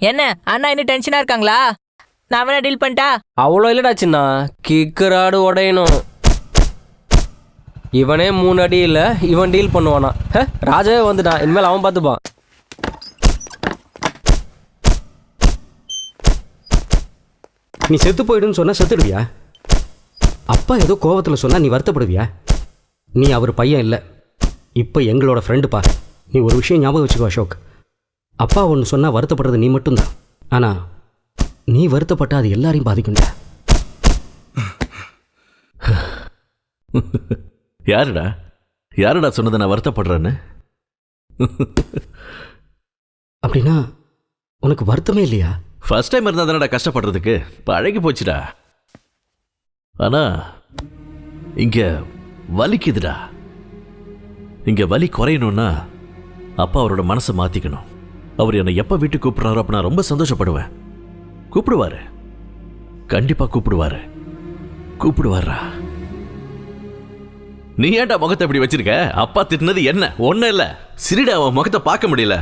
என்ன அண்ணா இன்னும் டென்ஷனா இருக்காங்களா? நான் வேணா டீல் பண்ணிட்டா? அவ்வளோ இல்லடா சின்னா, கிக்கராடு உடையணும். இவனே 3 அடி இல்லை, இவன் டீல் பண்ணுவானா? ராஜாவே வந்துட்டான், இனிமேல் அவன் பார்த்துப்பான். நீ செத்து போயிடுன்னு சொன்னா செத்துடுவியா? அப்பா ஏதோ கோவத்தில் சொன்னா நீ வருத்தப்படுவியா? நீ அவர் பையன் இல்லை, இப்போ எங்களோட ஃப்ரெண்டுப்பா. நீ ஒரு விஷயம் ஞாபகம் வச்சுக்கோ அசோக். அப்பா ஒன்று சொன்னால் வருத்தப்படுறது நீ மட்டும்தான். ஆனால் நீ வருத்தப்பட்டா அது எல்லாரையும் பாதிக்கும்டா. யாருடா சொன்னதை நான் வருத்தப்படுறேன்னு? அப்படின்னா உனக்கு வருத்தமே இல்லையா? ஃபர்ஸ்ட் டைம் இருந்தா தானடா கஷ்டப்படுறதுக்கு, பழகி போச்சுடா. ஆனா இங்க வலிக்குதுடா. இங்க வலி குறையணும்னா அப்பா அவரோட மனசை மாத்திக்கணும். அவர் என்னை எப்ப வீட்டுக்கு கூப்பிடுறாரோ அப்ப நான் ரொம்ப சந்தோஷப்படுவேன். கூப்பிடுவாரு, கண்டிப்பா கூப்பிடுவாரா. நீ ஏன்டா முகத்தை இப்படி வச்சிருக்க? அப்பா திட்டினது என்ன? ஒண்ணு இல்ல, சிரிடா, அவன் முகத்தை பார்க்க முடியல.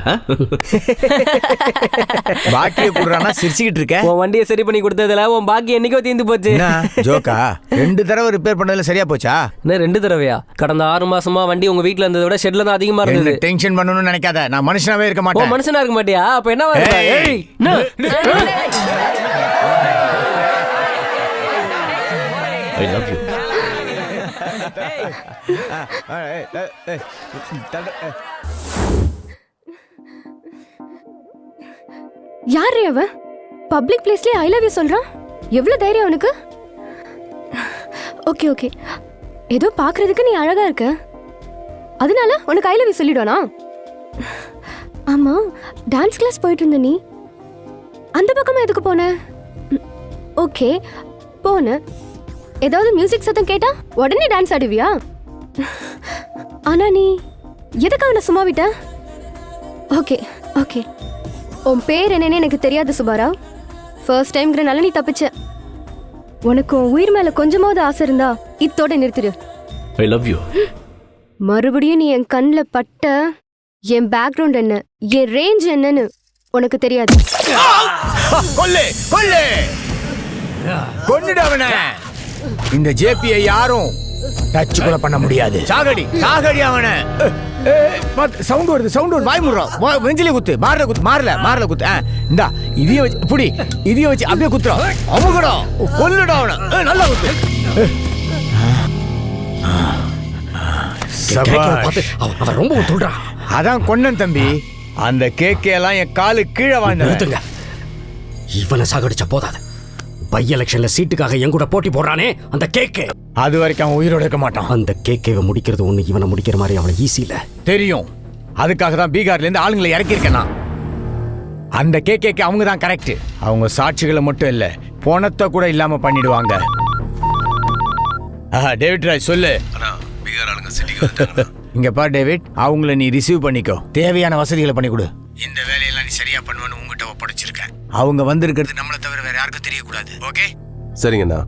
பாக்கிய குடுறானா சிரிச்சுக்கிட்டு இருக்க? உன் வண்டியை சரி பண்ணி கொடுத்ததுல உன் பாக்கி என்னைக்கோ தீர்ந்து போச்சு. ஜோக்கா? 2 தடவை ரிப்பேர் பண்ணதுல சரியா போச்சா? என்ன 2 தடவையா? கடந்த 6 மாசமா வண்டி உங்க வீட்டுல இருந்ததை விட ஷெட்ல தான் அதிகமா இருந்தது. டென்ஷன் பண்ணணும்னு நினைக்காத, நான் மனுஷனாவே இருக்க மாட்டேன். மனுஷனா இருக்க மாட்டியா? அப்ப என்ன I love you. யாரு அவ? பப்ளிக் பிளேஸ்லயே ஐ லவ் யூ சொல்றான். எவ்வளவு தைரியம் அவனுக்கு? ஓகே ஓகே, ஏதோ பாக்குறதுக்கு நீ அழகா இருக்க, அதனால உனக்கு ஐ லவ் யூ சொல்லிடுவானா? ஆமா, டான்ஸ் கிளாஸ் போயிட்டு இருந்த நீ அந்த பக்கமா எதுக்கு போன? ஓகே போன, ஏதாவது மியூசிக் சத்தம் கேட்டா உடனே டான்ஸ் ஆடுவியா? ஆனா நீ எதுக்கு அவனை சும்மா விட்ட? ஓகே ஓகே, உன் பேர் என்னன்னு எனக்கு தெரியாது சுபாராவ். ஃபர்ஸ்ட் டைம்ங்கிறனால நீ தப்பிச்ச. உனக்கு உன் உயிர் மேல கொஞ்சமாவது ஆசை இருந்தா இத்தோட நிறுத்திடு. I love you. மறுபடியும் நீ என் கண்ணில் பட்ட, என் பேக்ரவுண்ட் என்ன, என் ரேஞ்ச் என்னன்னு உனக்கு தெரியாது. கொல்லு கொல்லு, கொன்னுடு அவனை. இந்த ஜேபியை யாரும் டச் கூட பண்ண முடியாது. சாகடி சாகடி அவனை. சவுண்ட் வருது, சவுண்ட் வருது. வாய் முடுறோம், வெஞ்சிலே குத்து, மாறல குத்து. இந்தா இதைய வச்சு புடி, இதைய வச்சு அப்படியே குத்துறோம். அமுகடா, கொல்லுடா அவனை. நல்லா குத்து. அவன் ரொம்ப சொல்றான். அதான் கொன்னன் தம்பி. அந்த கேக்கெல்லாம் என் காலு கீழே வாழ்ந்துங்க. இவனை சாகடிச்ச போதாது, பை எலெக்ஷன்ல சீட்டுக்காக என் கூட போட்டி போடுறானே அந்த கேக்கே, அது வரைக்கும் அவன் உயிரோட இருக்க மாட்டான். அந்த கேக்கேவை முடிக்கிறது ஒண்ணு இவனை முடிக்கிற மாதிரி அவனை ஈஸி இல்ல. தெரியும், அதுக்காக தான் பீகார்ல இருந்து ஆளுங்களை இறக்கியிருக்கேன். அந்த கேக்கேக்கு அவங்க தான் கரெக்ட். அவங்க சாட்சிகளை மட்டும் இல்ல, பணத்தை கூட இல்லாம பண்ணிடுவாங்க. டேவிட் ராஜ் சொல்லு. இங்க பாரு டேவிட், அவங்கள நீ ரிசீவ் பண்ணிக்கோ, தேவையான வசதிகளை பண்ணி கொடு. இந்த வேலையெல்லாம் நீ சரியா பண்ணுவேன்னு உங்ககிட்ட ஒப்படைச்சிருக்கேன். அவங்க வந்திருக்கிறது நம்மளை தவிர வேற யாருக்கும் தெரியக்கூடாது. ஓகே? சரிங்கண்ணா.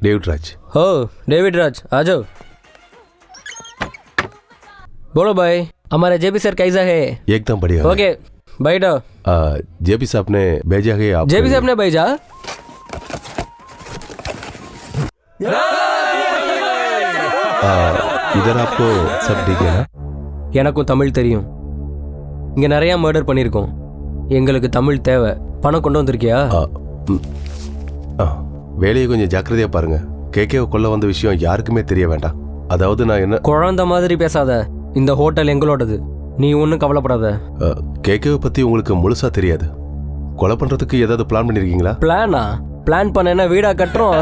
डेविड राज। हो डेविड राज, आ जाओ। बोलो भाई, हमारे जेपी सर कैसा है? एकदम बढ़िया। ओके बैठो। जेपी साहब ने भेजा है आप? जेपी साहब ने भेजा? इधर आपको सब ठीक है ना? எனக்கும் தமிழ் தெரியும். இங்க நிறைய மர்டர் பண்ணியிருக்கோம். எங்களுக்கு தமிழ் தேவை. பணம் கொண்டு வந்திருக்கியா? வேலையை கொஞ்சம் ஜாக்கிரதையா பாருங்க. கேக்கே கொல்ல வந்த விஷயம் யாருக்குமே தெரிய வேண்டாம். அதாவது நான் என்ன குழந்தை மாதிரி பேசாத. இந்த ஹோட்டல் எங்களோடது, நீ ஒன்றும் கவலைப்படாத. கேக்கேவை பத்தி உங்களுக்கு முழுசா தெரியாது. கொலை பண்றதுக்கு ஏதாவது பிளான் பண்ணிருக்கீங்களா? பிளானா? பிளான் பண்ண வீடா கட்டுறோம்.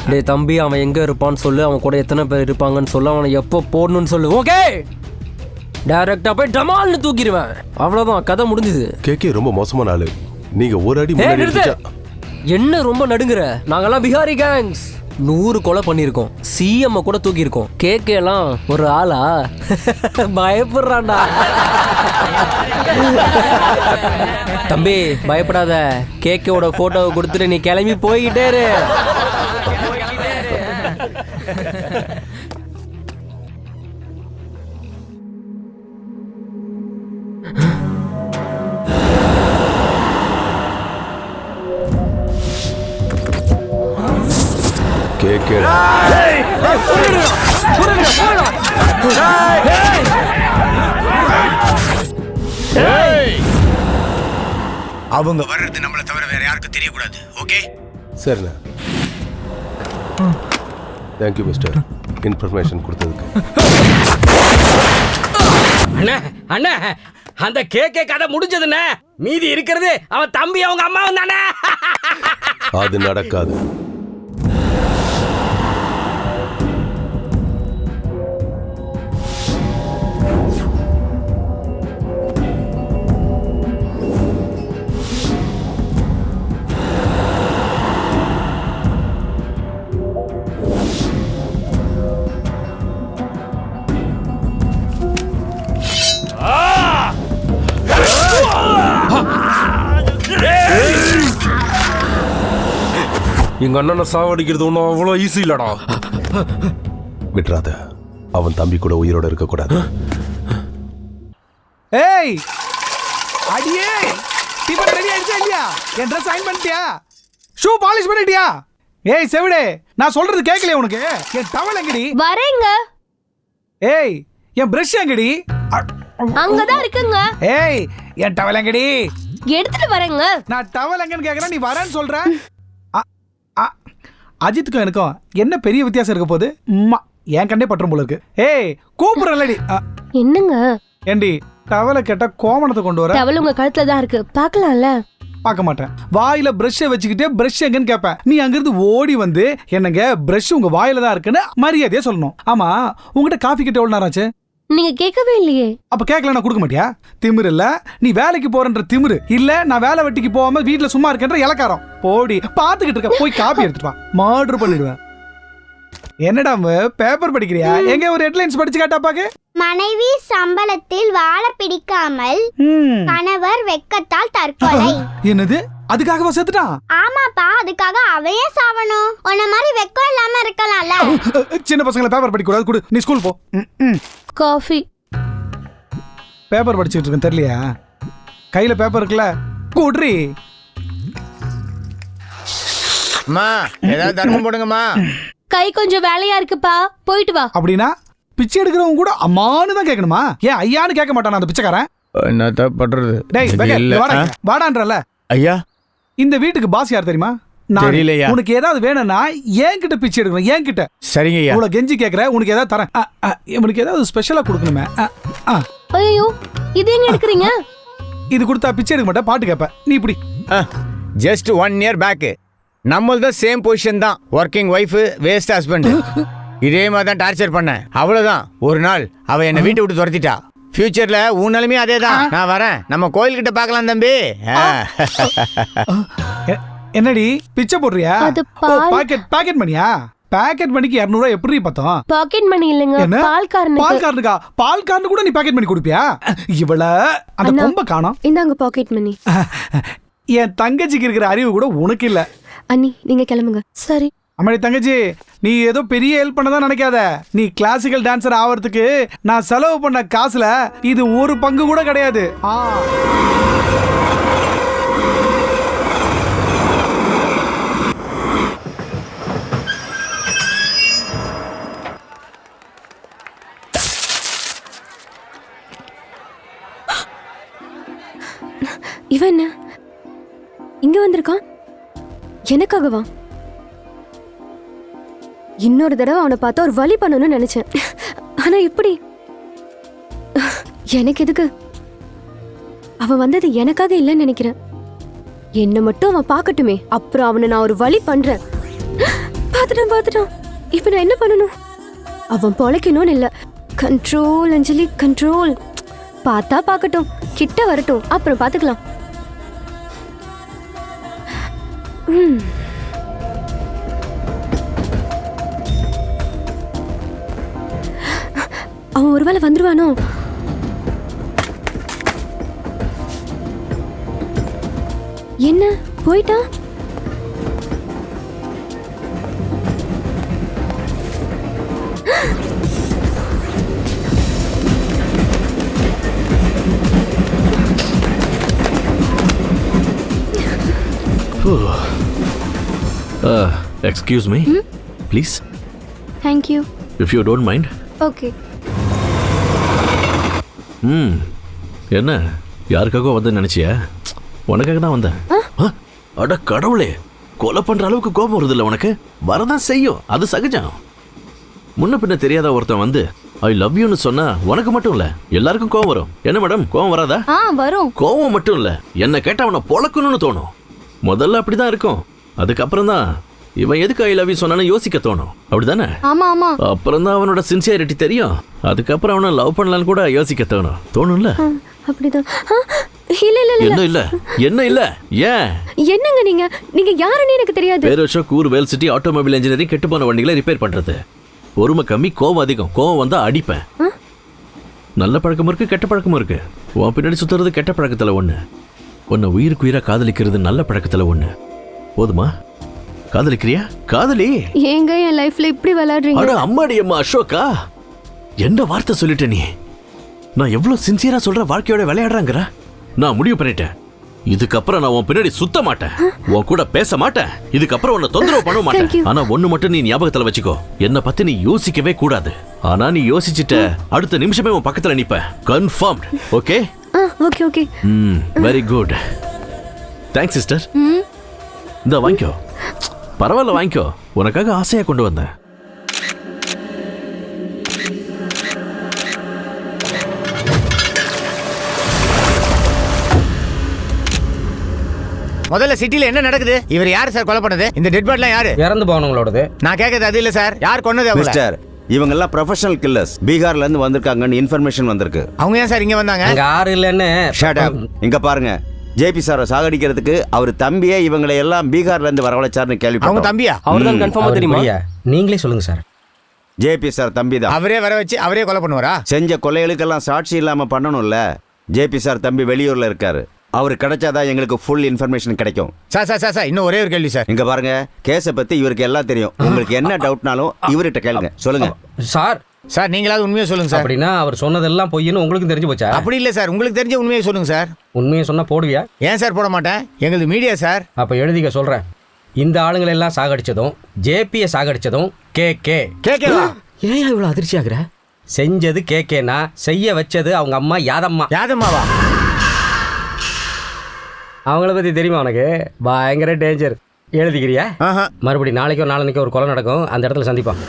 டே தம்பி, அவன் எங்க இருப்பான்னு சொல்லு, அவன் கூட எத்தனை பேர் இருப்பாங்கன்னு சொல்லு, அவனை எப்போ போடணும்னு சொல்லு. ஓகே, டைரக்டா போய் டமால்னு தூக்கிடுவேன். அவ்வளவுதான், கதை முடிஞ்சுது. கேக்கே ரொம்ப மோசமான ஆளு. நீங்க ஒரு அடி முன்னாடி என்ன ரொம்ப நடுங்குற? நாங்கெல்லாம் பிஹாரி கேங்ஸ். 100 கொலை பண்ணியிருக்கோம். சிஎம் கூட தூக்கியிருக்கோம். கேக்கெல்லாம் ஒரு ஆளா? பயப்படுறான்டா. தம்பி பயப்படாத. கேக்கோட போட்டோவை கொடுத்துட்டு நீ கிளம்பி போய்கிட்டே இரு. கேகே அவங்க வர்றது நம்மளை தவிர வேற யாருக்கும் தெரியக்கூடாது. ஓகே? சரிண்ணா. தேங்க்யூ மிஸ்டர், இன்ஃபர்மேஷன் கொடுத்ததுக்கு. அண்ணா அண்ணா அந்த கேக்கே கதை முடிஞ்சதுண்ணே. மீதி இருக்கிறது அவன் தம்பி அவங்க அம்மாவும் தானே. அது நடக்காது. எங்க அண்ணனை சாவடிக்கிறது ஒன்றும் அவ்வளோ ஈஸி இல்லடா. விட்றாத, அவன் தம்பி கூட உயிரோட இருக்கக்கூடாது. ஏய் அடியே, டிபன் ரெடி ஆயிடுச்சா இல்லையா? என் ட்ரெஸ் சைன் பண்ணிட்டியா? ஷூ பாலிஷ் பண்ணிட்டியா? ஏய் செவிடே, நான் சொல்றது கேட்கலையா உனக்கு? என் டவல் எங்கடி? வரேங்க. ஏய் என் பிரஷ் எங்கடி? அங்கதான் இருக்குங்க. ஏய் என் டவல் எங்கடி? எடுத்துட்டு வரேங்க. நான் டவல் எங்கன்னு கேக்குறேன், நீ வரேன்னு சொல்ற. அஜித்துக்கும் எனக்கும் என்ன பெரிய வித்தியாசம் இருக்க போகுது? என் கண்ணே பற்றும் போல இருக்கு. ஏய் கூப்பிடுறல்லடி. என்னங்க? ஏண்டி டவலை கேட்டா கோமணத்தை கொண்டு வர? டவல் உங்க கழுத்துல தான் இருக்கு, பார்க்கலாம்ல? பார்க்க மாட்டேன். வாயில பிரஷ்ஷை வச்சுக்கிட்டே பிரஷ் எங்கன்னு கேட்பேன். நீ அங்கிருந்து ஓடி வந்து என்னங்க பிரஷ் உங்க வாயில தான் இருக்குன்னு மரியாதையா சொல்லணும். ஆமா, உங்ககிட்ட காஃபி கிட்ட எவ்வளவு நேரம் ஆச்சு? நீங்க கேட்கவே இல்லையே. அப்ப கேட்கல நான் கொடுக்க மாட்டியா? திமிரு இல்ல, நீ வேலைக்கு போறன்ற திமிரு இல்ல, நான் வேலை வெட்டிக்கு போகாம வீட்டுல சும்மா இருக்கேன்ற இலக்காரம். போடி, பாத்துக்கிட்டு இருக்க, போய் காப்பி எடுத்துட்டு வா, மர்டர் பண்ணிடுவேன். என்னடா பேப்பர் படிக்கிறியா? எங்க ஒரு ஹெட்லைன்ஸ் படிச்சு காட்டாப்பாக்கு. மனைவி சம்பளத்தில் வாழ பிடிக்காமல் கணவர் வெக்கத்தால் தற்கொலை. என்னது? அதுக்காகவா செத்துட்டான்? ஆமாப்பா, அதுக்காக அவையே சாவணும். உன்ன மாதிரி வெக்கம் இல்லாம இருக்கலாம்ல. சின்ன பசங்களை பேப்பர் படிக்க கூடாது, கொடு, நீ ஸ்கூல் போ. காஃபி. பேப்பர் படிச்சுட்டு இருக்கேன் தெரியலையா? கையில பேப்பர் இருக்குல்ல, குட்ரி. அம்மா ஏதாவது தர்மம் போடுங்கம்மா. கை கொஞ்சம் வேலையா இருக்குப்பா, போயிட்டு வா. அப்படின்னா பிச்சை எடுக்கிறவங்க கூட அம்மானு தான் கேட்கணுமா? ஏன் ஐயான்னு கேட்க மாட்டானா அந்த பிச்சைக்காரன்? என்னத்த பண்றது? டேய் வாடான்றல. ஐயா, இந்த வீட்டுக்கு பாஸ் யார் தெரியுமா? தெரியலையா. உனக்கு ஏதாவது வேணும்னா என்கிட்ட பிச்சை எடுக்கணும், என்கிட்ட. சரிங்க ஐயா. இவ்வளவு கெஞ்சி கேக்குற, உனக்கு ஏதாவது தரேன். உனக்கு ஏதாவது ஸ்பெஷலா கொடுக்கணுமே. ஐயோ, இது எங்க எடுக்கிறீங்க? இது கொடுத்தா பிச்சை எடுக்க மாட்டேன், பாட்டு கேட்ப. நீ இப்படி ஜஸ்ட் 1 year பேக் நம்மளதான் சேம் பொசிஷன் தான். Working wife, waste husband. இதே மாதிரி தான் டார்ச்சர் பண்ணேன். அவ்வளவுதான், ஒரு நாள் அவ என்னை வீட்டை விட்டு துரத்திட்டா. ஃபியூச்சர்ல உன் நிலைமையும் அதே தான். நான் வரேன், நம்ம கோயில்கிட்ட பார்க்கலாம் தம்பி. என்னடி பிச்சை போடுறியா? அது பால். பாக்கெட் மணியா? பாக்கெட் மணிக்கு 200 ரூபாய் எப்படி பார்த்தோம்? பாக்கெட் மணி இல்லங்க, என்ன? பால்காரனுக்கு. பால்காரனுக்கா? பால்காரனு கூட நீ பாக்கெட் மணி கொடுப்பியா? இவள அந்த அண்ணா, கொம்ப காணோம். இந்தாங்க பாக்கெட் மணி. என் தங்கச்சிக்கு இருக்கிற அறிவு கூட உனக்கு இல்ல. அண்ணி நீங்க கிளம்புங்க. சரி. அம்மாடி தங்கச்சி, நீ ஏதோ பெரிய ஹெல்ப் பண்ணதான் நினைக்காத. நீ கிளாசிக்கல் டான்சர் ஆவறதுக்கு நான் செலவு பண்ண காசுல இது ஒரு பங்கு கூட கிடையாது. இவன் என்ன இங்க வந்திருக்கான்? எனக்காகவா? இன்னொரு தடவை அவனை பார்த்தா ஒரு வழி பண்ணணும்னு நினைச்சேன். ஆனா இப்படி எனக்கு எதுக்கு? அவன் வந்தது எனக்காக இல்லைன்னு நினைக்கிறேன். என்ன மட்டும் அவன் பார்க்கட்டுமே, அப்புறம் அவனை நான் ஒரு வழி பண்றேன். பார்த்துட்டான். இப்ப நான் என்ன பண்ணணும்? அவன் பொழைக்கணும்னு இல்ல, கண்ட்ரோல் அஞ்சலி, கண்ட்ரோல். பார்த்தா பார்க்கட்டும், கிட்ட வரட்டும், அப்புறம் பார்த்துக்கலாம். அவன் ஒருவேளை வந்துருவானோ? என்ன போயிட்டா? Excuse me please, thank you. If you don't mind. Okay. என்ன யாருக்காக வந்து நினைச்சியா? உனக்காக தான் வந்தேன். அட கடவுளே, கொலை பண்ற அளவுக்கு கோபம் வருது இல்ல உனக்கு? வரதான் செய்யும், அது சகஜம். முன்ன பின்ன தெரியாத ஒருத்தன் வந்து ஐ லவ் யூன்னு சொன்னா உனக்கு மட்டும் இல்ல எல்லாருக்கும் கோவம் வரும். என்ன மேடம், கோவம் வராதா? வரும். கோவம் மட்டும் இல்ல, என்ன கேட்டா அவனை பொழக்கணும்னு தோணும். முதல்ல அப்படிதான் இருக்கும், அதுக்கப்புறம் தான் இவன் எதுக்கு ஐ லவ் யூ சொன்னான்னு யோசிக்க தோணும். அப்படிதானே? ஆமா ஆமா. அப்புறம் தான் அவனோட சின்சியாரிட்டி தெரியும். அதுக்கப்புறம் அவனை லவ் பண்ணலான்னு கூட யோசிக்க தோணும்ல. அப்படிதான். இல்ல இல்ல இல்ல. என்ன இல்ல? என்ன இல்ல? ஏன்? என்னங்க நீங்க யாருன்னு எனக்கு தெரியாது. வேற வருஷம் கூர் வேல் சிட்டி ஆட்டோமொபைல் இன்ஜினியரிங் கெட்டு போன வண்டிகளை ரிப்பேர் பண்றது. பொறுமை கம்மி, கோவம் அதிகம். கோவம் வந்தா அடிப்பேன். நல்ல பழக்கமும் இருக்கு, கெட்ட பழக்கமும் இருக்கு. உன் பின்னாடி சுத்துறது கெட்ட பழக்கத்துல ஒண்ணு, உன்னை உயிருக்கு உயிரா காதலிக்கிறது நல்ல பழக்கத்துல ஒண்ணு. போதுமா? காதலிக்கிறியா? காதலி. ஏங்க என் லைஃப்ல இப்படி விளையாடுறீங்க? அட அம்மாடி அம்மா அசோகா, என்ன வார்த்தை சொல்லிட்ட நீ? நான் எவ்வளவு சின்சியரா சொல்ற வாழ்க்கையோட விளையாடுறாங்கிற. நான் முடிவு பண்ணிட்டேன், இதுக்கப்புறம் நான் உன் பின்னாடி சுத்த மாட்டேன், உன் கூட பேச மாட்டேன், இதுக்கப்புறம் உன்னை தொந்தரவு பண்ண மாட்டேன். ஆனா ஒண்ணு மட்டும் நீ ஞாபகத்துல வச்சுக்கோ, என்ன பத்தி நீ யோசிக்கவே கூடாது. ஆனா நீ யோசிச்சுட்ட அடுத்த நிமிஷமே உன் பக்கத்துல நிப்ப. Confirmed? Okay? Okay okay. Very good. Thanks sister. இந்த வாங்கிக்கோ. பரவாயில்ல வாங்கிக்கோ, உனக்காக ஆசையா கொண்டு வந்தேன். முதல்ல சிட்டில என்ன நடக்குது? இவர் யார் சார் கொலை பண்ணது? இந்த டெட் பாடிலாம் யாரு? இறந்து போனவங்களோடது. நான் கேட்கறது அது இல்ல சார், யார் கொன்னது அவங்கள? மிஸ்டர், இவங்க எல்லாம் ப்ரொஃபஷனல் கில்லர்ஸ். பீகார்ல இருந்து வந்திருக்காங்கன்னு இன்ஃபர்மேஷன் வந்திருக்கு. அவங்க ஏன் சார் இங்க வந்தாங்க? அங்க ஆறு இல்லன்னு. Shut up. இங்க பாருங்க, ஜேபி சாரை சாகடிக்கிறதுக்கு அவர் தம்பியே இவங்களை எல்லாம் பீகார்ல இருந்து வரவழைச்சாருன்னு அவங்க கேள்விப்பட்டோம். தம்பியா? அவர்தான் கன்ஃபார்மா தெரியுமா? நீங்களே சொல்லுங்க சார். ஜேபி சார் தம்பி தான். அவரே வர வச்சு அவரே கொலை பண்ணுவாரா? செஞ்ச கொலைகளுக்கெல்லாம் சாட்சி இல்லாம பண்ணணும்ல. ஜேபி சார் தம்பி வெளியூர்ல இருக்காரு. அவர் கிடைச்சாதான் எங்களுக்கு ஃபுல் இன்ஃபர்மேஷன் கிடைக்கும். சார் சார் சார் சார், இன்னும் ஒரே ஒரு கேள்வி சார். இங்க பாருங்க, கேஸை பத்தி இவருக்கு எல்லாம் தெரியும். உங்களுக்கு என்ன டவுட்னாலும் இவர்கிட்ட கேளுங்க. சொல்லுங்க சார். சார் நீங்களாவது உண்மையை சொல்லுங்க சார். அப்படின்னா அவர் சொன்னதெல்லாம் பொய்ன்னு உங்களுக்கு தெரிஞ்சு போச்சா? அப்படி இல்ல சார், உங்களுக்கு தெரிஞ்ச உண்மையை சொல்லுங்க சார். உண்மையை சொன்னா போடுவியா? ஏன் சார் போட மாட்டேன், எங்களுக்கு மீடியா சார். அப்ப எழுதிக்க சொல்றேன். இந்த ஆளுங்களை எல்லாம் சாகடிச்சதும் ஜேபியை சாகடிச்சதும் கேகே. கேக்கேவா? ஏன் இவ்வளவு அதிர்ச்சி ஆகுற? செஞ்சது கேகேனா, செய்ய வச்சது அவங்க அம்மா யாதம்மா. யாதம்மாவா? அவங்கள பத்தி தெரியுமா உனக்கு? பயங்கர டேஞ்சர். எழுதிக்கிறியா? மறுபடியும் நாளைக்கோ நாளைக்கோ ஒரு கொலை நடக்கும், அந்த இடத்துல சந்திப்பான்.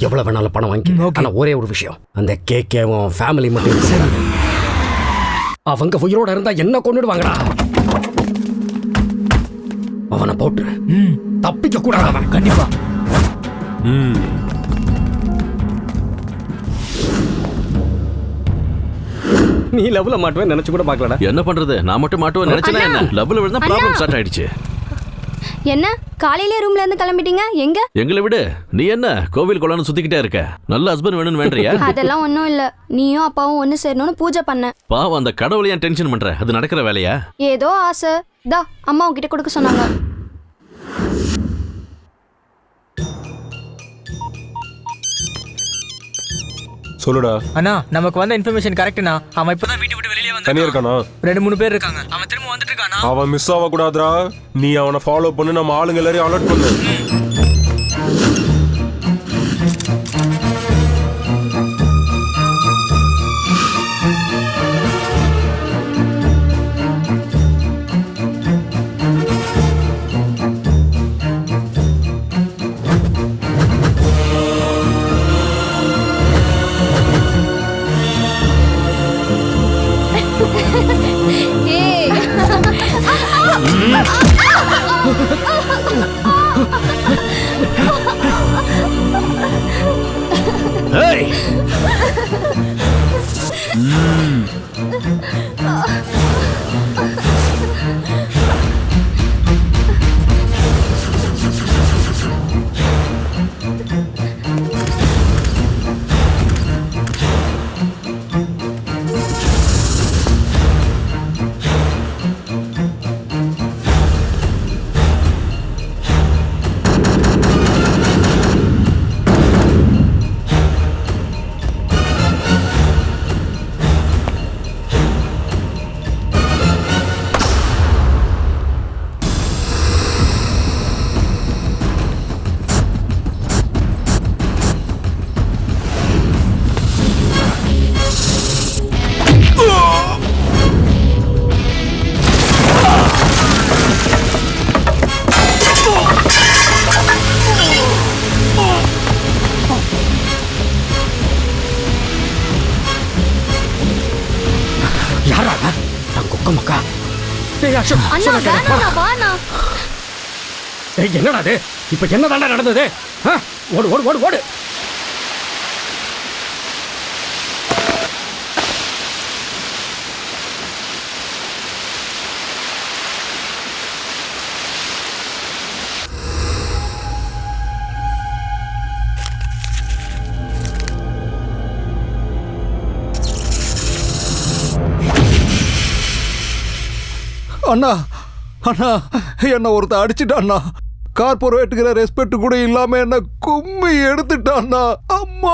எவ்வளவு வேணாலும் பணம் வாங்கி. ஆனா ஒரே ஒரு விஷயம், அந்த கேகேவும் ஃபேமிலி மட்டும் சரி, அவங்க உயிரோட இருந்தா என்ன கொண்டுடுவாங்கடா. அவனை போட்டு தப்பிக்க கூடாது அவன். கண்டிப்பா. நீ லவ்ல மாட்டுவேன் நினைச்சு கூட பார்க்கலடா. என்ன பண்றது, நான் மட்டும் மாட்டுவேன் நினைச்சேனா என்ன? லவ்ல விழுந்தா ப்ராப்ளம் ஸ்டார்ட் ஆயிடுச்சு. என்ன காலையிலே ரூம்ல இருந்து கிளம்பிட்டீங்க? எங்க? எங்களை விடு, நீ என்ன கோவில் கொள்ளான்னு சுத்திக்கிட்டே இருக்க? நல்ல ஹஸ்பண்ட் வேணும்னு வேண்டியா? அதெல்லாம் ஒண்ணும் இல்ல, நீயும் அப்பாவும் ஒண்ணு சேரணும்னு பூஜை பண்ண. பாவம், அந்த கடவுளை ஏன் டென்ஷன் பண்ற? அது நடக்கிற வேலையா? ஏதோ ஆசை தா, அம்மா உன்கிட்ட கொடுக்க சொன்னாங்க. சொல்லுடா. அண்ணா நமக்கு வந்த இன்ஃபர்மேஷன் கரெக்ட்னா? அவன் இப்பதான் வீட்டு விட்டு வெளியே தனியா வந்து இருக்கானா? 2-3 பேர் இருக்காங்க. அவன் திரும்ப வந்துட்டு இருக்கானா? அவன் மிஸ் ஆக கூடாதுடா. நீ அவனை ஃபாலோ பண்ணு, நம்ம ஆளுங்க எல்லாரையும் அலர்ட் பண்ணு. Hey! ஆமாக்கா. ஏய் அசோக், அண்ணா சொன்னா கேளு. வேணாண்ணா வாண்ணா. ஏய் என்னடா இது? இப்போ என்னதாண்டா நடந்தது? ஆ? ஓடு ஓடு ஓடு ஓடு. அண்ணா அண்ணா என்ன ஒருத்தன் அடிச்சிட்டான்னா, கார்பரேட்டுக்கிற ரெஸ்பெக்ட் கூட இல்லாம என்ன கும்மி எடுத்துட்டான்னா. அம்மா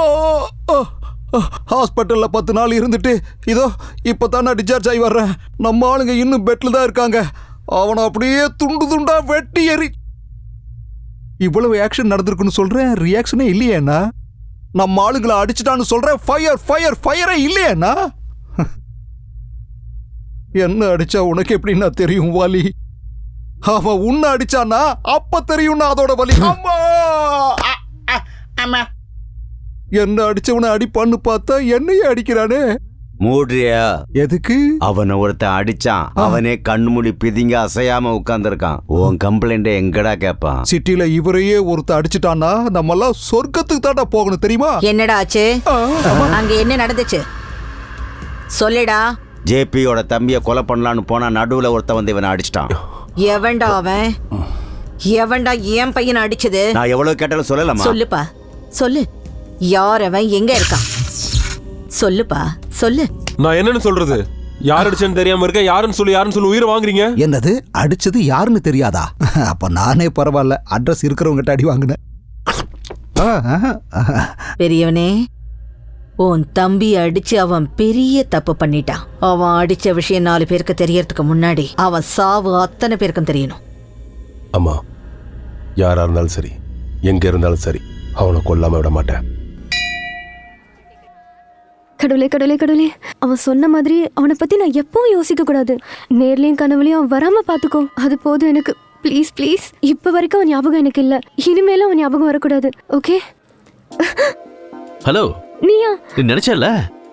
ஹாஸ்பிட்டல்ல 10 நாள் இருந்துட்டு இதோ இப்போ தான் நான் டிஸ்சார்ஜ் ஆகி வர்றேன். நம்ம ஆளுங்க இன்னும் பெட்ல தான் இருக்காங்க. அவனை அப்படியே துண்டு துண்டா வெட்டி எறி. இவ்வளவு ஆக்ஷன் நடந்திருக்குன்னு சொல்றேன், ரியாக்ஷனே இல்லையேண்ணா. நம்ம ஆளுங்களை அடிச்சிட்டான்னு சொல்றேன், ஃபயர் ஃபயர் ஃபயரே இல்லையேண்ணா. என்ன அடிச்சா உனக்கு எப்படின்னா தெரியும் வாலி? அவன் உன்னை அடிச்சானா அப்ப தெரியும்னா அதோட வலி. அம்மா என்ன அடிச்சவனை அடிப்பான்னு பார்த்தா என்னையே அடிக்கிறானே. மூட்ரியா? எதுக்கு? அவனை ஒருத்தன் அடிச்சான். அவனே கண்மூடி பிதிங்க அசையாம உட்கார்ந்துருக்கான். உன் கம்ப்ளைண்ட் எங்கடா கேட்பான்? சிட்டில இவரையே ஒருத்த அடிச்சுட்டானா நம்ம எல்லாம் சொர்க்கத்துக்கு தாண்டா போகணும் தெரியுமா? என்னடா ஆச்சு? அங்க என்ன நடந்துச்சு சொல்லுடா. ஜேபியோட தம்பியை கொலை பண்ணலான்னு போனா நடுவுல ஒருத்தன் வந்து இவனை அடிச்சிட்டான். எவன்டா அவன்? எவன்டா என் பையனை அடிச்சது? நான் எவ்வளவு கேட்டாலும் சொல்லலாமா? சொல்லுப்பா சொல்லு. யார் அவன்? எங்க இருக்கான்? சொல்லுப்பா சொல்லு. நான் என்னன்னு சொல்றது? யார் அடிச்சேன்னு தெரியாம இருக்க. யாருன்னு சொல்லி உயிரை வாங்குறீங்க. என்னது அடிச்சது யாருன்னு தெரியாதா? அப்ப நானே பரவாயில்ல, அட்ரஸ் இருக்கிறவங்கிட்ட அடி வாங்கினேன். பெரியவனே, உன் தம்பி அடிச்சு அவன் பெரிய தப்பு பண்ணிட்டான். அவன் அடிச்ச விஷயம் 4 பேருக்கு தெரியறதுக்கு முன்னாடி அவன் சாவு அத்தனை பேருக்கும் தெரியணும். அம்மா, யாரா இருந்தாலும் சரி, எங்க இருந்தாலும் சரி, அவனை கொல்லாம விட மாட்டேன். கடவுளே கடவுளே கடவுளே, அவன் சொன்ன மாதிரி அவனை பத்தி நான் எப்பவும் யோசிக்க கூடாது. நேர்லயும் கனவுலயும் அவன் வராம பாத்துக்கோ. அது போதும் எனக்கு. Please please. இப்ப வரைக்கும் அவன் ஞாபகம் எனக்கு இல்ல. இனிமேலும் அவன் ஞாபகம் வரக்கூடாது. ஓகே? ஹலோ, நீயா? நீ நினைச்சல?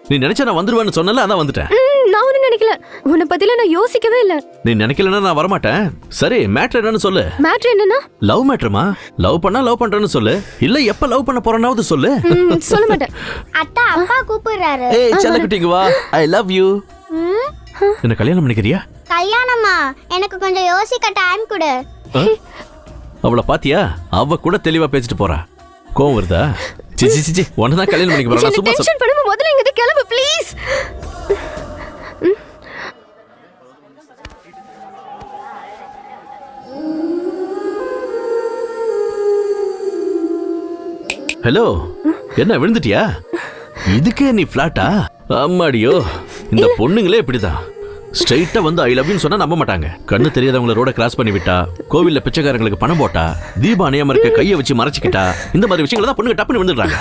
நீ நினைச்சா நான் வந்துருவேன்னு சொன்னல, அதான் வந்துட்டேன். நான் ஒன்னும் நினைக்கல. உன்னை பத்தில நான் யோசிக்கவே இல்ல. நீ நினைக்கலன்னா நான் வரமாட்டேன். சரி, மேட்ரு என்னன்னு சொல்லு. மேட்ரு என்னன்னா? லவ் மேட்ருமா? லவ் பண்ணா லவ் பண்றேன்னு சொல்லு. இல்ல எப்ப லவ் பண்ண போறேனாவது சொல்லு. சொல்ல மாட்டேன். அத்தா அப்பா கூப்பிடுறாரு. ஏய் செல்லக்குட்டிங்க வா. I love you. என்ன கல்யாணம் பண்ணிக்கிறியா? கல்யாணமா? எனக்கு கொஞ்சம் யோசிக்க டைம் கொடு. அவளை பாத்தியா? அவ கூட தெளிவா பேசிட்டு போறா. கோவம் வருதா? சிச்சி சிச்சி, உன்னை கல்யாணம் பண்ணிக்க போறா. சும்மா டென்ஷன் பண்ணாம முதல்ல இங்க கிளம்பு ப்ளீஸ். ஹலோ, என்ன விழுந்துட்டியா? இதுக்கே நீ பிளாட்டா? அம்மாடியோ, இந்த பொண்ணுங்களே இப்படிதான். ஸ்ட்ரைட்டா வந்து ஐ லவ் யூன்னு சொன்னா நம்ப மாட்டாங்க. கண்ணு தெரியாதவங்கள ரோட கிராஸ் பண்ணி விட்டா, கோவில்ல பிச்சைக்காரங்களுக்கு பணம் போட்டா, தீபா அணையாம இருக்க கையை வச்சு மறைச்சிக்கிட்டா, இந்த மாதிரி விஷயங்களை தான் பொண்ணுங்க டப்புன்னு வந்துடுறாங்க.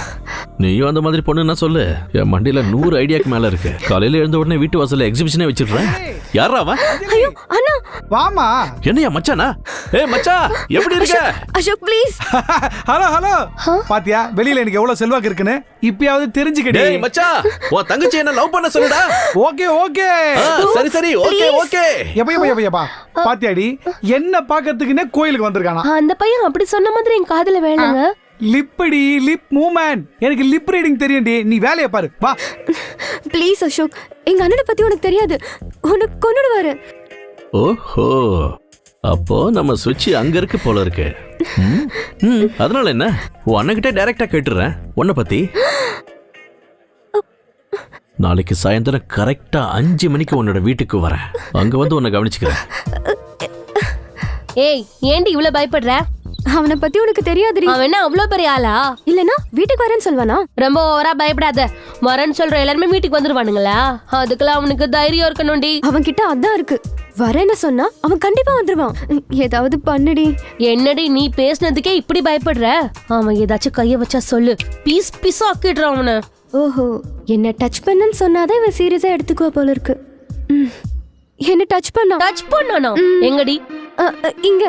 நீயும் அந்த மாதிரி பொண்ணுன்னா சொல்லு. என் மண்டியில 100 ஐடியாக்கு மேல இருக்கு. காலையில எழுந்த உடனே வீட்டு வாசல்ல எக்ஸிபிஷனே வச்சிடுறேன். யாரா அவன்? ஐயோ அண்ணா, வாமா. என்னையா மச்சானா? ஏய் மச்சா, எப்படி இருக்க? அசோக் ப்ளீஸ். Hello hello. பாத்தியா வெளியில எனக்கு எவ்வளவு செல்வாக்கு இருக்குன்னு? இப்பயாவது தெரிஞ்சுக்கிட்டே. டேய் மச்சா, உன் தங்கச்சி என்ன லவ் பண்ண சொல்லுடா. Okay okay. சரி சரி, ஓகே ஓகே. எப்பா பாத்தியாடி, என்ன பாக்கிறதுக்குன்னே கோயிலுக்கு வந்திருக்கானா? அந்த பையன் அப்படி சொன்ன மாதிரி என் காதுல வேணுங்க. லிப்படி, லிப் மூவ்மெண்ட். எனக்கு லிப் ரீடிங் தெரியும்டி. நீ வேலையை பாரு வா. ப்ளீஸ் அசோக், எங்க அண்ணனை பத்தி உனக்கு தெரியாது. உனக்கு கொன்னுடுவாரு. ஓஹோ, அப்போ நம்ம சுவிட்ச் அங்க இருக்கு போல இருக்கு. அதனால என்ன, உன் அண்ணன்கிட்ட டைரக்டா கேட்டுறேன் உன்னை பத்தி. நாளைக்கு சாயந்தரம் கரெக்டா 5 மணிக்கு உன்னோட வீட்டுக்கு வரேன். அங்க வந்து உன்னை கவனிச்சுக்கிறேன். ஏய், ஏண்டி இவ்வளவு பயப்படுற? அவனை பத்தி உனக்கு தெரியாதுடி. அவன் என்ன அவ்வளவு பெரிய ஆளா? இல்லனா வீட்டுக்கு வரேன்னு சொல்வானா? ரொம்ப ஓவரா பயப்படாத. வரேன்னு சொல்ற எல்லாருமே வீட்டுக்கு வந்துருவானுங்களா? அதுக்கெல்லாம் அவனுக்கு தைரியம் இருக்கணும்டி. அவன் கிட்ட அதான் இருக்கு. வரேன்னு சொன்னா அவன் கண்டிப்பா வந்துருவான். ஏதாவது பண்ணுடி. என்னடி நீ பேசுனதுக்கே இப்படி பயப்படுற? அவன் ஏதாச்சும் கைய வச்சா சொல்லு, பீஸ் பீஸா ஆக்கிடுறான் அவனை. ஓஹோ, என்ன டச் பண்ணன்னு சொன்னாதான் இவன் சீரியஸா எடுத்துக்குவா போல இருக்கு. என்ன டச் பண்ணானா? எங்கடி? இங்க.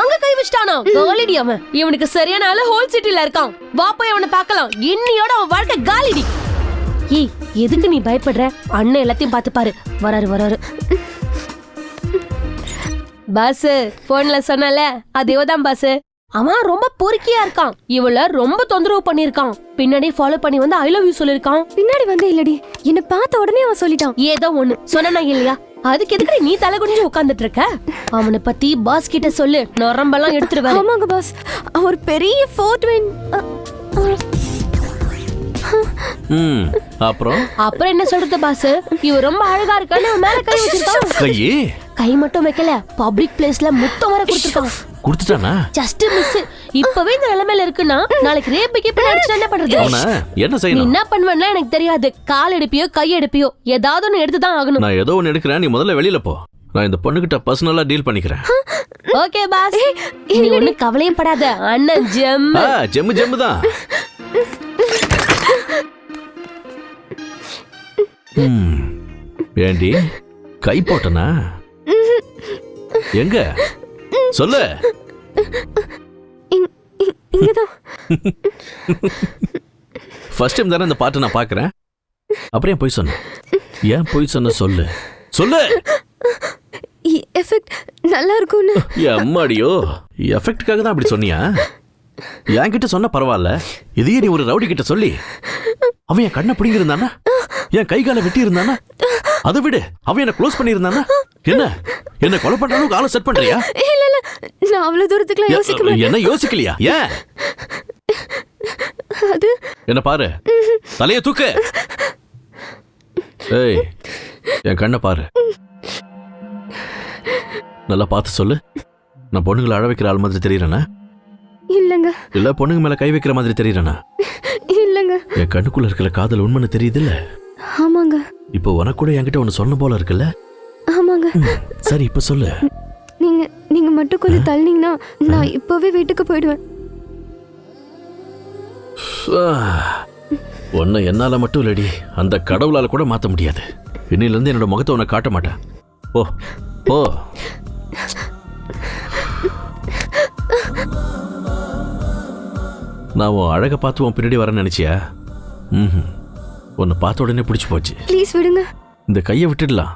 அங்க கை வச்சிட்டானா? காலிடி அவன். இவனுக்கு சரியான ஆளு ஹோல் சிட்டில இருக்கான். வா போய் அவனை பார்க்கலாம். இன்னியோட அவன் வாழ்க்கை காலிடி. ஏய், எதுக்கு நீ பயப்படுற? அண்ணன் எல்லாத்தையும் பார்த்து பாரு. வராரு. பாஸ் போன்ல சொன்னல அதேதான் பாஸ். அவன் ரொம்ப பொறுக்கியா இருக்கான். இவள ரொம்ப தொந்தரவு பண்ணிருக்கான். பின்னாடி ஃபாலோ பண்ணி வந்து ஐ லவ் யூ சொல்லிருக்கான். பின்னாடி வந்து இல்லடி, என்ன பார்த்த உடனே அவன் சொல்லிட்டான். ஏதோ ஒண்ணு சொன்னா இல்லையா? அதுக்கு எதுக்கு நீ தலை குனிஞ்சு உட்கார்ந்துட்டு இருக்க? அவனை பத்தி பாஸ் கிட்ட சொல்லு, நரம்பெல்லாம் எடுத்துருவேன். ஆமாங்க பாஸ், அவன் ஒரு பெரிய 420. அப்புறம் என்ன சொல்றது பாஸ்? இவ ரொம்ப அழகா இருக்கான்னு அவன் மேல கை வச்சிருக்கான். கை மட்டும் வைக்கல, பப்ளிக் பிளேஸ்ல முத்தம் வர கொடுத்துட்டான். கொடுத்துட்டானா? Just miss. இப்பவே இந்த நிலைமையில இருக்குன்னா நாளைக்கு ரேப்புக்கு இப்ப நடிச்சு என்ன பண்றது? என்ன நீ செய்யணும்? என்ன பண்ணுவேன்னா எனக்கு தெரியாது. கால் எடுப்பியோ கை எடுப்பியோ ஏதாவது ஒன்னு எடுத்துதான் ஆகணும். நான் ஏதோ ஒன்னு எடுக்கிறேன், நீ முதல்ல வெளியில போ. நான் இந்த பொண்ணுகிட்ட பர்சனலா டீல் பண்ணிக்கிறேன். ஓகே பாஸ், நீ ஒண்ணு கவலையும் படாத. அண்ணன் ஜெம்மு ஜெம்மு ஜெம்மு தான். ஏண்டி கை போட்டனா? எங்க சொல்லு. இங்கதான். ஃபர்ஸ்ட் டைம் தானே இந்த பாட்டை நான் பாக்குறேன். அப்புறம் போய் சொன்ன? ஏன் போய் சொன்ன சொல்லு சொல்லு. எஃபெக்ட் நல்லா இருக்கும்னு. அம்மாடியோ, எஃபெக்ட்டுக்காக தான் அப்படி சொன்னியா? என்கிட்ட சொன்ன பரவாயில்ல, இதையே நீ ஒரு ரவுடி கிட்ட சொல்லி அவன் என் கண்ணை பிடிங்கி இருந்தானா, என் கை காலை வெட்டி இருந்தானா, அதை விடு அவன் என்ன க்ளோஸ் பண்ணி இருந்தானா, என்ன கொலை பண்ற அளவுக்கு ஆளை செட் பண்றியா? இல்ல இல்ல, நான் அவ்வளவு தூரத்துக்குலாம் யோசிக்க மாட்டேன். என்ன யோசிக்கலையா? ஏன்? அது என்ன பாரு, தலைய தூக்கு. ஏய், என் கண்ணை பாரு, நல்லா பார்த்து சொல்லு. நான் பொண்ணுங்களை அழ வைக்கிற ஆள் மாதிரி தெரியறேனா? இல்லங்க. இல்ல பொண்ணுங்க மேல கை வைக்கிற மாதிரி தெரியறேனா? இல்லங்க. என் கண்ணுக்குள்ள இருக்கிற காதல் உண்மைன்னு தெரியுது இல்ல? ஆமாங்க. இப்போ உனக்கு கூட என்கிட்ட ஒன்னு சொன்ன போல இருக்குல்ல? ஆமாங்க. சரி இப்ப சொல்லு. நீங்க மட்டும் கொஞ்சம் தள்ளினீங்கன்னா நான் இப்பவே வீட்டுக்கு போயிடுவேன். உன்னை என்னால மட்டும் இல்லடி, அந்த கடவுளால கூட மாத்த முடியாது. இன்னில இருந்து என்னோட முகத்தை உன்னை காட்ட மாட்டேன். ஓ ஓ. நான் உன் அழகை பார்த்து உன் பின்னாடி வரேன்னு நினைச்சியா? உன்னை பார்த்த உடனே பிடிச்சி போச்சு. ப்ளீஸ் விடுங்க. இந்த கையை விட்டுடலாம்,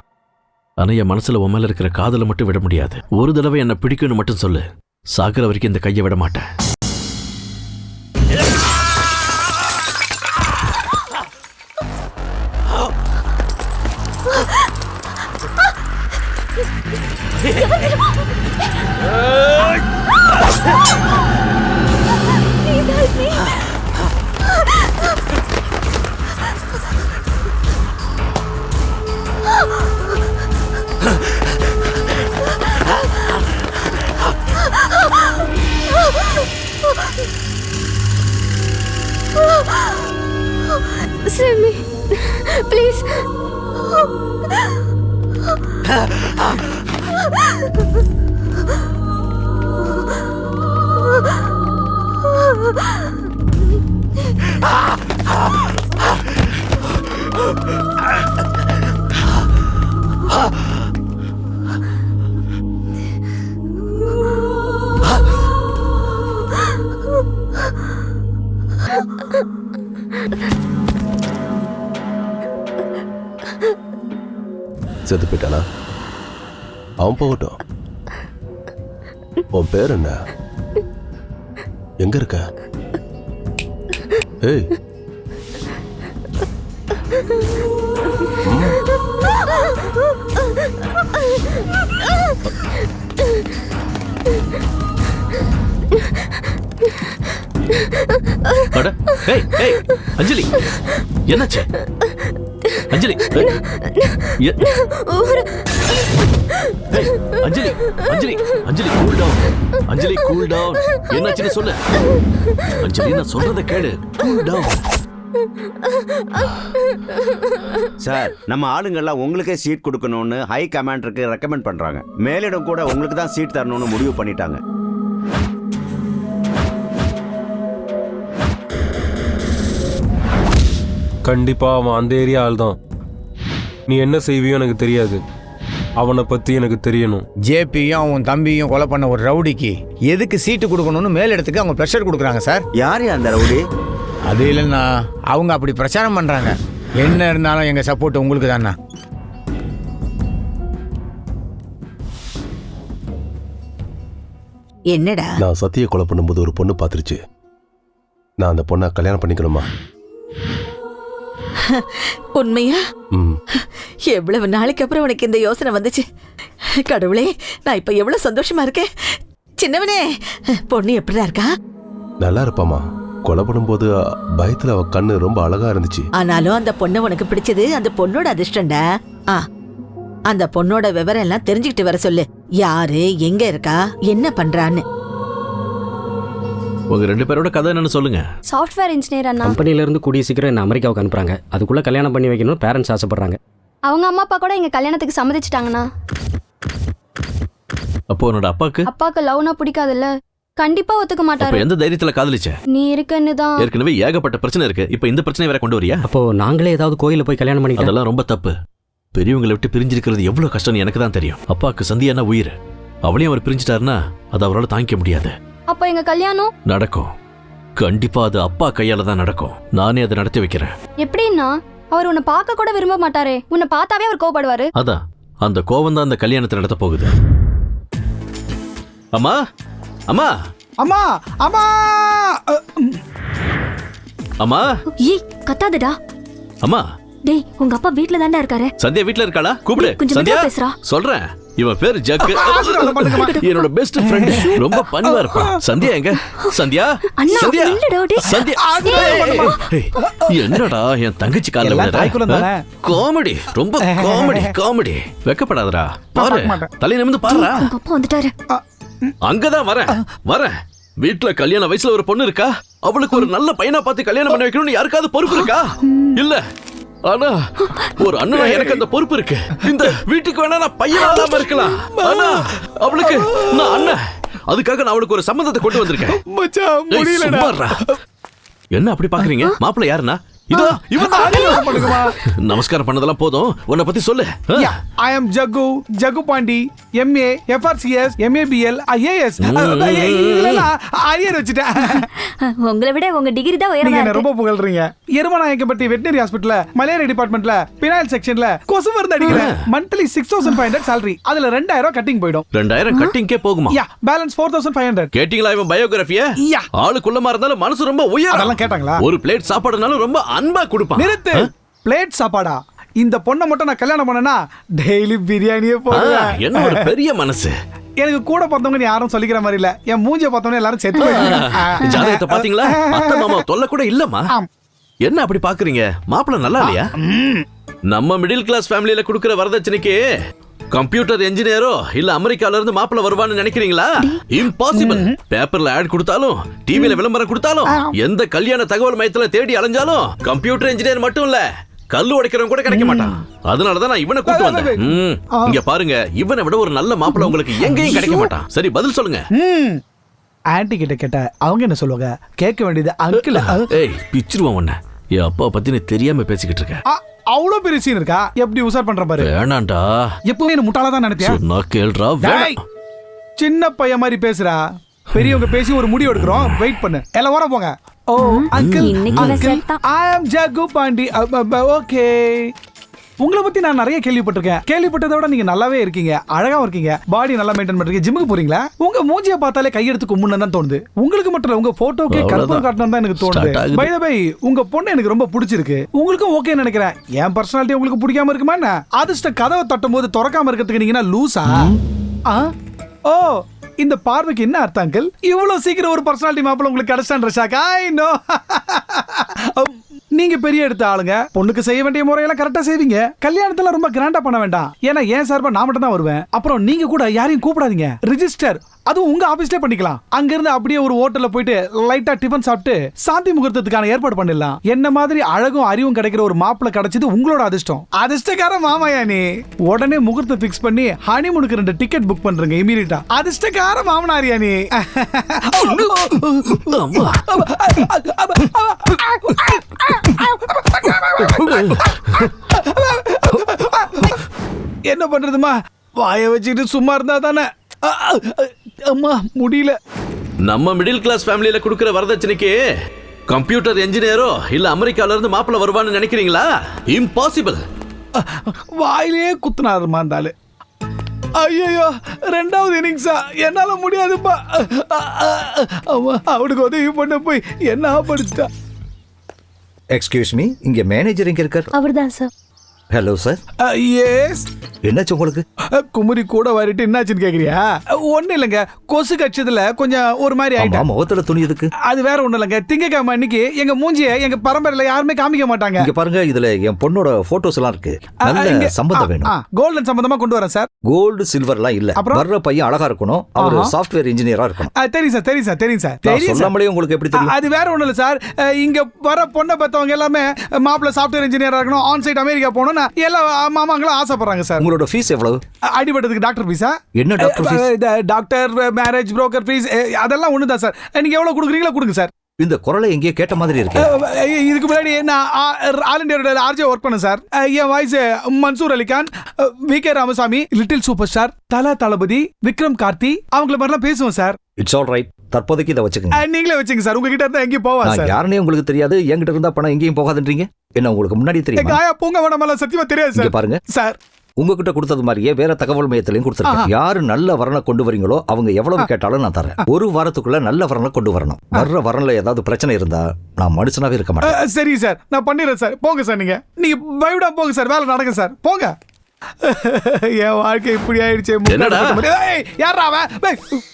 ஆனா என் மனசுல உன் மேல இருக்கிற காதலை மட்டும் விட முடியாது. ஒரு தடவை என்ன பிடிக்கும்னு மட்டும் சொல்லு, சாகுற வரைக்கும் இந்த கையை விட மாட்டேன். Save me, please. செத்து போயிட்டானா? அவன் போகட்டும். உன் பேர் என்ன? எங்க இருக்க? ஏய், அஞ்சலி என்னாச்சு? அஞ்சலி அஞ்சலி அஞ்சலி அஞ்சலி கூல் டவுன். அஞ்சலி கூல் டவுன். என்னாச்சுன்னு சொல்லு அஞ்சலி, நான் சொல்றத கேளு. Cool down. சார், நம்ம ஆளுங்கள்லாம் உங்களுக்கே சீட் கொடுக்கணும்னு ஹை கமாண்டருக்கு ரெக்கமெண்ட் பண்றாங்க. மேலிடம் கூட உங்களுக்கு தான் சீட் தரணும்னு முடிவு பண்ணிட்டாங்க. கண்டிப்பா அவன் அந்த ஏரியா ஆள் தான். நீ என்ன செய்வியோ எனக்கு தெரியாது, அவனை பத்தி எனக்கு தெரியணும். ஜேபியும் அவன் தம்பியும் கொலை பண்ண ஒரு ரவுடிக்கு எதுக்கு சீட்டு கொடுக்கணும்னு மேலிடத்துக்கு அவங்க ப்ரெஷர் கொடுக்குறாங்க சார். யார் அந்த ரவுடி? அது இல்லைன்னா அவங்க அப்படி பிரச்சாரம் பண்றாங்க. என்ன இருந்தாலும் எங்க சப்போர்ட் உங்களுக்கு தானா. என்னடா? நான் சத்தியை கொலை பண்ணும்போது ஒரு பொண்ணு பார்த்துருச்சு. நான் அந்த பொண்ணை கல்யாணம் பண்ணிக்கணுமா? உண்மையா? ம். எவ்வளவு நாளைக்கு அப்புறம் உனக்கு இந்த யோசனை வந்துச்சு. கடவுளே, நான் இப்ப எவ்வளவு சந்தோஷமா இருக்கேன். சின்னவனே, பொண்ணு எப்படிடா இருக்கா? நல்லா இருப்பாமா. கொலை பண்ணும்போது பயத்துல அவ கண்ணு ரொம்ப அழகா இருந்துச்சு. ஆனாலும் அந்த பொண்ணு உனக்கு பிடிச்சது அந்த பொண்ணோட அதிர்ஷ்டம்டா. அந்த பொண்ணோட விவரம் எல்லாம் தெரிஞ்சுக்கிட்டு வர சொல்லு. யாரு, எங்க இருக்கா, என்ன பண்றான்னு. உங்க 2 பேரோட கதை என்னன்னு சொல்லுங்க. சாஃப்ட்வேர் இன்ஜினியர் அண்ணா. கம்பெனில இருந்து கூடிய சீக்கிரம் என்ன அமெரிக்காவுக்கு அனுப்புறாங்க. அதுக்குள்ள கல்யாணம் பண்ணி வைக்கணும்னு பேரண்ட்ஸ் ஆசைப்படுறாங்க. அவங்க அம்மா அப்பா கூட எங்க கல்யாணத்துக்கு சம்மதிச்சிட்டாங்கண்ணா. அப்போ உன்னோட அப்பாக்கு லவ்னா பிடிக்காதுல்ல, கண்டிப்பா ஒத்துக்க அப்ப மாட்டாரு. எந்த தைரியத்துல காதலிச்ச? நீ இருக்கன்னு தான். ஏற்கனவே ஏகப்பட்ட பிரச்சனை இருக்கு. இப்ப இந்த பிரச்சனை வேற கொண்டு வரியா? அப்போ நாங்களே ஏதாவது கோயில போய் கல்யாணம் பண்ணிக்கலாம். அதெல்லாம் ரொம்ப தப்பு. பெரியவங்களை விட்டு பிரிஞ்சிருக்கிறது எவ்வளவு கஷ்டம்னு எனக்கு தான் தெரியும். அப்பாவுக்கு சந்தியானா உயிர். அவளையும் அவர் பிரிஞ்சிட்டாருன்னா அதை அவரால் தாங்கிக்க முடியாது. அப்ப எங்க கல்யாணம் நடக்கும். கண்டிப்பா அது அப்பா கையால தான் நடக்கும். நானே அதை நடத்தி வைக்கிறேன். எப்படின்னா? அவர் உன்னை பார்க்க கூட விரும்ப மாட்டாரே. உன்னை பார்த்தாவே அவர் கோபப்படுவாரு. அதான் அந்த கோவம் தான் அந்த கல்யாணத்தை நடத்த போகுது. அம்மா, அம்மா, அம்மா, அம்மா, அம்மா, ஏய் கத்தாதடா. அம்மா. டேய், உங்க அப்பா வீட்ல தான்டா இருக்காரு. சந்தியா வீட்ல இருக்காளா? கூப்பிடு. சந்தியா சொல்றேன். இவன் பேரு ஜக்கு. என்னோட பெஸ்ட் ஃப்ரெண்ட். ரொம்ப பணிவா இருப்பான். சந்தியா எங்க? சந்தியா, சந்தியா, சந்தியா. என்னடா என் தங்கச்சி கால்ல விழுற? காமெடி, ரொம்ப காமெடி, காமெடி. வெக்கப்படாதடா. பாரு, தலை நிமிர்ந்து பாருடா. உங்க அப்பா வந்துட்டாரு. அங்கதான் வரேன். வீட்டுல கல்யாண வயசுல ஒரு பொண்ணு இருக்கா. அவளுக்கு ஒரு நல்ல பையனா பார்த்து கல்யாணம் பண்ண வைக்கணும்னு யாருக்காவது பொறுப்பு இருக்கா? இல்ல. ஆனா ஒரு அண்ணனா எனக்கு அந்த பொறுப்பு இருக்கு. இந்த வீட்டுக்கு வேணா நான் பையனா இல்லாம இருக்கலாம். ஆனா அவளுக்கு நான் அண்ணன். அதுக்காக நான் அவளுக்கு ஒரு சம்பந்தத்தை கொண்டு வந்திருக்கேன். மச்சான் முடியலடா. என்ன அப்படி பாக்குறீங்க? மாப்பிள்ளை யாருன்னா? இதோ இவன் தான். நமஸ்காரம் பண்ணதெல்லாம் போதும். உன்னை பத்தி சொல்லு. I am Jagu Pandi, MA, FRCS, MABL, IAS. Iyer வச்சுட்டேன். உங்களை விட உங்க டிகிரி தான் உயர்வா இருக்கு. ரொம்ப புகழ்றீங்க. எருமநாயக்கம்பட்டி வெட்டனரி ஹாஸ்பிடல்ல மலேரியா டிபார்ட்மெண்ட்ல பினாயில் செக்ஷன்ல கொசு மருந்து அடிக்கிறேன். Monthly 6500 salary. அதுல 2000 கட்டிங் போய்டும். 2000 கட்டிங்கே போகுமா? பேலன்ஸ் 4500. கேட்டிங்களா இவன் பயோகிராஃபியா? ஆளு குள்ளமா இருந்தாலும் மனசு ரொம்ப உயரம். அதெல்லாம் கேட்டாங்களா? ஒரு பிளேட் சாப்பாடுனாலும் ரொம்ப அன்பா கொடுப்பான். நிறுத்து. பிளேட் சாப்பாடா? இந்த பொண்ணை மட்டும் நான் கல்யாணம் பண்ணனா டெய்லி பிரியாணியே போடுவேன். என்ன ஒரு பெரிய மனசு. எனக்கு கூட பார்த்தவங்க யாரும் சொல்லிக்கிற மாதிரி இல்ல. என் மூஞ்சிய பார்த்தவங்க எல்லாரும் செத்து போயிட்டாங்க. ஜாதகத்தை பாத்தீங்களா? அத்தை மாமா தொல்லை கூட இல்லம்மா. என்ன அப்படி பாக்குறீங்க? மாப்பிள்ளை நல்லா இல்லையா? நம்ம மிடில் கிளாஸ் ஃபேமிலியில கொடுக்கிற வரதட்சணைக்கு கம்ப்யூட்டர் என்ஜினியரோ இல்ல அமெரிக்கால இருந்து மாப்பிள்ள வருவான்னு நினைக்கிறீங்களா? இம்பாசிபிள். பேப்பர்ல ஆட் கொடுத்தாலும், டிவில விளம்பரம் கொடுத்தாலும், எந்த கல்யாண தகவல் மையத்துல தேடி அலைஞ்சாலும் கம்ப்யூட்டர் என்ஜினியர் மட்டும் இல்ல, கல்லு உடைக்கிறவன் கூட கிடைக்க மாட்டான். அதனாலதான் நான் இவனை கூட்டு வந்தேன். இங்க பாருங்க, இவனை விட ஒரு நல்ல மாப்பிள்ள உங்களுக்கு எங்கேயும் கிடைக்க மாட்டான். சரி, பதில் சொல்லுங்க. ஆன்டி கிட்ட கேட்ட அவங்க என்ன சொல்லுவாங்க? கேட்க வேண்டியது அங்கிள். ஏய், பிச்சிருவான் உன்னை. என் அப்பா பத்தி நீ தெரியாம பேசிக்கிட்டு இருக்க. அவ்வளவு பெரிய சீன் இருக்கா? எப்படி உசார் பண்ற பாரு. வேணாண்டா. எப்பவுமே என்ன முட்டாளா தான் நினைப்பியா? சொன்னா கேள்றா. சின்ன பையன் மாதிரி பேசுறா. பெரியவங்க பேசி ஒரு முடிவு எடுக்கிறோம். வெயிட் பண்ணு. எல்லாம் வர போங்க. ஓ uncle, I am Jagu Pandi. Okay. உங்களை பத்தி நான் நிறைய கேள்விப்பட்டிருக்கேன். கேள்விப்பட்டதை விட நீங்க நல்லாவே இருக்கீங்க, அழகா இருக்கீங்க, பாடி நல்லா மெயின்டைன் பண்றீங்க. ஜிம்முக்கு போறீங்களா? உங்க மூஞ்சியை பார்த்தாலே கையெடுத்து கும்பிடணும் தான் தோணுது. உங்களுக்கு மட்டும் இல்ல, உங்க போட்டோக்கே கற்பனை காட்டணும் தான் எனக்கு தோணுது. பை த பை, உங்க பொண்ணு எனக்கு ரொம்ப பிடிச்சிருக்கு. உங்களுக்கும் ஓகே நினைக்கிறேன். என் பர்சனாலிட்டி உங்களுக்கு பிடிக்காம இருக்குமா என்ன? அதிர்ஷ்ட கதவை தட்டும் போது திறக்காம இருக்கிறதுக்கு நீங்க லூசா? ஓ, இந்த பார்வைக்கு என்ன அர்த்தம் அங்கிள்? இவ்வளவு சீக்கிரம் ஒரு பர்சனாலிட்டி மாப்பிள்ள உங்களுக்கு கிடைச்சான்ற ஷாக். I know. நீங்க பெரிய எடுத்த ஆளுங்க, பொண்ணுக்கு செய்ய வேண்டிய முறையெல்லாம் கரெக்டா செய்வீங்க. கல்யாணத்துல ரொம்ப கிராண்டா பண்ண வேண்டாம். ஏன்னா ஏன் சார்பா நான் மட்டும் தான் வருவேன். அப்புறம் நீங்க கூட யாரையும் கூப்பிடாதீங்க. ரிஜிஸ்டர் அதுவும் உங்க ஆபீஸ்லயே பண்ணிக்கலாம். அங்க இருந்து அப்படியே ஒரு ஹோட்டல்ல போயிட்டு லைட்டா டிஃபன் சாப்பிட்டு சாந்தி முகூர்த்தத்துக்கான ஏற்பாடு பண்ணிடலாம். என்ன மாதிரி அழகும் அறிவும் கிடைக்கிற ஒரு மாப்பிள்ள கிடைச்சது உங்களோட அதிர்ஷ்டம். அதிர்ஷ்டக்கார மாமாயா நீ. உடனே முகூர்த்தம் பிக்ஸ் பண்ணி ஹனிமூனுக்கு 2 டிக்கெட் புக் பண்றீங்க இமீடியட்டா. அதிர்ஷ்டக்கார மாமனாரியா நீ. என்ன பண்றதுமா? வாய வச்சுக்கிட்டு சும்மா இருந்தா தானே. அம்மா முடியல. நம்ம மிடில் கிளாஸ் ஃபேமிலியில கொடுக்கிற வரதட்சணைக்கு கம்ப்யூட்டர் என்ஜினியரோ இல்ல அமெரிக்கால இருந்து மாப்பிள்ள வருவான்னு நினைக்கிறீங்களா? இம்பாசிபிள். வாயிலே குத்துனாருமா இருந்தாலும். ஐயோ, 2வது இன்னிங்ஸா? என்னால முடியாதுப்பா. அவனுக்கு உதவி பண்ண போய் என்ன படிச்சா? எக்ஸ்கியூஸ் மீ, இங்க மேனேஜர் எங்க இருக்கார்? அவர்தான் சார். Hello sir. எஸ். என்னாச்சு உங்களுக்கு? குமரி கூட வாரிட்டு என்னாச்சுன்னு கேக்குறியா? ஒண்ணு இல்லைங்க, கொசு கட்சத்துல கொஞ்சம் ஒரு மாதிரி ஆயிட்டா. முகத்துல துணி எதுக்கு? அது வேற ஒண்ணு இல்லைங்க, திங்கக்கிழமை அன்னைக்கு எங்க மூஞ்சிய எங்க பரம்பரையில யாருமே காமிக்க மாட்டாங்க. இங்க பாருங்க, இதுல என் பொண்ணோட போட்டோஸ் எல்லாம் இருக்கு. நல்ல சம்பந்தம் வேணும். கோல்டன் சம்பந்தமா கொண்டு வரேன் சார். கோல்டு சில்வர்லாம் இல்ல. வர்ற பையன் அழகா இருக்கணும். அவர் சாஃப்ட்வேர் இன்ஜினியரா இருக்கணும். தெரியும் சார், தெரியும் சார், தெரியும் சார். சொல்லாமலே உங்களுக்கு எப்படி தெரியும்? அது வேற ஒண்ணு இல்ல சார், இங்க வர பொண்ணை பார்த்தவங்க எல்லாமே மாப்பிள்ள சாஃப்ட்வேர் இன்ஜினியரா இருக்கணும், ஆன் சைட் அமெரிக்கா போகணும் எல்லா மாமாங்களும் ஆசைப்படுறாங்க சார். உங்களோட ஃபீஸ் எவ்வளவு? அடிபட்டதுக்கு டாக்டர் ஃபீஸா? என்ன doctor fees? Doctor, marriage broker fees அதெல்லாம் ஒண்ணுதான் சார். நீங்க எவ்வளவு கொடுக்குறீங்களோ கொடுங்க சார். இந்த குரலை எங்கேயோ கேட்ட மாதிரி இருக்கு. இதுக்கு முன்னாடி நான் ஆல் இண்டியா ஆர்ஜே ஒர்க் பண்ணேன் சார். என் voice Mansoor Ali Khan, VK. Ramasamy, little super star, Thalapathy, Vikram Karthi அவங்கள மாதிரிலாம் பேசுவோம் சார். It's all right. தற்போதைக்கு இதை வச்சுக்கோங்க. நீங்களே வச்சுங்க சார். உங்ககிட்ட இருந்தா எங்கேயும் போவா சார். யாருனே உங்களுக்கு தெரியாது, என்கிட்ட இருந்தா பணம் எங்கேயும் போகாதுன்றீங்க. என்ன உங்களுக்கு முன்னாடி தெரியும்? காயா பூங்க வேணாமல சத்தியமா தெரியாது சார். பாருங்க சார், உங்ககிட்ட கொடுத்தது மாதிரியே வேற தகவல் மையத்திலையும் கொடுத்துருக்கேன். யாரு நல்ல வரனை கொண்டு வரீங்களோ அவங்க எவ்வளவு கேட்டாலும் நான் தரேன். ஒரு வாரத்துக்குள்ள நல்ல வரனை கொண்டு வரணும். வர்ற வரன்ல ஏதாவது பிரச்சனை இருந்தா நான் மனுஷனாவே இருக்க மாட்டேன். சரி சார், நான் பண்ணிடுறேன் சார். போங்க சார், நீங்க பயவிடாம போங்க சார். வேலை நடக்கும் சார், போங்க. என் வாழ்க்கை இப்படி ஆயிடுச்சு.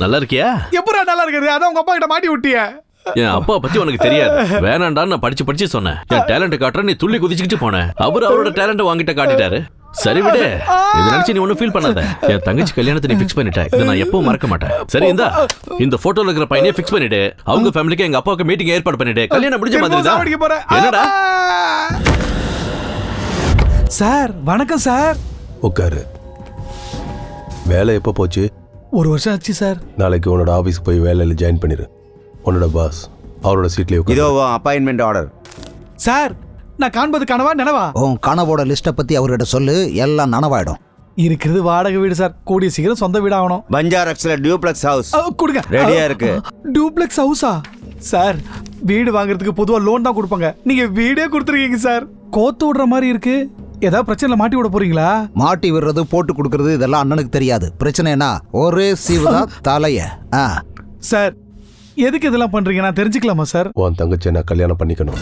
நல்லா இருக்கியா? எப்படா நல்லா இருக்குது? அதான் உங்க அப்பா கிட்ட மாட்டி விட்டிய. என் அப்பா பத்தி உனக்கு தெரியாது. வேணாண்டான்னு நான் படிச்சு சொன்னேன். என் டேலண்ட் காட்டுற நீ துள்ளி குதிச்சுக்கிட்டு போன. அவரோட டேலண்ட் வாங்கிட்ட காட்டிட்டாரு. சரி விடு, இதை நினைச்சு நீ ஒன்னும் ஃபீல் பண்ணாத. என் தங்கச்சி கல்யாணத்தை நீ ஃபிக்ஸ் பண்ணிட்ட. இதை நான் எப்பவும் மறக்க மாட்டேன். சரி, இந்த போட்டோல இருக்கிற பையனே ஃபிக்ஸ் பண்ணிட்டு அவங்க ஃபேமிலிக்கு எங்க அப்பாவுக்கு மீட்டிங் ஏற்பாடு பண்ணிட்டு கல்யாணம் முடிஞ்ச மாதிரி தான். என்னடா சார்? வணக்கம் சார். உட்காரு. வேலை எப்போ போச்சு? 1 வருஷம் ஆச்சு சார். நாளைக்கு உன்னோட ஆஃபீஸ்க்கு போய் வேலையில் ஜாயின் பண்ணிடு. உன்னோட பாஸ் அவரோட சீட்லேயே இதோ அப்பாயின்மெண்ட் ஆர்டர். சார், நான் காண்பது கனவா நனவா? உன் கனவோட லிஸ்ட்டை பத்தி அவர்கிட்ட சொல்லு, எல்லாம் நனவாயிடும். இருக்கிறது வாடகை வீடு சார். கூடிய சீக்கிரம் சொந்த வீடு ஆகணும். பஞ்சாரக்ஸ்ல டியூப்ளெக்ஸ் ஹவுஸ் கொடுங்க. ரெடியா இருக்கு. டியூப்ளெக்ஸ் ஹவுஸா? சார், வீடு வாங்குறதுக்கு பொதுவா லோன் தான் கொடுப்பாங்க. நீங்க வீடே கொடுத்துருக்கீங்க சார். கோத்து விடுற மாதிரி இருக்கு. ஏதாவது பிரச்சனை மாட்டி விட போறீங்களா? மாட்டி விடுறது, போட்டு கொடுக்கறது இதெல்லாம் அண்ணனுக்கு தெரியாது. பிரச்சனைனா ஒரே சீவுதா தலைய. சார், எதுக்கு இதெல்லாம் பண்றீங்க? நான் தெரிஞ்சுக்கலாமா சார்? உன் தங்கச்சி நான் கல்யாணம் பண்ணிக்கணும்.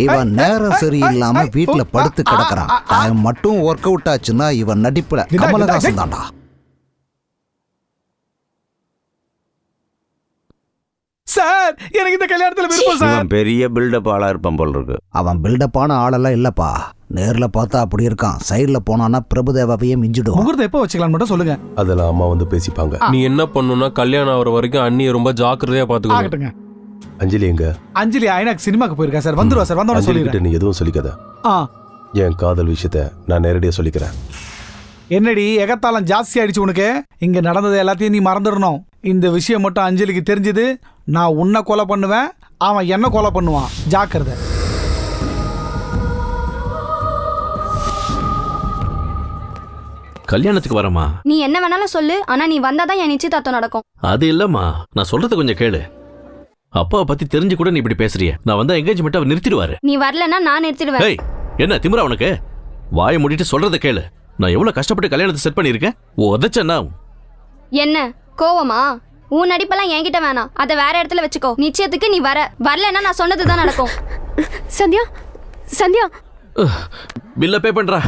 இவன் நேரம் சரியில்லாம வீட்டுல படுத்து கிடக்குறான். அவன் மட்டும் ஒர்க் அவுட் ஆச்சுன்னா இவன் நடிப்புல கமலஹாசன் தான்டா. சார், எனக்கு இந்த கல்யாணத்துல விருப்பம் சார். இவன் பெரிய பில்டப் ஆளா இருப்பான் போல இருக்கு. அவன் பில்டப்பான ஆளெல்லாம் இல்லப்பா. நேர்ல பார்த்தா அப்படி இருக்கான். சைடுல போனானா பிரபுதேவாவையே மிஞ்சிடும். முகூர்த்தம் எப்போ வச்சுக்கலாம் மட்டும் சொல்லுங்க. அதெல்லாம் அம்மா வந்து பேசிப்பாங்க. நீ என்ன பண்ணுனா கல்யாணம் ஆகிற வரைக்கும் அண்ணியை ரொம்ப ஜாக்கிரதையா பாத்துக்கோங்க. அஞ்சலி எங்க? அஞ்சலி ஐநாக்ஸ் சினிமாக்கு போயிருக்கா சார். வந்துருவா சார். வந்தோட சொல்லிடுறேன். நீ எதுவும் சொல்லிக்காத. என் காதல் விஷயத்தை நான் நேரடியா சொல்லிக்கிறேன். என்னடி எகத்தாலம் ஜாஸ்தி ஆயிடுச்சு உனக்கு? இங்க நடந்தது எல்லாத்தையும் நீ மறந்துடணும். இந்த விஷயம் மட்டும் அஞ்சலிக்கு தெரிஞ்சது, நான் உன்னை கொலை பண்ணுவேன், அவன் என்ன கொலை பண்ணுவான். ஜாக்கிரதை. கல்யாணத்துக்கு வரமா? நீ என்ன வேணாலும் சொல்லு, ஆனா நீ வந்தாதான் என் நிச்சயதார்த்தம் நடக்கும். அது இல்லம்மா, நான் சொல்றது கொஞ்சம் கேளு. அப்பாவை பத்தி தெரிஞ்சு கூட நீ இப்படி பேசுறிய. நான் வந்தா எங்கேஜ்மெண்ட் அவர் நிறுத்திடுவாரு. நீ வரலன்னா நான் நிறுத்திடுவேன். ஏய், என்ன திமிரா உனக்கு? வாயை மூடிட்டு சொல்றத கேளு. நான் எவ்வளவு கஷ்டப்பட்டு கல்யாணத்தை செட் பண்ணிருக்கேன். உதச்சேன்னா என்ன கோவமா? உன் நடிப்பெல்லாம் என்கிட்ட வேணாம். அதை வேற இடத்துல வச்சுக்கோ. நிச்சயத்துக்கு நீ வரலன்னா நான் சொன்னதுதான் நடக்கும். சந்தியா, சந்தியா, பில்ல பே பண்றா.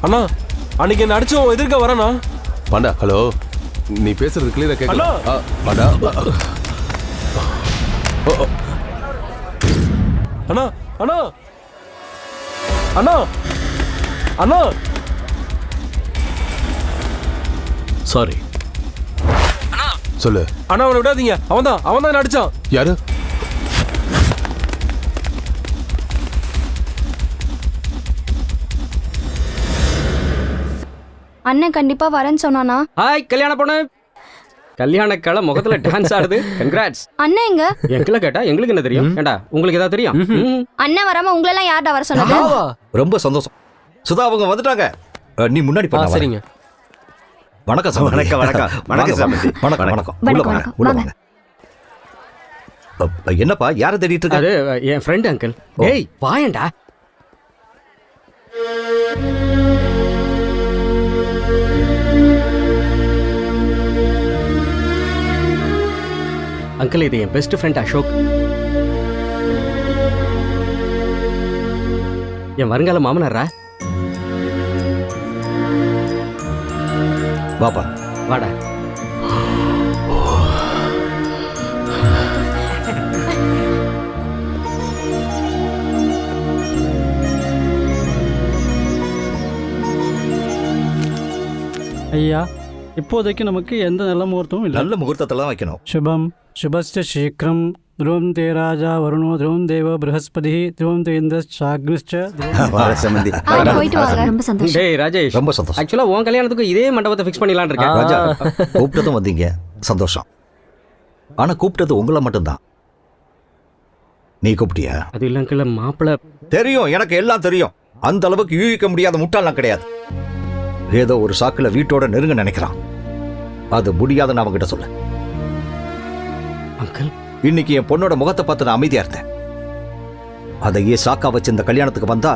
அண்ணா, அன்னைக்கு என்ன அடிச்சோம் எதிர்க்க வரண்ணா. பாண்டா, ஹலோ. நீ பேசுறது கிளியரா கேட்கல. பாண்டா, அண்ணா அண்ணா அண்ணா அண்ணா சாரி. சொல்லு. அண்ணா அவனை விடாதீங்க. அவன் தான் அடிச்சான். யாரு? அண்ணன் கண்டிப்பா வரேன்னு சொன்னானா? ஹாய் கல்யாண பொண்ணு. கல்யாண கலை முகத்துல டான்ஸ் ஆடுது. கங்க்ராட்ஸ். அண்ணன் எங்க? எங்களை கேட்டா எங்களுக்கு என்ன தெரியும்? ஏண்டா உங்களுக்கு ஏதாவது தெரியும்? அண்ணன் வராம உங்களெல்லாம் யார்டா வர சொன்னது? ரொம்ப சந்தோஷம். சுதா அவங்க வந்துட்டாங்க. நீ முன்னாடி போ. சரிங்க. வணக்கம் சார். வணக்கம் வணக்கம் வணக்கம் சார். வணக்கம் வணக்கம். உள்ள வாங்க உள்ள வாங்க. என்னப்பா யாரை தேடிட்டு இருக்க? அது என் ஃப்ரெண்ட் அங்கிள். ஏய் பாயண்டா. அங்கிள் இது என் பெஸ்ட் ஃப்ரெண்ட் அசோக். என் வருங்கால மாமனாரா. வாப்பா வாடா. ஐயா இப்போதைக்கு நமக்கு எந்த நல்ல முகூர்த்தமும் இல்லை. நல்ல முகூர்த்தத்தெல்லாம் வைக்கணும். சுபம் சுபஸ்ட சீக்கிரம் த்ருவம் தே ராஜா வருணோ த்ருவம் தேவ ப்ரஹஸ்பதி த்ருவம் தே இந்திரஸ்சாக்னிஷ்ச. ரொம்ப சந்தோஷம். டேய் ராஜேஷ், ரொம்ப சந்தோஷம். ஆக்சுவலா உன் கல்யாணத்துக்கு இதே மண்டபத்தை ஃபிக்ஸ் பண்ணிடலாம்னு இருக்கேன். ராஜா கூப்பிட்டதும் வந்தீங்க, சந்தோஷம். ஆனா கூப்பிட்டது உங்களை மட்டும்தான். நீ கூப்பிட்டியா? அது இல்ல அங்கிள், மாப்பிள்ள தெரியும், எனக்கு எல்லாம் தெரியும். அந்த அளவுக்கு யூகிக்க முடியாத முட்டாள்லாம் கிடையாது. ஏதோ ஒரு சாக்குல வீட்டோட நெருங்க நினைக்கிறான். அது முடியாதுன்னு அவங்கிட்ட சொல்ல. அங்கிள் இன்னைக்கு என் பொண்ணோட முகத்தை பார்த்து நான் அமைதியா இருந்தேன். அதையே சாக்கா வச்சு இந்த கல்யாணத்துக்கு வந்தா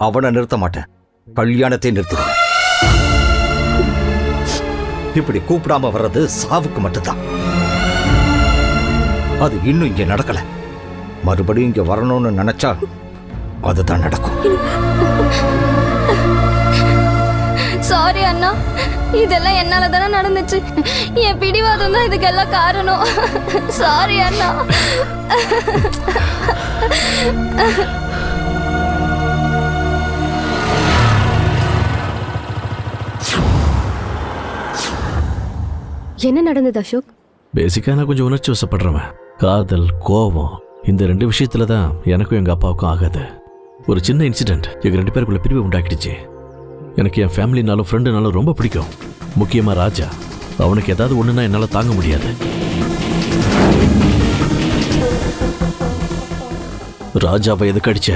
அவனை நிறுத்த மாட்டேன், கல்யாணத்தை நிறுத்திடுவேன். இப்படி கூப்பிடாம வர்றது சாவுக்கு மட்டும்தான். அது இன்னும் இங்க நடக்கல. மறுபடியும் இங்க வரணும்னு நினைச்சா அதுதான் நடக்கும். சாரி அண்ணா, இதெல்லாம் என்னால தானே நடந்துச்சு. என் பிடிவாதம் தான் இதுக்கெல்லாம் காரணம். சாரி அண்ணா. என்ன நடந்தது அசோக்? பேசிக்கா நான் கொஞ்சம் உணர்ச்சி வசப்படுறவன். காதல், கோபம், இந்த 2 விஷயத்துல தான் எனக்கும் எங்க அப்பாவுக்கும் ஆகாது. ஒரு சின்ன இன்சிடென்ட் எங்க 2 பேருக்குள்ள பிரிவு உண்டாக்கிடுச்சு. எனக்கு என் ஃபேமிலினாலும் ஃப்ரெண்டுனாலும் ரொம்ப பிடிக்கும். முக்கியமா ராஜா. அவனுக்கு ஏதாவது ஒண்ணுன்னா என்னால தாங்க முடியாது. ராஜாவை எதுக்கு அடிச்ச?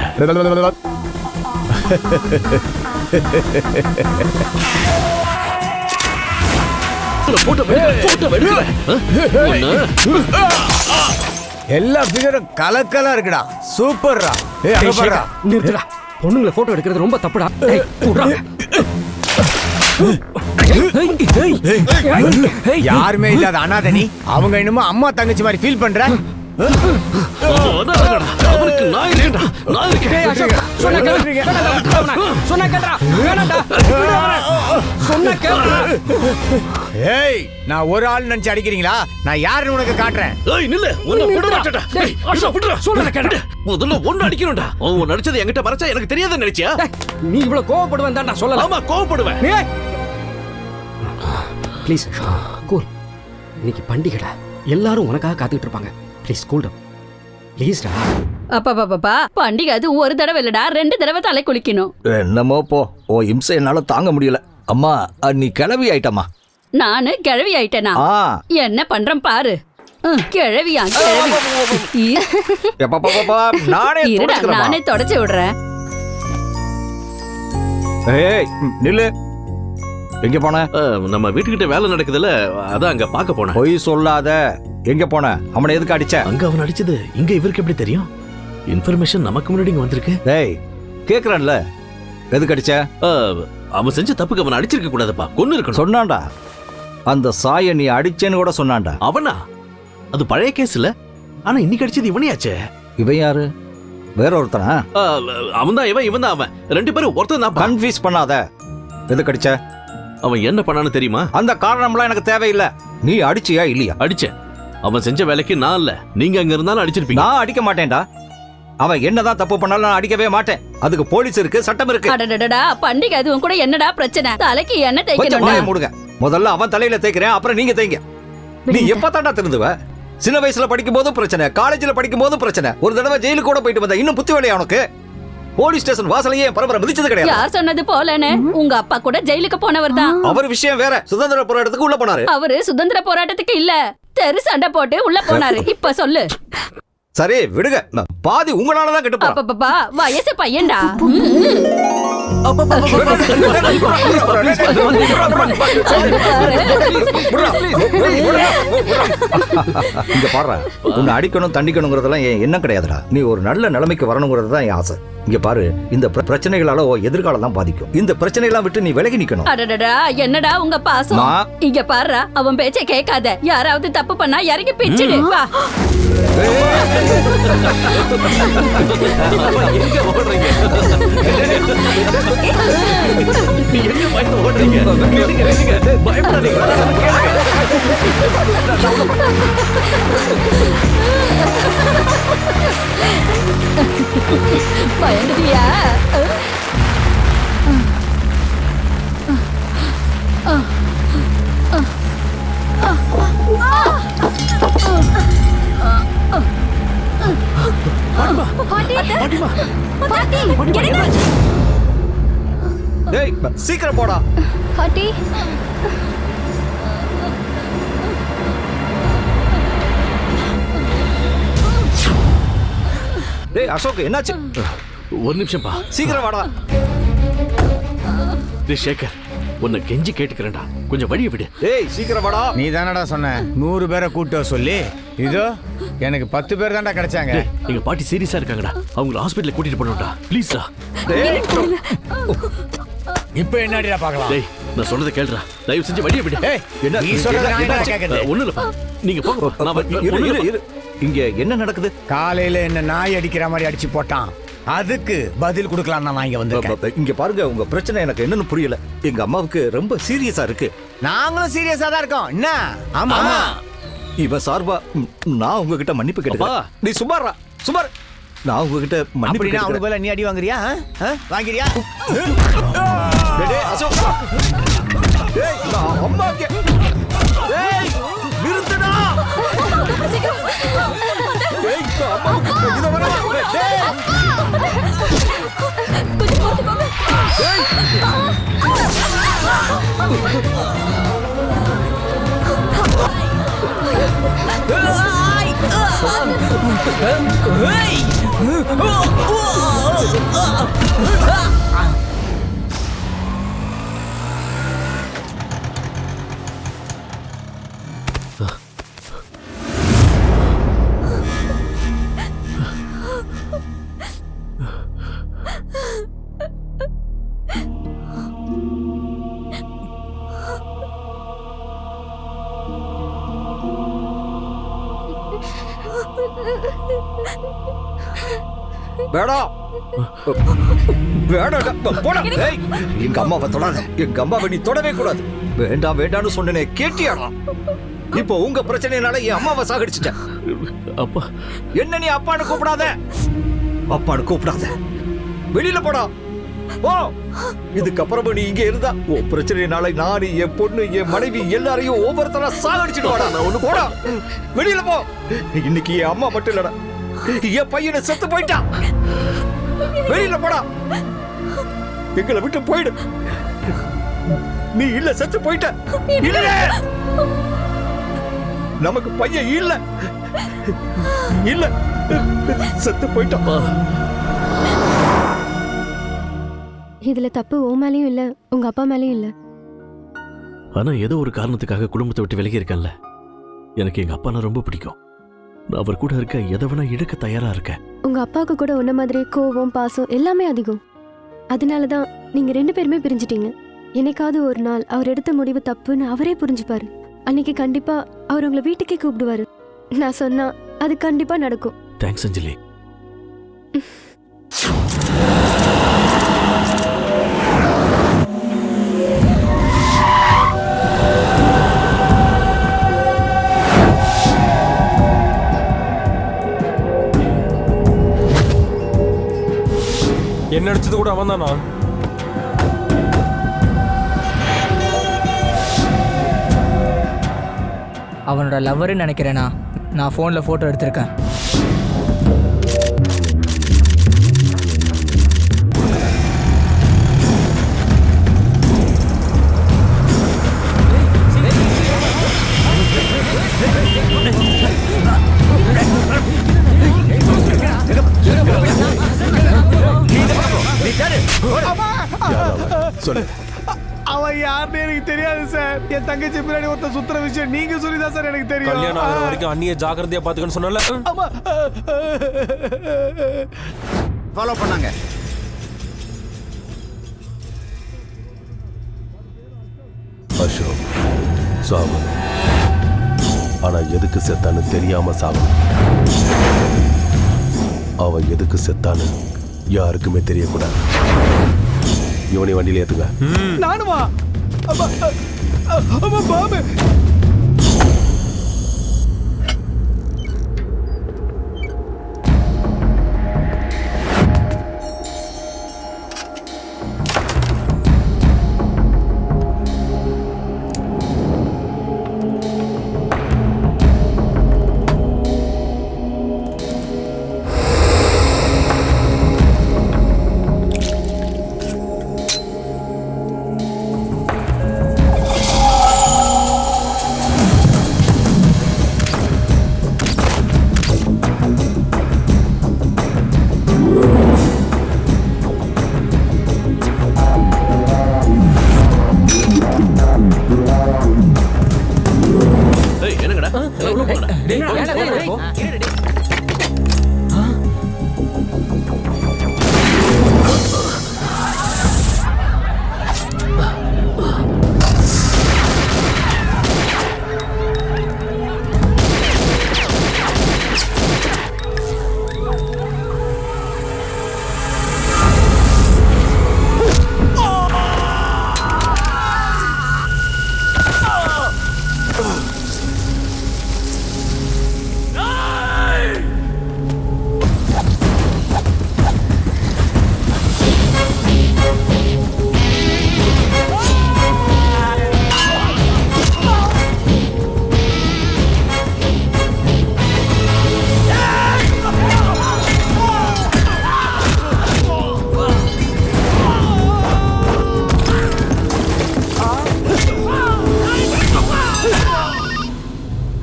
எல்லா ஃபிகரும் கலக்கலா இருக்குடா. சூப்பர்ரா. நிறுத்துடா. பொண்ணுங்களை போட்டோ எடுக்கிறது ரொம்ப தப்புடா. யாருமே இல்லாத அனாதனி அவங்க இன்னும் அம்மா தங்கச்சி மாதிரி ஃபீல் பண்ற. ஏய், நான் ஒரு ஆள் நினைச்சு அடிக்கிறீங்களா? நான் யாருன்னு உனக்கு காட்டுறேன். முதல்ல ஒண்ணு அடிக்கணும்டா. அவன் நடிச்சது என்கிட்ட மறைச்சா எனக்கு தெரியாத நினைச்சியா? நீ இவ்வளவு கோவப்படுவேன் தான் நான் சொல்லல. ஆமா, கோவப்படுவேன். Please cool. இன்னைக்கு பண்டிகைடா, எல்லாரும் உனக்காக காத்துக்கிட்டு இருப்பாங்க. ப்ளீஸ் கூல் டவுன் ப்ளீஸ்டா. அப்பா பண்டிகை அது ஒரு தடவை இல்லடா, 2 தடவை தலை குளிக்கணும். என்னமோ போ. ஓ இம்சை என்னால தாங்க முடியல. அம்மா நீ கிளவி ஆயிட்டம்மா. நானு கிழவி ஆயிட்டேனா? என்ன பண்றேன் பாரு. கிழவியா நானே தொடச்சு விடுறேன். நில்லு. எங்க போன? நம்ம வீட்டுக்கிட்ட வேலை நடக்குதுல்ல, அதான் அங்க பாக்க போனேன். பொய் சொல்லாத. எங்க போன? அவனை எதுக்கு அடிச்ச? அங்க அவன் அடிச்சது இங்க இவருக்கு எப்படி தெரியும்? இன்ஃபர்மேஷன் நமக்கு முன்னாடி இங்க வந்திருக்கு. டேய் கேக்குறான்ல, எதுக்கு அடிச்ச? அவன் செஞ்ச தப்புக்கு அவன் அடிச்சிருக்க கூடாதுப்பா, கொன்னு இருக்கணும். சொன்னான்டா. அந்த சாய நீ அடிச்சேன்னு கூட சொன்னான்டா. அவனா? அது பழைய கேஸ் இல்ல. ஆனா இன்னைக்கு அடிச்சது இவனையாச்சே. இவன் யாரு? வேற ஒருத்தனா? அவன் தான் இவன் தான் அவன். 2 பேரும் ஒருத்தன் தான். கன்ஃபியூஸ் பண்ணாத. எதுக்கு அடிச்ச? அவன் என்ன பண்ணான்னு தெரியுமா? அந்த காரணம்லாம் எனக்கு தேவையில்லை. நீ அடிச்சியா இல்லையா? அடிச்சேன். அவன் செஞ்ச வேலைக்கு நான் இல்ல, நீங்க அங்க இருந்தாலும் அடிச்சிருப்பீங்க. நான் அடிக்க மாட்டேன்டா. அவன் என்னதான் தப்பு பண்ணாலும் நான் அடிக்கவே மாட்டேன். அதுக்கு போலீஸ் இருக்கு, சட்டம் இருக்கு. அடடடடா பண்டிகை அதுவும் கூட என்னடா பிரச்சனை? தலைக்கு என்ன கொஞ்சம் தேய்க்கணும்? வாயை மூடுங்க. முதல்ல அவன் தலையில தேய்க்கிறேன், அப்புறம் நீங்க தேய்ங்க. நீ எப்ப தாண்டா திருந்துவ? சின்ன வயசுல படிக்கும் போதும் பிரச்சனை, காலேஜ்ல படிக்கும் போதும் பிரச்சனை, ஒரு தடவை ஜெயிலுக்கு கூட போயிட்டு வந்த. இன்னும் புத்தி வேலையா உனக்கு? போலீஸ் ஸ்டேஷன் வாசலையே பரபர மிதிச்சது கிடையாது. யார் சொன்னது போலன்னு? உங்க அப்பா கூட ஜெயிலுக்கு போனவர் தான். அவர் விஷயம் வேற. சுதந்திர போராட்டத்துக்கு உள்ள போனாரு. அவரு சுதந்திர போராட்டத்துக்கு இல்ல, தெரு சண்டை போட்டு உள்ள போனாரு. இப்ப சொல்லு. சரி விடுங்க, பாதி உங்களாலதான் கெட்டு போறான். அப்பப்பா வயசு பையன்டா. இங்க பாரு, உன்னை அடிக்கணும் தண்டிக்கணுங்கிறதெல்லாம் என்ன கிடையாதுடா. நீ ஒரு நல்ல நிலைமைக்கு வரணுங்கிறது தான் என் ஆசை. இங்க பாரு, இந்த பிரச்சனைகளால எதிர்காலம் தான் பாதிக்கும். இந்த பிரச்சனையெல்லாம் விட்டு நீ விலகி நிக்கணும். அடடடா என்னடா உங்க பாசம்? இங்க பாருடா, அவன் பேச்சை கேட்காத. யாராவது தப்பு பண்ணா இறங்கி பிச்சிடு. வா. பயந்துட்டியா? டேய் சீக்கிரம் போடா. பாட்டி டேய் அசோக், என்னாச்சு? ஒரு நிமிஷம் பா, சீக்கிரம் வாடா. டேய் சேகர், உன்னை கெஞ்சி கேட்டுக்கிறேன்டா, கொஞ்சம் வழியை விடு. டேய் சீக்கிரம் வாடா. நீ தானடா சொன்ன 100 பேரை கூட்ட சொல்லி. இதோ எனக்கு 10 பேர் தான்டா கிடைச்சாங்க. எங்க பாட்டி சீரியஸா இருக்காங்கடா, அவங்கள ஹாஸ்பிடல்ல கூட்டிட்டு போறோம்டா, ப்ளீஸ்டா. டேய் இப்போ என்னடிடா பார்க்கலாம்? டேய் நான் சொல்றத கேளுடா, தயவு செஞ்சு வழியை விடு. ஏய் என்ன நீ சொல்றது நான் என்ன கேக்குறது? ஒண்ணு இல்ல, நீங்க போங்க. நான் இரு. இங்க என்ன நடக்குது? காலையில என்ன நாய் அடிக்கிற மாதிரி அடிச்சு போட்டான். அதுக்கு பதில் கொடுக்கலாம் நான் இங்க வந்திருக்கேன். இங்க பாருங்க, உங்க பிரச்சனை எனக்கு என்னன்னு புரியல. எங்க அம்மாவுக்கு ரொம்ப சீரியஸா இருக்கு. நாங்களும் சீரியஸா தான் இருக்கோம். என்ன? ஆமா. இவ சார்பா நான் உங்ககிட்ட மன்னிப்பு கேட்டேன். நீ சுமாரா சுமார். நான் உங்ககிட்ட மன்னிப்பு அப்படினா அவனுக்கு கேட்டேன். பதிலா நீ அடி வாங்குறியா? வாங்குறியா? டேய் அசோக். டேய் நான் அம்மாக்கு. டேய் நிறுத்துடா. டேய் அம்மாக்கு இத வர. டேய் வேணாம். எங்க அம்மாவை தொடாத. எங்க அம்மாவை நீ தொடவே கூடாது. வேண்டாம் வேண்டாம்னு சொன்னேனே, கேட்டியாடா? இப்போ உங்க பிரச்சனைனால என் அம்மாவை சாகடிச்சிட்டேன். அப்பா என்ன நீ அப்பான்னு கூப்பிடாத. அப்பான்னு கூப்பிடாத. வெளியில போடா. ஓ இதுக்கப்புறமா நீ இங்க இருந்தா உன் பிரச்சனைனால நான், என் பொண்ணு, என் மனைவி எல்லாரையும் ஒவ்வொருத்தரா சாகடிச்சிடுவாடா. நான் ஒண்ணு போடா. வெளியில போ. இன்னைக்கு என் அம்மா மட்டும் இல்லடா, என் பையனை செத்து போயிட்டான். வெளியில போடா. எங்களை விட்டு போயிடு. நீ இல்ல, செத்து போயிட்ட. இல்ல நமக்கு பையன் இல்ல. இல்ல செத்து போயிட்டப்பா. இதுல தப்பு உன் மேலயும் இல்ல, உங்க அப்பா மேலயும் இல்ல. ஆனா ஏதோ ஒரு காரணத்துக்காக குடும்பத்தை விட்டு விலகி இருக்கேன்ல. எனக்கு எங்க அப்பா ரொம்ப பிடிக்கும். நான் அவர் கூட இருக்க எதை வேணா இழக்க தயாரா இருக்கேன். உங்க அப்பாவுக்கு கூட உன்ன மாதிரி கோவம் பாசம் எல்லாமே அதிகம். அதனாலதான் நீங்க 2 பேருமே பிரிஞ்சிட்டீங்க. என்னைக்காவது ஒரு நாள் அவர் எடுத்த முடிவு தப்புன்னு அவரே புரிஞ்சுப்பாரு. அன்னைக்கு கண்டிப்பா அவர் உங்களை வீட்டுக்கே கூப்பிடுவாரு. நான் சொன்னா அது கண்டிப்பா நடக்கும். தேங்க்ஸ் அஞ்சலி. என்ன அடிச்சது கூட அவன் தானா? அவனோட லவ்வருன்னு நினைக்கிறேனா? நான் ஃபோனில் ஃபோட்டோ எடுத்திருக்கேன். சொல்லு. அவன் யாருன்னு எனக்கு தெரியாது சார். என் தங்கச்சி பின்னாடி ஒருத்தர் சுத்துற விஷயம் நீங்க சொல்லிதான் சார் எனக்கு தெரியும். கல்யாணம் ஆகிற வரைக்கும் அண்ணியை ஜாக்கிரதையா பாத்துக்கன்னு சொன்னல. ஃபாலோ பண்ணாங்க. அசோக் சாவு. ஆனா எதுக்கு செத்தான்னு தெரியாம சாவணும். அவன் எதுக்கு செத்தான்னு யாருக்குமே தெரியக்கூடாது. இவனை வண்டியில ஏத்துங்க. நானுமா? பாபு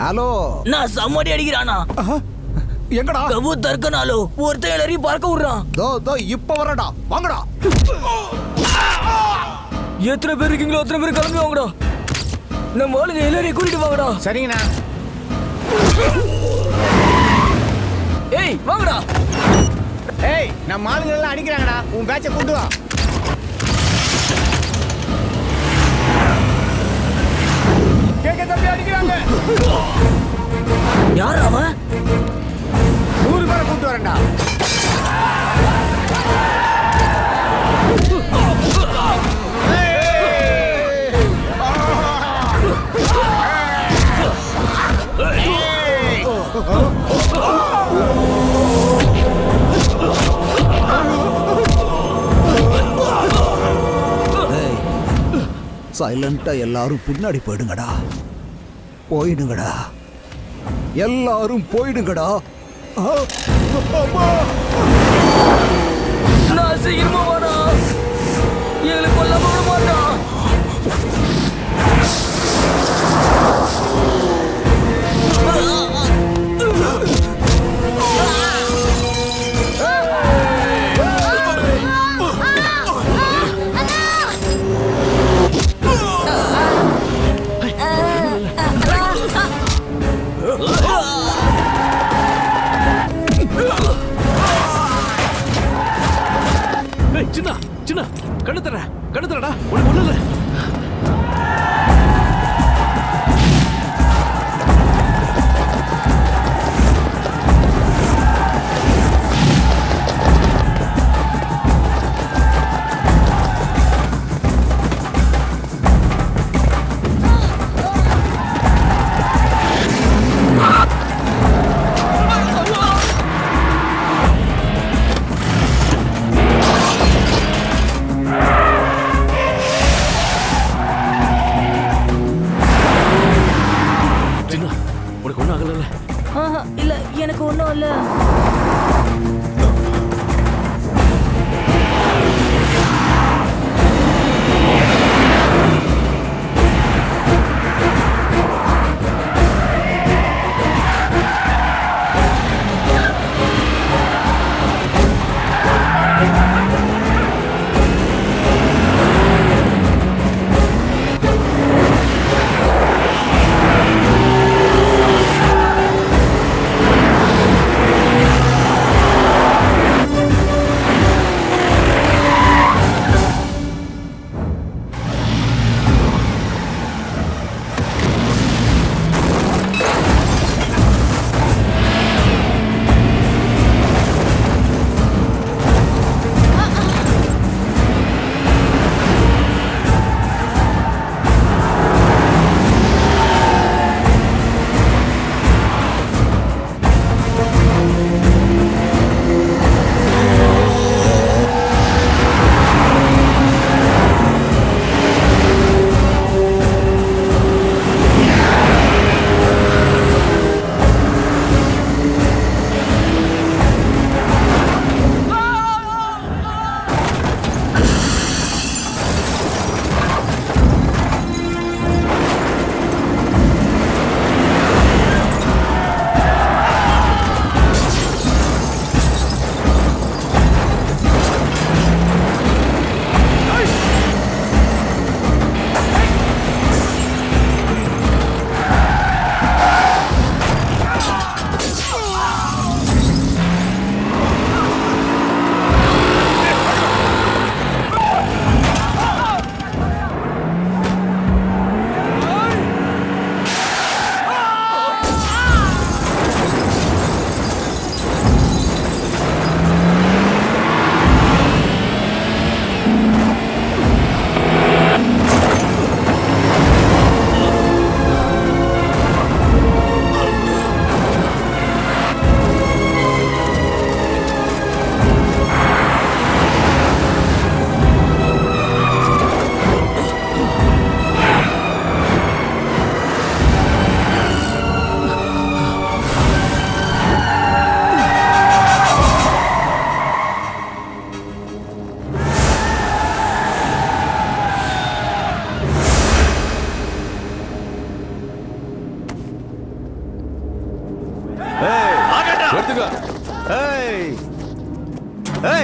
ஹலோ. நான் சம்மடி அடிக்கிறானா? எங்கடா? கபூத்தர்க்கனாலோ ஒருத்தன் எல்லாரையும் பார்க்க விடுறான். தோ இப்ப வரடா. வாங்கடா. எத்தனை பேர் இருக்கீங்களோ அத்தனை பேர் கிளம்பி வாங்கடா. நம்ம ஆளுங்க எல்லாரையும் கூட்டிட்டு வாங்கடா. சரிங்கண்ணா. ஏய் வாங்கடா. ஏய் நம்ம ஆளுங்க எல்லாம் அடிக்கிறாங்கடா. உன் பேட்சை கொண்டு வா. கேக்க தம்பி அடிக்கிறாங்க. யார் அவன்? 100 பேரை கூட்டு வரேன்டா. சைலண்டா எல்லாரும் பின்னாடி போயிடுங்கடா. போயிடுங்கடா. எல்லாரும் போயிடுங்கடா. நான் சீக்கிரமா வாடா. எங்களை கொல்ல போக மாட்டான். சின்ன சின்ன கண்ணு தரடா. உனக்கு ஒண்ணு இல்ல.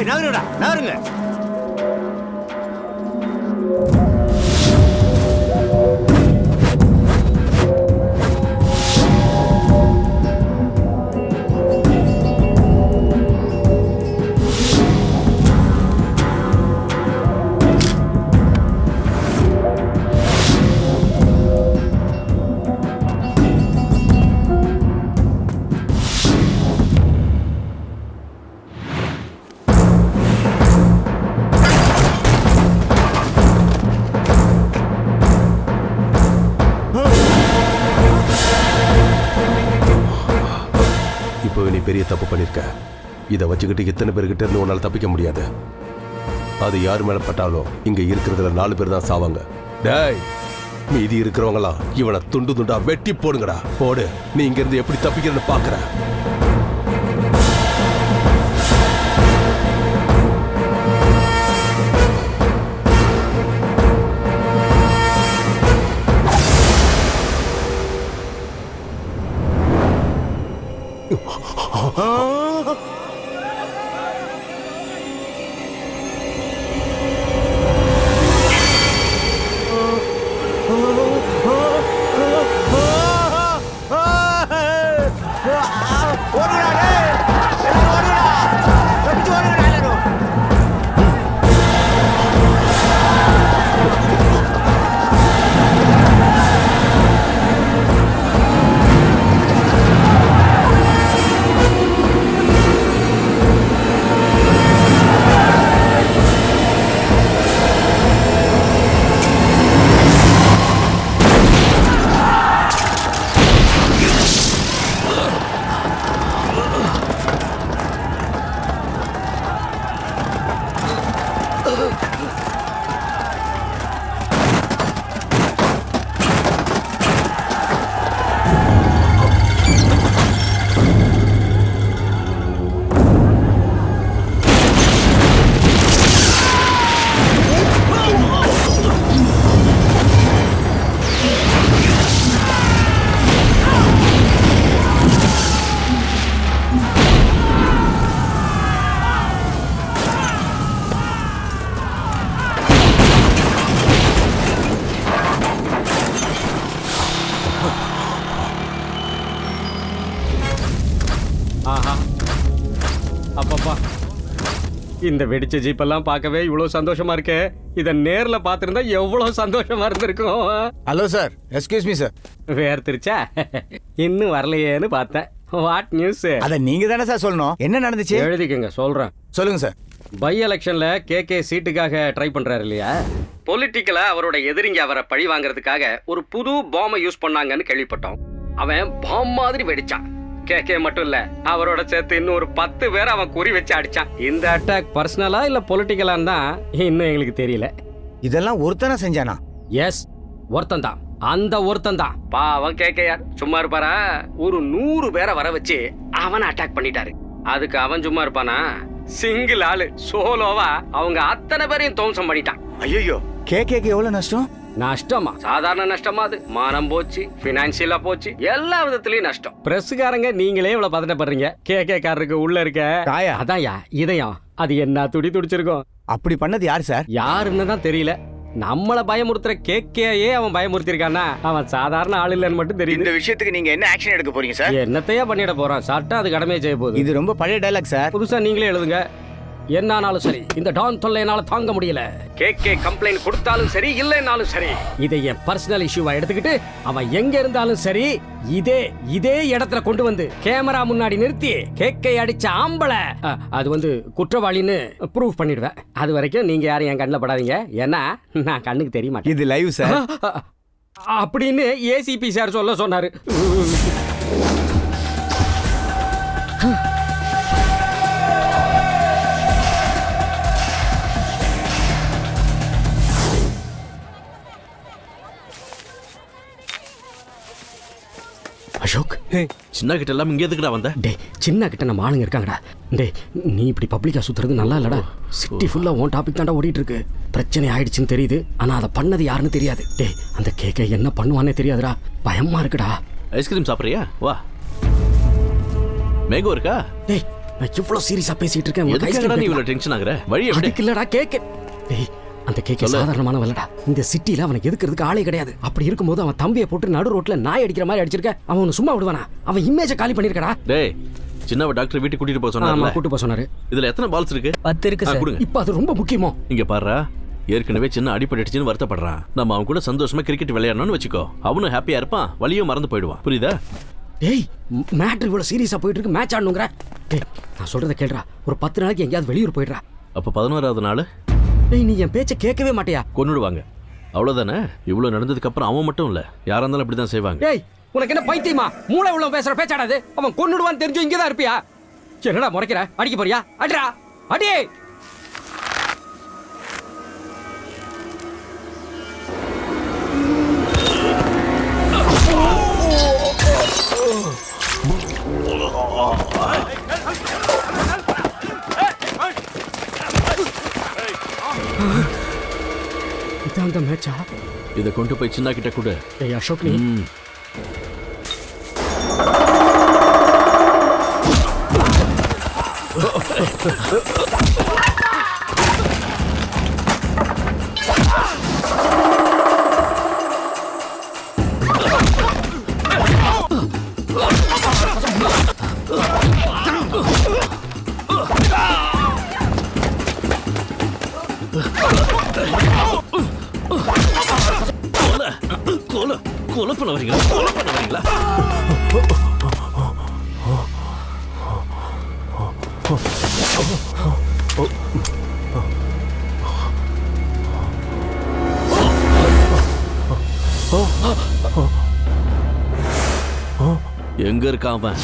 நகருடா நகருங்க. நீ பெரிய தப்பு பண்ணிருக்க. இதை வச்சுக்கிட்டு இத்தனை பேர்கிட்ட இருந்து உன்னால தப்பிக்க முடியாது. அது யார் மேல பட்டாலும் இங்க இருக்கிறதுல 4 பேர் தான் சாவாங்க. டேய், மீதி இருக்கிறவங்களா இவனை துண்டு துண்டா வெட்டி போடுங்கடா. போடு, நீ இங்க இருந்து எப்படி தப்பிக்கிறன்னு பாக்குற. வா. இந்த வெடிச்ச ஜீப்பெல்லாம் பார்க்கவே இவ்வளோ சந்தோஷமா இருக்கே. இதை நேர்ல பார்த்துருந்தா எவ்வளோ சந்தோஷமா இருந்திருக்கும். Hello sir, excuse me sir. வேர்த்திருச்சா? இன்னும் வரலையேன்னு பார்த்தேன். What news? அத நீங்க தானே சார் சொல்லணும். என்ன நடந்துச்சு? எழுதிக்கங்க, சொல்றேன். சொல்லுங்க சார். பை எலெக்ஷன்ல கே சீட்டுக்காக ட்ரை பண்றாரு இல்லையா? பொலிட்டிக்கலா அவரோட எதிரிங்க அவரை பழி வாங்குறதுக்காக ஒரு புது பாம்பை யூஸ் பண்ணாங்கன்னு கேள்விப்பட்டோம். அவன் பாம் மாதிரி வெடிச்சான். கே மட்டும் இல்ல, அவரோட சேர்த்து இன்னும் ஒரு 10 பேர் அவன் குறி வச்சு அடிச்சான். இந்த அட்டாக் பர்சனலா இல்ல பொலிட்டிக்கலான்னு தான் இன்னும் எங்களுக்கு தெரியல. இதெல்லாம் ஒருத்தனா செஞ்சானா? எஸ், ஒருத்தன் தான். அந்த ஒருத்தன் தான் பாவம் கேக்கையார். சும்மா இருப்பாரா? ஒரு 100 பேரை வர வச்சு அவனை அட்டாக் பண்ணிட்டாரு. அதுக்கு அவன் சும்மா இருப்பானா? சிங்கிள் ஆளு சோலோவா அவங்க அத்தனை பேரையும் துவம்சம் பண்ணிட்டான். ஐயோ, கேக்கு எவ்வளவு நஷ்டம்? நஷ்டமா? சாதாரண நஷ்டமா? அது மானம் போச்சு, பினான்சியலா போச்சு, எல்லா விதத்திலயும் நஷ்டம். பிரஸ்காரங்க நீங்களே இவ்வளவு பதட்டப்படுறீங்க. கேக்காரருக்கு உள்ள இருக்க காயா? அதான்யா இதயம். அது என்ன துடி துடிச்சிருக்கும். அப்படி பண்ணது யாரு சார்? யாருன்னு தான் தெரியல. நம்மள பயமுறுத்துற கேக்கையே அவன் பயமுறுத்திருக்கானா? அவன் சாதாரண ஆள் இல்லன்னு மட்டும் தெரியும். இந்த விஷயத்துக்கு நீங்க என்ன ஆக்ஷன் எடுக்க போறீங்க சார்? என்னத்தையா பண்ணிட போறான்? சட்டம் அது கடமையை செய்ய போகுது. இது ரொம்ப பழைய டயலாக் சார். புதுசா நீங்களே எழுதுங்க. என்னானாலும் சரி, இந்த டான் தொல்லை என்னால தாங்க முடியல. கே கம்ப்ளைண்ட் கொடுத்தாலும் சரி, இல்லைன்னாலும் சரி, இதை என் பர்சனல் இஷ்யூவா எடுத்துக்கிட்டு அவன் எங்க இருந்தாலும் சரி, இதே இடத்துல கொண்டு வந்து கேமரா முன்னாடி நிறுத்தி கேக்கை அடிச்ச ஆம்பளை அது குற்றவாளின்னு ப்ரூவ் பண்ணிடுவேன். அது வரைக்கும் நீங்க யாரும் என் கண்ணில் படாதீங்க. ஏன்னா நான் கண்ணுக்கு தெரிய மாட்டேன். இது லைவ் சார் அப்படின்னு ஏசிபி சார் சொல்ல சொன்னாரு. அசோக், சின்ன கிட்ட எல்லாம் இங்கே எதுக்குடா வந்த? டே, சின்ன கிட்ட நம்ம ஆளுங்க இருக்காங்கடா. டே, நீ இப்படி பப்ளிக்கா சுத்துறது நல்லா இல்லடா. சிட்டி ஃபுல்லா உன் டாபிக் தாண்டா ஓடிட்டு இருக்கு. பிரச்சனை ஆயிடுச்சுன்னு தெரியுது, ஆனா அதை பண்ணது யாருன்னு தெரியாது. டே, அந்த கேக்க என்ன பண்ணுவானே தெரியாதுடா. பயமா இருக்குடா. ஐஸ்கிரீம் சாப்பிட்றியா? வா. மேங்கோ இருக்கா? டேய், நான் இவ்வளவு சீரியஸா பேசிட்டு இருக்கேன். எதுக்குடா நீ இவ்வளவு டென்ஷன் ஆகுற? வழி எப்படி? அதுக்கு இல்லடா கேக்க. டேய், அந்த கேக்க சாதாரணமான வரலடா. இந்த சிட்டில அவனை எதுக்குறதுக்கு ஆளே கிடையாது. அப்படி இருக்கும்போது அவன் தம்பியை போட்டு நடு ரோட்ல நாய் அடிக்கிற மாதிரி அடிச்சிருக்க. அவன் சும்மா விடுவானா? அவன் இமேஜை காலி பண்ணிருக்கடா. டேய், சின்னவ டாக்டர் வீட்டுக்கு கூட்டிட்டு போக சொன்னாரு. கூட்டு போக சொன்னாரு. இதுல எத்தனை பால்ஸ் இருக்கு? 10 இருக்கு சார். கொடுங்க. இப்போ அது ரொம்ப முக்கியமோ? இங்க பாருடா, ஏற்கனவே சின்ன அடிபட்டுச்சுன்னு வருத்தப்படுறான். நம்ம அவன் கூட சந்தோஷமா கிரிக்கெட் விளையாடணும்னு வச்சுக்கோ. அவனும் ஹாப்பியா இருப்பான், வலியும் மறந்து போயிடுவான். புரியுதா? டேய், மேட்ரு இவ்வளவு சீரியஸா போயிட்டு இருக்கு. மேட்ச் ஆடணுங்கற. டேய், நான் சொல்றத கேளுடா. ஒரு 10 நாளைக்கு எங்கயாவது வெளியூர் போயிடுறா. அப்ப 11வது நாள் டேய், நீ என் பேச்ச கேட்கவே மாட்டியா? கொன்னுடுவாங்க. அவ்வளவுதானே. இவ்வளவு நடந்ததுக்கு அப்புறம் அவன் மட்டும் இல்ல, யாரா இருந்தாலும் இப்படிதான் செய்வாங்க. டேய், உனக்கு என்ன பைத்தியமா? மூளை உள்ள பேசுற பேச்சாடாது. அவன் கொன்னுடுவான்னு தெரிஞ்சு இங்க தான் இருப்பியா? என்னடா முறைக்கிற? அடிக்க போறியா? அடிடா, அடி. இதான் அந்த மேட்சா? இதை கொண்டு போய் சின்ன கிட்ட கொடு. டேய் அசோக், நீ கொலை பண்ண வரீங்களா? கொலை பண்ண வரீங்களா? எங்க இருக்கான் அவன்?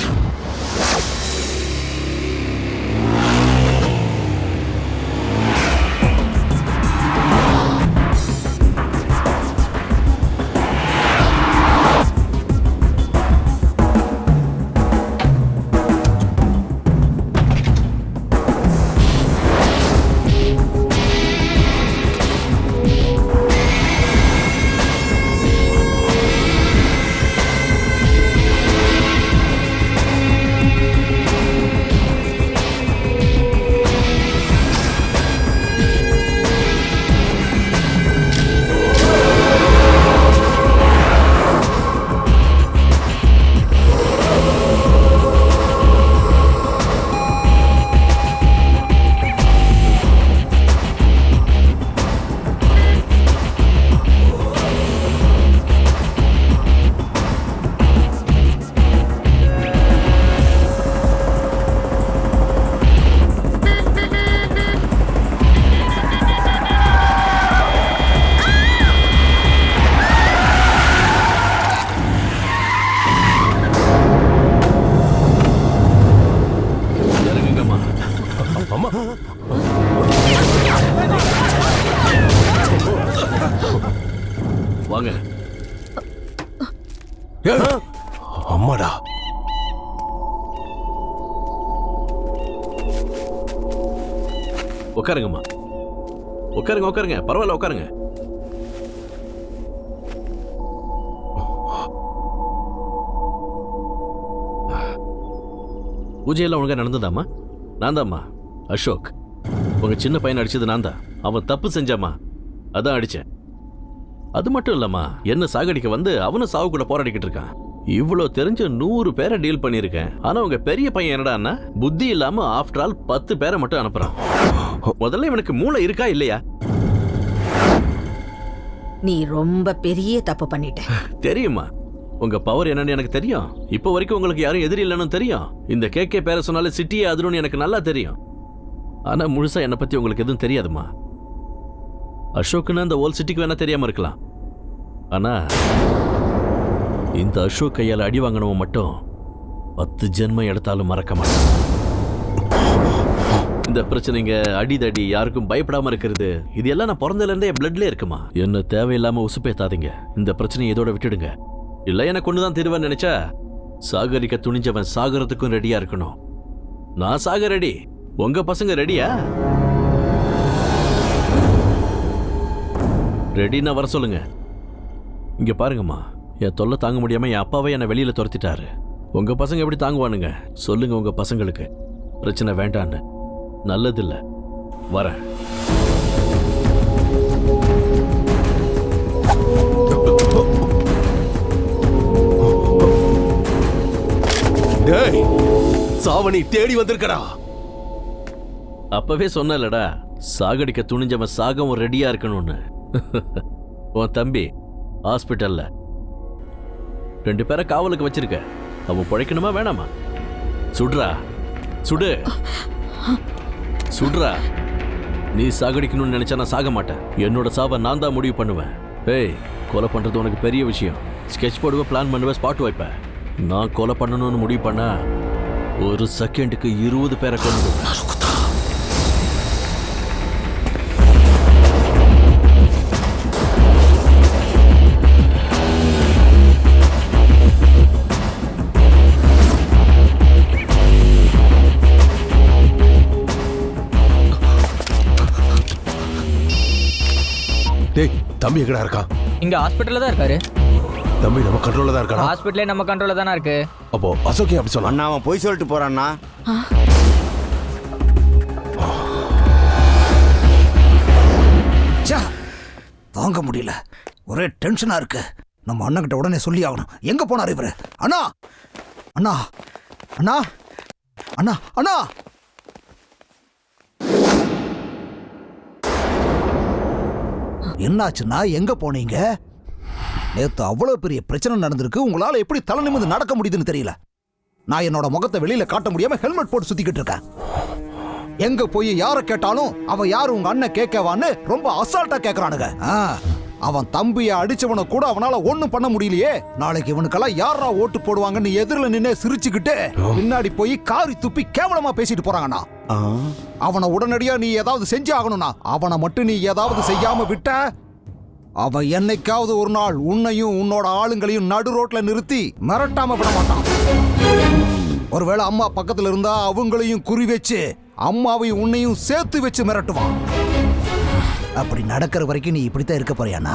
வாங்க. அம்மாடா. உட்காருங்கம்மா. உட்காருங்க. பரவாயில்ல, உட்காருங்க. பூஜையெல்லாம் ஒழுங்கா நடந்ததாம்மா? நான் தாம்மா, அசோக். உங்க சின்ன பையன் அடிச்சது நான் தான். அவன் தப்பு செஞ்சாமா, அதான் அடிச்சேன். அது மட்டும் இல்லம்மா, என்ன சாகடிக்க வந்து அவனும் சாவு கூட போராடிக்கிட்டு இருக்கான். இவ்வளோ தெரிஞ்ச 100 பேரை டீல் பண்ணியிருக்கேன். ஆனா உங்க பெரிய பையன் என்னடான்னா புத்தி இல்லாம ஆஃப்டர் ஆல் 10 பேரை மட்டும் அனுப்புறான். முதல்ல இவனுக்கு மூளை இருக்கா இல்லையா? நீ ரொம்ப பெரிய தப்பு பண்ணிட்ட. தெரியுமா, உங்க பவர் என்னன்னு எனக்கு தெரியும். இப்போ வரைக்கும் உங்களுக்கு யாரும் எதிரி இல்லைன்னு தெரியும். இந்த கேகே பேரை சொன்னாலே சிட்டியே அதிரும்னு எனக்கு நல்லா தெரியும். ஆனா முழுசா என்னை பத்தி உங்களுக்கு எதுவும் தெரியாதுமா. அசோக்குன்னு அந்த ஓல் சிட்டிக்கு வேணா தெரியாம இருக்கலாம். ஆனா இந்த அசோக் கையால் அடி வாங்கினவன் மட்டும் 10 ஜென்மம் எடுத்தாலும் மறக்க மாட்டான். இந்த பிரச்சனைங்க, அடிதடி, யாருக்கும் பயப்படாம இருக்கிறது, இது எல்லாம் நான் பிறந்ததுல இருந்தே என் பிளட்ல இருக்குமா. என்ன தேவையில்லாம உசுப்பேத்தாதீங்க. இந்த பிரச்சனையை இதோட விட்டுடுங்க. இல்ல எனக்கு ஒண்ணுதான் தீர்வான்னு நினைச்சா, சாகரிக்க துணிஞ்சவன் சாகரத்துக்கும் ரெடியா இருக்கணும். நான் சாக ரெடி, உங்க பசங்க ரெடியா? ரெடின்னா வர சொல்லுங்க. இங்க பாருங்கம்மா, என் தொல்லை தாங்க முடியாம என் அப்பாவே என்னை வெளியில துரத்திட்டாரு. உங்க பசங்க எப்படி தாங்குவானுங்க? சொல்லுங்க உங்க பசங்களுக்கு. பிரச்சனை வேண்டான்னு. நல்லதில்ல. வரேன். டேய், சாவணி தேடி வந்திருக்கடா. அப்பவே சொன்னலடா, சாகடிக்க துணிஞ்சவன் சாகவும் ரெடியா இருக்கணும்னு. உன் தம்பி ஹாஸ்பிட்டல்ல 2 பேரை காவலுக்கு வச்சிருக்க. அவன் பிழைக்கணுமா வேணாமா? சுடுறா, சுடு, சுடுறா. நீ சாகடிக்கணும்னு நினைச்சா நான் சாக மாட்டேன். என்னோட சாவை நான் தான் முடிவு பண்ணுவேன். ஏய், கொலை பண்றது உனக்கு பெரிய விஷயம். ஸ்கெட்ச் போடுவேன், பிளான் பண்ணுவேன், ஸ்பாட் வைப்பேன். நான் கொலை பண்ணணும்னு முடிவு பண்ணா ஒரு செகண்டுக்கு 20 பேரை கொண்டு. டேய், தம்பி எங்கடா இருக்கான்? இங்க ஹாஸ்பிட்டல்ல தான் இருக்காரு. தம்பி நம்ம கண்ட்ரோல்ல தான் இருக்கானா? ஹாஸ்பிட்டலே நம்ம கண்ட்ரோல்ல தானே இருக்கு. அப்போ அசோக் அப்படி சொன்னா? அண்ணா, அவன் போய் சொல்லிட்டு போறான்னா. தாங்க முடியல, ஒரே டென்ஷனா இருக்கு. நம்ம அண்ணன் கிட்ட உடனே சொல்லி ஆகணும். எங்க போனாரு இவரு? அண்ணா, அண்ணா, அண்ணா, அண்ணா, அண்ணா. என்னாச்சுன்னா எங்க போனீங்க? நேத்து அவ்வளவு பெரிய பிரச்சனை நடந்திருக்கு. உங்களால எப்படி தலை நிமிர்ந்து நடக்க முடியுதுன்னு தெரியல. நான் என்னோட முகத்தை வெளியில காட்ட முடியாம ஹெல்மெட் போட்டு சுத்திக்கிட்டு இருக்கேன். எங்க போய் யார கேட்டாலும் அவன் யாரு உங்க அண்ணன் கேட்கவான்னு ரொம்ப அசால்ட்டா கேக்குறானுங்க. அவன் தம்பியை அடிச்சவனை கூட அவனால ஒண்ணும் பண்ண முடியலையே. நாளைக்கு இவனுக்கெல்லாம் யாரா ஓட்டு போடுவாங்கன்னு எதிரில நின்று சிரிச்சுக்கிட்டு பின்னாடி போய் காரி துப்பி கேவலமா பேசிட்டு போறாங்கண்ணா. அவனை உடனடியா நீ ஏதாவது செஞ்சு ஆகணும்னா. அவனை மட்டும் நீ ஏதாவது செய்யாம விட்ட, அவன் என்னைக்காவது ஒரு நாள் உன்னையும் உன்னோட ஆளுங்களையும் நடு ரோட்ல நிறுத்தி மிரட்டாம விட மாட்டான். ஒருவேளை அம்மா பக்கத்துல இருந்தா அவங்களையும் குறி வச்சு அம்மாவையும் உன்னையும் சேர்த்து வச்சு மிரட்டுவான். அப்படி நடக்கிற வரைக்கும் நீ இப்படித்தான் இருக்க போறியானா?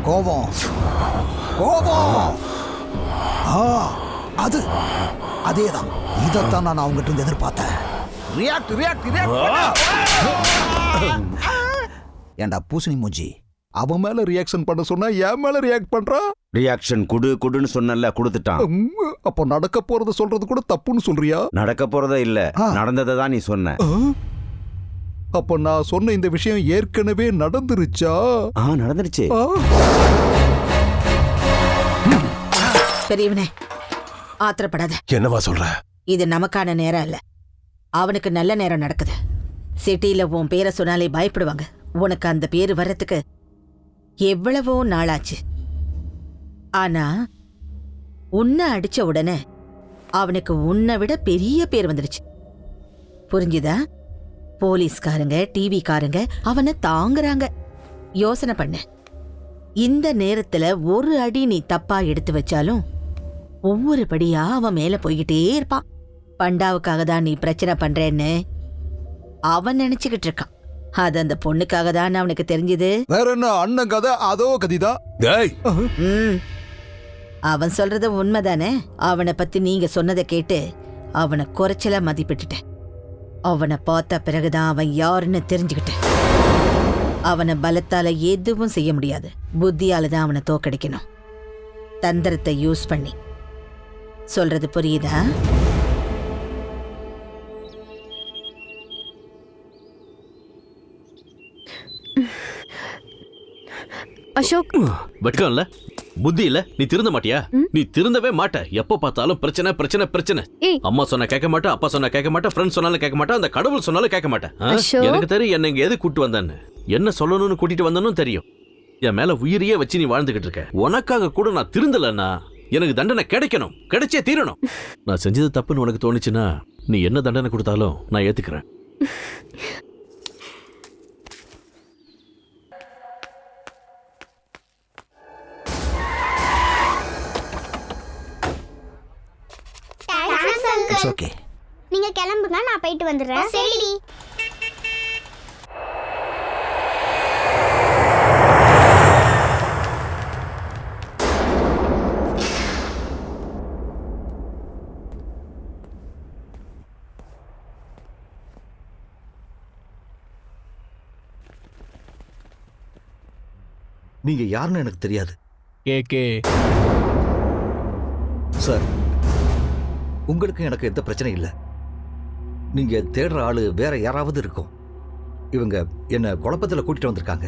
கோபம், கோபம், அது அதேதான். இதைத்தான் நான் அவங்ககிட்ட இருந்து எதிர்பார்த்தேன். React, react, react. ஏண்டா பூசணி மூஞ்சி, அவன் மேல ரியாக்ஷன் பண்ண சொன்னா என் மேல ரியாக்ட் பண்றா? ரியாக்ஷன் குடுன்னு சொன்னல, கொடுத்துட்டான். அப்போ நடக்க போறத சொல்றது கூட தப்புன்னு சொல்றியா? நடக்க போறதா இல்ல, நடந்ததை தான் நீ சொன்ன. அப்ப நான் சொன்ன இந்த விஷயம் ஏற்கனவே நடந்துருச்சா? நடந்துருச்சு. பெரியவனே, ஆத்திரப்படாத. என்னவா சொல்ற? இது நமக்கான நேரம் இல்ல, அவனுக்கு நல்ல நேரம் நடக்குது. சிட்டியில உன் பேரை சொன்னாலே பயப்படுவாங்க. உனக்கு அந்த பேரு வர்றதுக்கு எவ்வளவோ நாளாச்சு. ஆனா உன்னை அடிச்ச உடனே அவனுக்கு உன்னை விட பெரிய பேர் வந்துருச்சு. புரிஞ்சுதா? போலீஸ்காரங்க டிவிக்காரங்க அவனை தாங்குறாங்க. யோசனை பண்ணு, இந்த நேரத்துல ஒரு அடி நீ தப்பா எடுத்து வச்சாலும் ஒவ்வொரு படியா அவன் மேல போய்கிட்டே இருப்பான். பண்டாவுக்காக தான் நீ பிரச்சனை பண்றேன்னு அவன் நினைச்சுக்கிட்டு இருக்கான். அது அந்த பொண்ணுக்காக தான் அவனுக்கு தெரிஞ்சது. வேற என்ன அண்ணன் கதை அதோ கதிதான். அவன் சொல்றது உண்மைதானே? அவனை பத்தி நீங்க சொன்னதை கேட்டு அவனை குறைச்சலா மதிப்பிட்டுட்டேன். அவனை பார்த்த பிறகுதான் அவன் யாருன்னு தெரிஞ்சுக்கிட்டேன். அவனை பலத்தால எதுவும் செய்ய முடியாது. புத்தியால தான் அவனை தோக்கடிக்கணும். தந்திரத்தை யூஸ் பண்ணி. சொல்றது புரியுதா? அசோக், வெட்கம் இல்ல, புத்தி இல்ல, நீ திருந்த மாட்டியா? நீ திருந்தவே மாட்ட. எப்ப பார்த்தாலும் பிரச்சனை பிரச்சனை பிரச்சனை. அம்மா சொன்னா கேட்க மாட்டேன், அப்பா சொன்னா கேட்க மாட்டேன், ஃப்ரெண்ட் சொன்னாலும் கேட்க மாட்டேன், அந்த கடவுள் சொன்னாலும் கேட்க மாட்டேன். எனக்கு தெரியும் என்ன இங்க எது கூட்டு வந்தேன்னு, என்ன சொல்லணும்னு கூட்டிட்டு வந்தனும் தெரியும். என் மேல உயிரையே வச்சு நீ வாழ்ந்துகிட்டு இருக்க. உனக்காக கூட நான் திருந்தலன்னா எனக்கு தண்டனை கிடைக்கணும், கிடைச்சே தீரணும். நான் செஞ்சது தப்புன்னு உனக்கு தோணுச்சுன்னா நீ என்ன தண்டனை கொடுத்தாலும் நான் ஏத்துக்கிறேன். நீங்க கிளம்புங்க, நான் போயிட்டு வந்துடுறேன். சரிடி. நீங்க யாருன்னு எனக்கு தெரியாது. கே சார், உங்களுக்கு எனக்கு எந்த பிரச்சனை இல்லை. நீங்க தேடுற ஆளு வேற யாராவது இருக்கும். இவங்க என்ன குழப்பத்தில் கூட்டிட்டு வந்திருக்காங்க.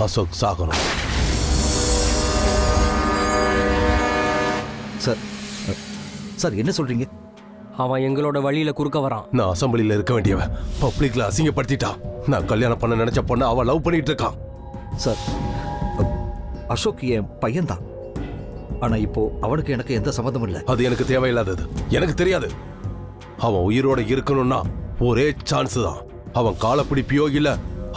அசோக் சாகணும். சார் சார் என்ன சொல்றீங்க? அவன் எங்களோட வழியில குறுக்க வரான். நான் அசம்பிளில இருக்க வேண்டியவன் பப்ளிக்ல அசிங்கப்படுத்திட்டான். நான் கல்யாணம் பண்ண நினைச்ச பொண்ணு அவன் லவ் பண்ணிட்டு இருக்கான். சார், அசோக் என் பையன்தான். ஆனா இப்போ அவனுக்கு எனக்கு எந்த சம்மந்தமும் இல்லை. அது எனக்கு தேவையில்லாதது. எனக்கு தெரியாது. அவன் உயிரோட இருக்கணும்னா ஒரே சான்ஸ் தான். அவன் காலை பிடிப்பியோ இல்ல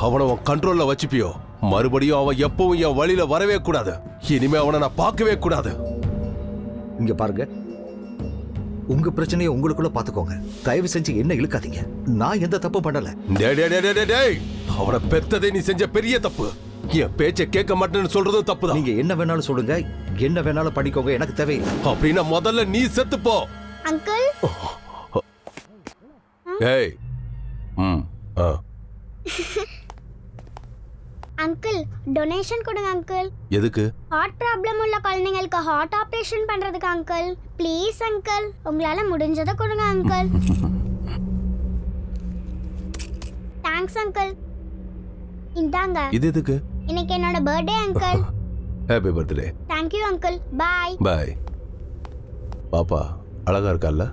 அவனை அவன் கண்ட்ரோல்ல வச்சுப்பியோ, மறுபடியும் அவன் எப்பவும் என் வழியில வரவே கூடாது. இனிமே அவனை நான் பார்க்கவே கூடாது. இங்க பாருங்க, உங்க பிரச்சனையை உங்களுக்குள்ள பாத்துக்கோங்க. தயவு செஞ்சு என்ன இழுக்காதீங்க. நான் எந்த தப்பு பண்ணல. அவனை பெத்ததே நீ செஞ்ச பெரிய தப்பு. என் பேச்சை கேட்க மாட்டேன்னு சொல்றதும் தப்புதான். நீங்க என்ன வேணாலும் சொல்லுங்க, என்ன வேணாலும் பண்ணிக்கோங்க, எனக்கு தேவையில்லை. அப்படின்னா முதல்ல நீ செத்து போ. அங்கிள். ஏய். அங்கிள், டொனேஷன் கொடுங்க அங்கிள். எதுக்கு? ஹார்ட் ப்ராப்ளம் உள்ள குழந்தைங்களுக்கு ஹார்ட் ஆபரேஷன் பண்றதுக்கு அங்கிள். ப்ளீஸ் அங்கிள், உங்களால முடிஞ்சதை கொடுங்க அங்கிள். Thanks uncle. இந்தாங்க. இது எதுக்கு? இன்னைக்கு என்னோட birthday uncle. Happy birthday. Thank you uncle. Bye. Bye. பாப்பா அழகா இருக்கால்ல?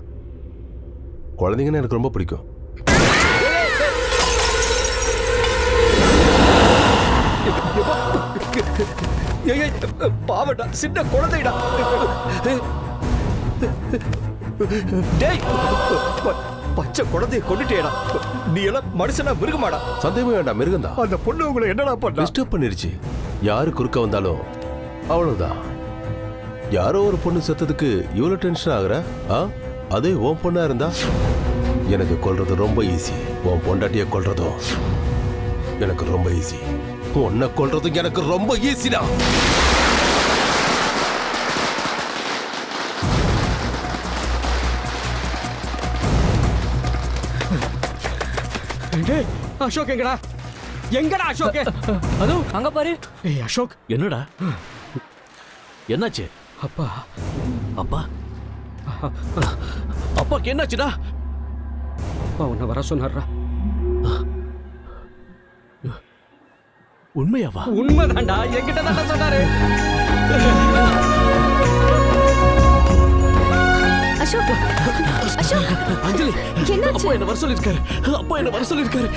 குழந்தைங்கன்னா எனக்கு ரொம்ப பிடிக்கும். பாவடா, சின்ன குழந்தைடா. டேய், பச்சை குழந்தைய கொண்டுட்டேடா. நீ எல்லாம் மனுஷனா மிருகமாடா? சந்தேகமே வேண்டாம், மிருகம்தான். அந்த பொண்ணு உங்களை என்னடா பண்ணா? டிஸ்டர்ப் பண்ணிருச்சு. யாரு குறுக்க வந்தாலும் அவ்வளவுதான். யாரோ ஒரு பொண்ணு செத்ததுக்கு இவ்வளவு டென்ஷன் ஆகுற? அதே உன் பொண்ணா இருந்தா எனக்கு கொல்றது ரொம்ப ஈஸி. உன் பொண்டாட்டிய கொல்றதும் எனக்கு ரொம்ப ஈஸி. உன்னை கொல்றதும் எனக்கு ரொம்ப ஈஸிடா. அசோக் எங்கடா? எங்கடா அசோக்? அதோ அங்க பாரு. ஏய் அசோக், என்னடா என்னாச்சு? அப்பா அப்பா அப்பாக்கு என்னாச்சுடா? அப்பா உன்னை வர சொன்னார்ரா. உண்மையாவா? உண்மைதான்டா, என்கிட்ட தான் சொன்னாரு. அசோக், அசோக், அஞ்சலி, என்னாச்சு? அப்பா என்ன வர சொல்லிருக்காரு. அப்பா என்ன வர சொல்லிருக்காரு.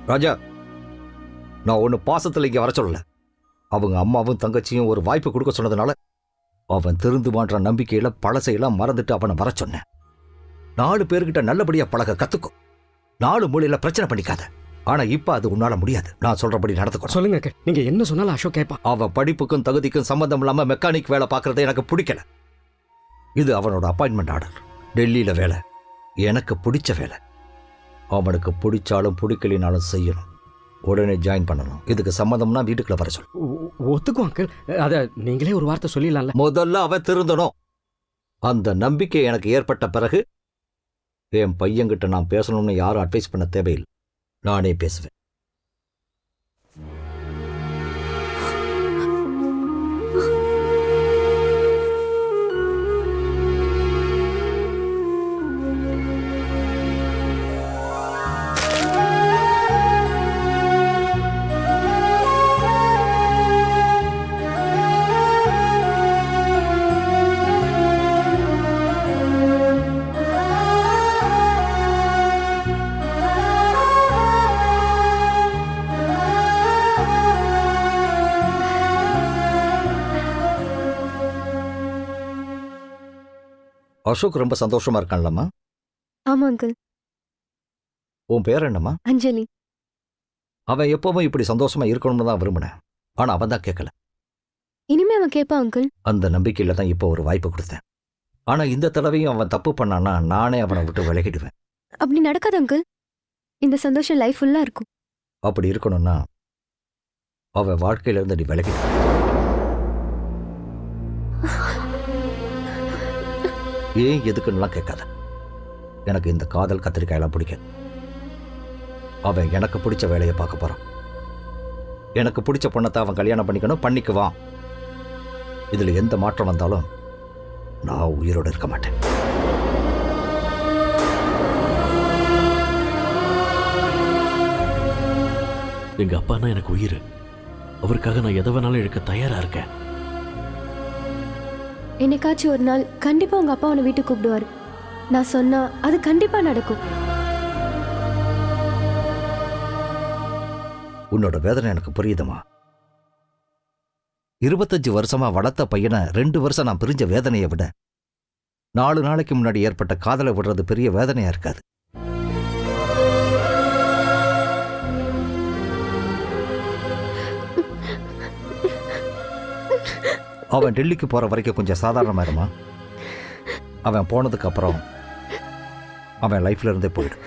ராஜா, நான் ஒன்று பாசத்தில் இங்கே வர சொல்லல. அவங்க அம்மாவும் தங்கச்சியும் ஒரு வாய்ப்பு கொடுக்க சொன்னதுனால அவன் திருந்துவான்ற நம்பிக்கையில் பழசையெல்லாம் மறந்துட்டு அவனை வர சொன்னேன். 4 பேர்கிட்ட நல்லபடியாக பழக கற்றுக்கும். 4 மூலையில் பிரச்சனை பண்ணிக்காத. ஆனால் இப்போ அது உன்னால் முடியாது. நான் சொல்கிறபடி நடந்துக்கணும். சொல்லுங்க, நீங்க என்ன சொன்னாலும் அசோக் கேட்பான். அவன் படிப்புக்கும் தகுதிக்கும் சம்மந்தம் இல்லாமல் மெக்கானிக் வேலை பார்க்கறது எனக்கு பிடிக்கல. இது அவனோட அப்பாயின்மெண்ட் ஆர்டர். டெல்லியில் வேலை, எனக்கு பிடிச்ச வேலை. அவனுக்கு பிடிச்சாலும் பிடிக்கலினாலும் செய்யணும். உடனே ஜாயின் பண்ணணும். இதுக்கு சம்மந்தம்னா வீட்டுக்குள்ள வர சொல். ஒத்துக்கும் அங்கிள். அதை நீங்களே ஒரு வார்த்தை சொல்லிடலாம்ல. முதல்ல அவன் திருந்தணும். அந்த நம்பிக்கை எனக்கு ஏற்பட்ட பிறகு என் பையன்கிட்ட நான் பேசணும்னு யாரும் அட்வைஸ் பண்ண தேவையில்லை. நானே பேசுவேன். அசோக் ரொம்ப சந்தோஷமா இருக்கான்லம்மா? ஆமா அங்கிள். உன் பேர் என்னம்மா? அஞ்சலி. அவன் எப்பவும் இப்படி சந்தோஷமா இருக்கணும்னு தான் விரும்பினேன். ஆனா அவன் தான் கேட்கல. இனிமே அவன் கேட்பான் அங்கிள். அந்த நம்பிக்கையில தான் இப்போ ஒரு வாய்ப்பு கொடுத்தேன். ஆனா இந்த தடவையும் அவன் தப்பு பண்ணான்னா நானே அவனை விட்டு விலகிடுவேன். அப்படி நடக்காது அங்கிள். இந்த சந்தோஷம் லைஃப் ஃபுல்லா இருக்கும். அப்படி இருக்கணும்னா அவன் வாழ்க்கையில இருந்து நீ விலகிடு. ஏன் எதுக்குன்னுலாம் கேட்காத. எனக்கு இந்த காதல் கத்திரிக்காயெல்லாம் பிடிக்காது. அவன் எனக்கு பிடிச்ச வேலையை பார்க்க போறான். எனக்கு பிடிச்ச பொண்ணத்தை அவன் கல்யாணம் பண்ணிக்கணும், பண்ணிக்குவான். இதுல எந்த மாற்றம் வந்தாலும் நான் உயிரோடு இருக்க மாட்டேன். எங்க அப்பானா எனக்கு உயிர். அவருக்காக நான் எதை வேணாலும் எடுக்க தயாரா இருக்கேன். என்னைக்காச்சும் ஒரு நாள் கண்டிப்பா உங்க அப்பா உன்னை வீட்டுக்கு கூப்பிடுவாரு. நான் சொன்னா அது கண்டிப்பா நடக்கும். உன்னோட வேதனை எனக்கு புரியுதுமா. 25 வருஷமா வளர்த்த பையனை 2 வருஷம் நான் பிரிஞ்ச வேதனையை விட 4 நாளைக்கு முன்னாடி ஏற்பட்ட காதலை விடுறது பெரிய வேதனையா இருக்காது. அவன் டெல்லிக்கு போற வரைக்கும் கொஞ்சம் சாதாரணமா இருமா. அவன் போனதுக்கு அப்புறம் அவன் லைஃப்ல இருந்தே போயிடும்.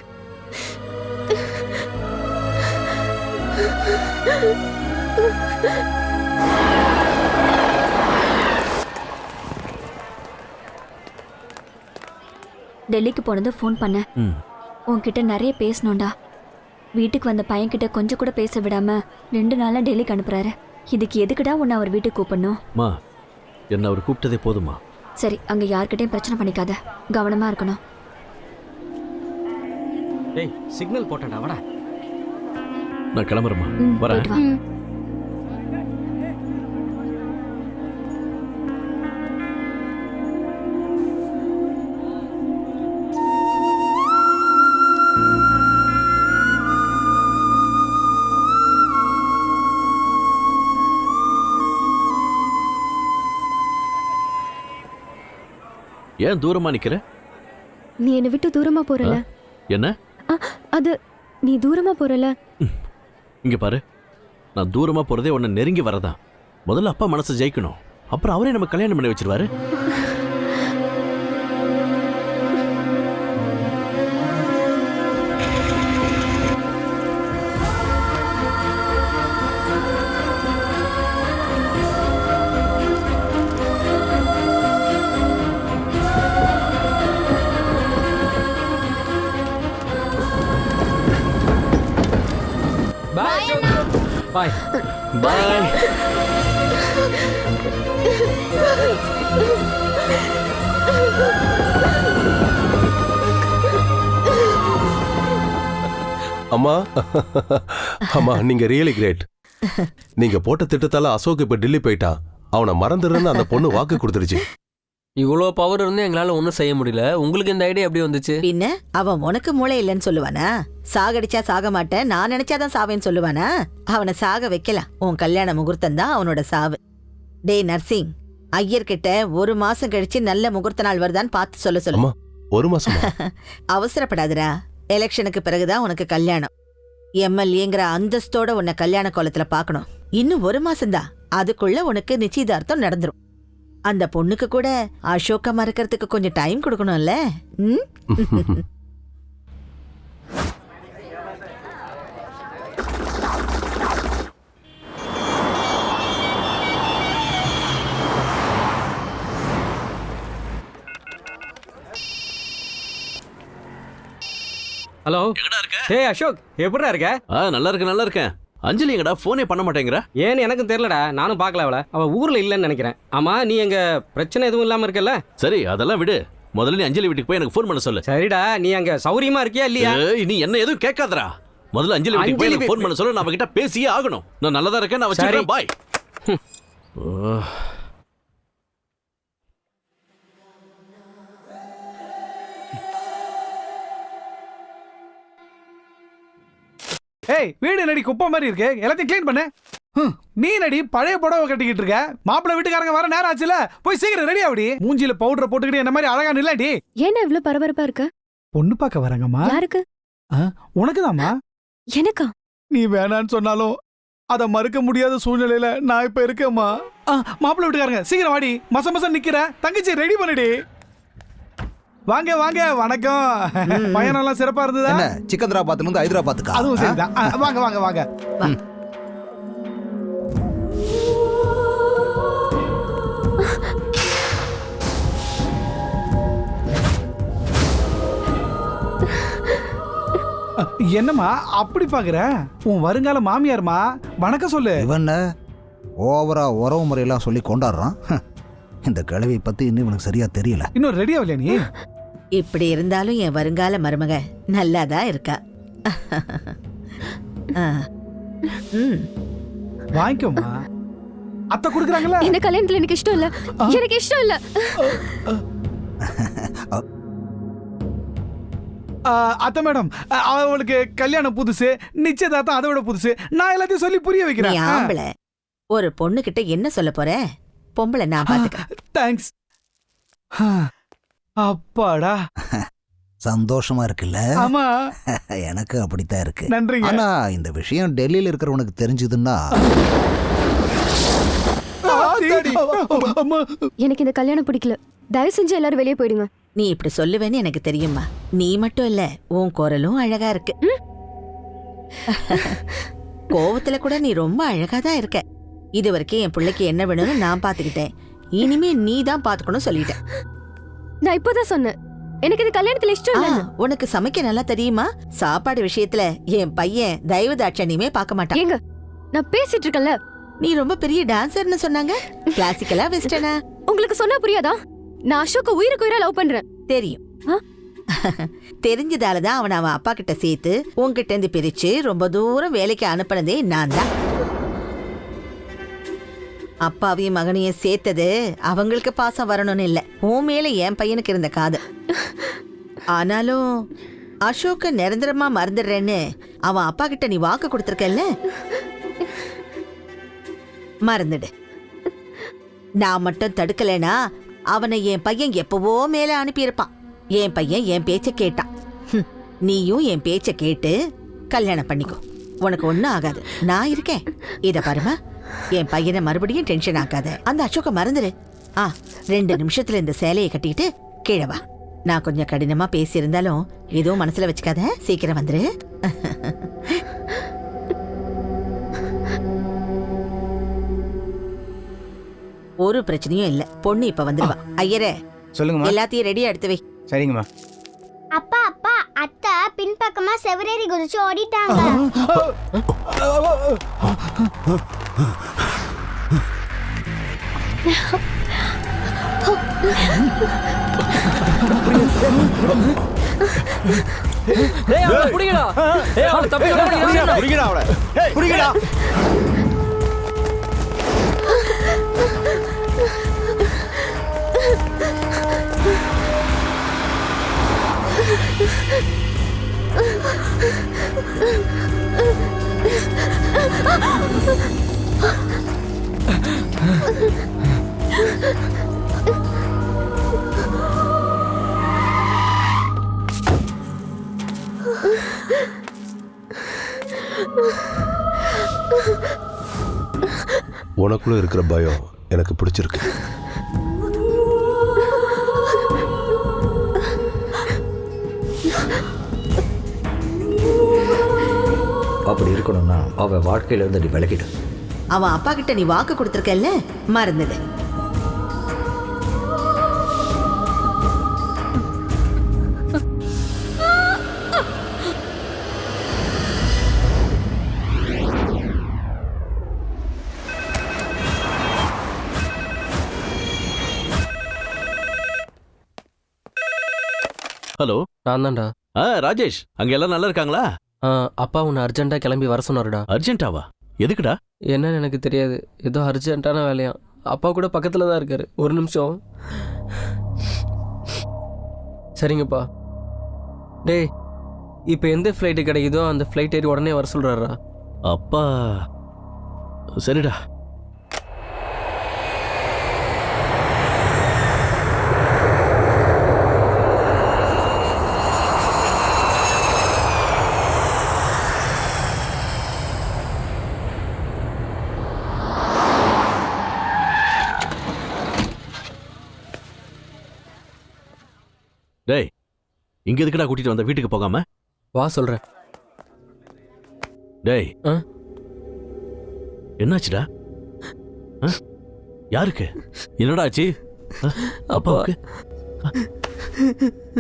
டெல்லிக்கு போனது ஃபோன் பண்ண. உன்கிட்ட நிறைய பேசணும்டா. வீட்டுக்கு வந்த பையன்கிட்ட கொஞ்சம் கூட பேச விடாம 2 நாளா டெல்லிக்கு அனுப்புறாரு. இதுக்கு எதுக்குடா உன்னை அவர் வீட்டுக்கு கூப்பிடணும்? மா, என்ன அவர் கூப்பிட்டதே போதுமா? சரி, அங்க யார்கிட்டயும் பிரச்சனை பண்ணிக்காத. கவனமா இருக்கணும். டேய், சிக்னல் போட்டடா, வாடா. நான் கிளம்புறேம்மா. வரேன். ஏன் தூரமா நிக்கிற? நீ என்னை விட்டு தூரமா போறல. என்ன? அது நீ தூரமா போறல. இங்க பாரு, நான் தூரமா போறதே உன்னை நெருங்கி வரதான். முதல்ல அப்பா மனசை ஜெயிக்கணும். அப்புறம் அவரே நம்ம கல்யாணம் பண்ணி வச்சிருவாரு. பாய். பாய். அம்மா அம்மா, நீங்க ரியலி கிரேட். நீங்க போட்ட திட்டத்தால அசோக் இப்ப டெல்லி போயிட்டான். அவனை மறந்துடுறேன்னு அந்த பொண்ணு வாக்கு கொடுத்துருச்சு. இவ்வளோ பவர் இருந்து எங்களால் ஒன்றும் செய்ய முடியல. உங்களுக்கு இந்த ஐடியா எப்படி வந்துச்சு? பின்ன அவன் உனக்கு மூளை இல்லைன்னு சொல்லுவானா? சாகடிச்சா சாக மாட்டேன், நான் நினைச்சாதான் சாவேன்னு சொல்லுவானா? அவனை சாக வைக்கலாம். உன் கல்யாண முகூர்த்தம் தான் அவனோட சாவு. டே நர்சிங், ஐயர்கிட்ட 1 மாசம் கழிச்சு நல்ல முகூர்த்த நாள் வருதான்னு பார்த்து சொல்ல சொல்லு. 1 மாசம்? அவசரப்படாதடா. எலெக்ஷனுக்கு பிறகுதான் உனக்கு கல்யாணம். எம்எல்ஏங்கிற அந்தஸ்தோட உன்னை கல்யாண கோலத்துல பார்க்கணும். இன்னும் 1 மாசம்தான். அதுக்குள்ள உனக்கு நிச்சயதார்த்தம் நடந்துரும். அந்த பொண்ணுக்கு கூட அசோகமா இருக்கிறதுக்கு கொஞ்சம் டைம் கொடுக்கணும்ல. ஹலோ. எங்கடா இருக்க? டேய் அசோக், எப்படிடா இருக்க? நல்லா இருக்கேன். அஞ்சலி எங்கடா? ஃபோனே பண்ண மாட்டேங்கிற. ஏன்னு எனக்கும் தெரியலடா. நானும் பார்க்கல அவளை ஊர்ல இல்லைன்னு நினைக்கிறேன். ஆமா, நீ எங்க பிரச்சனை எதுவும் இல்லாம இருக்கல? சரி, அதெல்லாம் விடு. முதல்ல நீ அஞ்சலி வீட்டுக்கு போய் எனக்கு ஃபோன் பண்ண சொல்லு. சரிடா, நீ அங்க சௌரியமா இருக்கியா இல்லையா? நீ என்ன எதுவும் கேட்காதடா. முதல்ல அஞ்சலி வீட்டுக்கு போய் எனக்கு ஃபோன் பண்ண சொல்லு. நான் அவகிட்ட பேசியே ஆகணும். நான் நல்லதா இருக்கேன். நான் வச்சிருக்கேன். பாய். ஏய், வீடு நடி குப்பை மாதிரி இருக்கு, எல்லாத்தையும் க்ளீன் பண்ணு. நீ நடி பழைய புடவை கட்டிக்கிட்டு இருக்க. மாப்பிள்ளை வீட்டுக்காரங்க வர நேரம் ஆச்சுல, போய் சீக்கிரம் ரெடி ஆவடி. மூஞ்சில பவுடர் போட்டுக்கிட்டு என்ன மாதிரி அழகா நில்லாடி. ஏன்னா இவ்ளோ பரபரப்பா இருக்க? பொண்ணு பார்க்க வராங்கம்மா. யாருக்கு? உனக்குதாம்மா. எனக்கா? நீ வேணான்னு சொன்னாலும் அதை மறுக்க முடியாத சூழ்நிலையில நான் இப்ப இருக்கேம்மா. மாப்பிள்ளை வீட்டுக்காரங்க சீக்கிரம் வாடி. மச மசம் நிக்கிற தங்கச்சி ரெடி பண்ணிடி. வாங்க வாங்க, வணக்கம். பயணம்லாம் சிறப்பா இருந்ததா? சிக்கந்தராபாத்ல இருந்து ஹைதராபாத்துக்கு. அதுவும் சரிதான். வாங்க வாங்க வாங்க. என்னம்மா அப்படி பாக்குற? உன் வருங்கால மாமியார்மா. வணக்கம் சொல்லு. இவன் ஓவரா உறவு முறையெல்லாம் சொல்லி கொண்டாடுறான். இந்த கிழவி பத்தி இன்னும் இவனுக்கு சரியா தெரியல. இன்னும் ரெடி ஆகலையா நீ? இப்படி இருந்தாலும் என் வருங்கால மருமக நல்லாதான் இருக்கா. வாங்கிக்கோமா. அத்தை குடுக்குறாங்களா? இந்த கல்யாணத்துல எனக்கு இஷ்டம் இல்ல. எனக்கு இஷ்டம் இல்ல. அத்தை மேடம், அவளுக்கு கல்யாணம் புதுசு, நிச்சயதார்த்தம் அதை விட புதுசு. நான் எல்லாத்தையும் சொல்லி புரிய வைக்கிறேன். ஆம்பளை ஒரு பொண்ணு கிட்ட என்ன சொல்ல போற? பொம்பளை நான் பாத்துக்கிறேன். தேங்க்ஸ். அப்பாடா, சந்தோஷமா இருக்குல்ல? ஆமா, எனக்கு அப்படித்தான் இருக்கு. நன்றிங்க. ஆனா இந்த விஷயம் டெல்லியில இருக்கிறவனுக்கு தெரிஞ்சதுன்னா எனக்கு இந்த கல்யாணம் பிடிக்கல. தயவு செஞ்சு எல்லாரும் வெளியே போயிடுங்க. நீ இப்படி சொல்லுவேன்னு எனக்கு தெரியுமா. நீ மட்டும் இல்ல, உன் குரலும் அழகா இருக்கு. கோவத்துல கூட நீ ரொம்ப அழகா தான் இருக்க. இது வரைக்கும் என் பிள்ளைக்கு என்ன வேணும்னு நான் பாத்துக்கிட்டேன். இனிமே நீ தான் பாத்துக்கணும் சொல்லிட்டேன். நான் இப்போதான் சொன்னேன் எனக்கு இந்த கல்யாணத்துல இஷ்டம் இல்ல. உனக்கு சமைக்க நல்லா தெரியுமா? சாப்பாடு விஷயத்துல என் பையன் தயவு தாட்சணியமே பார்க்க மாட்டான். ஏங்க, நான் பேசிட்டு இருக்கல. நீ ரொம்ப பெரிய டான்சர்னு சொன்னாங்க. கிளாசிக்கலா வெஸ்டர்னா? உங்களுக்கு சொன்னா புரியாதா? நான் அசோக்க உயிருக்கு உயிரா லவ் பண்றேன். தெரியும். தெரிஞ்சதாலதான் அவன் அப்பா கிட்ட சேர்த்து உன்கிட்ட இருந்து பிரிச்சு ரொம்ப தூரம் வேலைக்கு அனுப்பினதே நான் தான். அப்பாவையும் மகனையும் சேர்த்தது அவங்களுக்கு பாசம் வரணும்னு இல்ல, உன் மேல என் பையனுக்கு இருந்த காதல். ஆனாலும் அசோக்க நிரந்தரமா மறந்துடுறேன்னு அவன் அப்பா கிட்ட நீ வாக்கு கொடுத்திருக்கல்ல, மறந்துடு. நான் மட்டும் தடுக்கலைனா அவனை என் பையன் எப்பவோ மேல அனுப்பியிருப்பான். என் பையன் என் பேச்ச கேட்டான். நீயும் என் பேச்ச கேட்டு கல்யாணம் பண்ணிக்கோ. உனக்கு ஒன்னும் ஆகாது, நான் இருக்கேன். இத பாருமா, என் பையனை மறுபடியும் டென்ஷன் ஆக்காத. அந்த அசோக்க மறந்துடு. 2 நிமிஷத்துல இந்த சேலையை கட்டிட்டு கீழே வா. நான் கொஞ்சம் கடினமா பேசியிருந்தாலும் எதுவும் மனசுல வச்சுக்காத. சீக்கிரம் வந்துரு. ஒரு பிரச்சனையும் இல்ல. பொண்ணு இப்ப வந்துருவா. ஐயரே, சொல்லுங்க. எல்லாத்தையும் ரெடியா எடுத்து வை. சரிங்கம்மா. அப்பா அப்பா, அத்தை பின்பக்கமா செவரேறி குதிச்சு ஓடிட்டாங்க. புடிங்கடா. புடிங்கடா அவளை. புடிங்கடா. உனக்குள்ள இருக்கிற பயம் எனக்கு பிடிச்சிருக்கு. அப்படி இருக்கணும்னா அவன் வாழ்க்கையில இருந்து நீ விலகிடு. அவன் அப்பா கிட்ட நீ வாக்கு கொடுத்துருக்கல்ல, மறந்துடு. ஹலோ, நான் தான்டா. ராஜேஷ், அங்க எல்லாம் நல்லா இருக்காங்களா? அப்பா உன்னை அர்ஜென்ட்டாக கிளம்பி வர சொன்னாருடா. அர்ஜென்ட்டாவா? எதுக்குடா? என்னன்னு எனக்கு தெரியாது, ஏதோ அர்ஜென்ட்டான வேலையா. அப்பா கூட பக்கத்தில் தான் இருக்காரு. ஒரு நிமிஷம். சரிங்கப்பா. டேய், இப்போ எந்த ஃப்ளைட்டு கிடைக்குதோ அந்த ஃப்ளைட் ஏறி உடனே வர சொல்கிறாரா அப்பா? சரிடா. டேய், இங்க எதுக்குடா கூட்டிட்டு வந்த? வீட்டுக்கு போகாம வா சொல்றேன். டேய், என்னாச்சுடா? யாருக்கு? என்னடா ஆச்சு? அப்பாவுக்கு?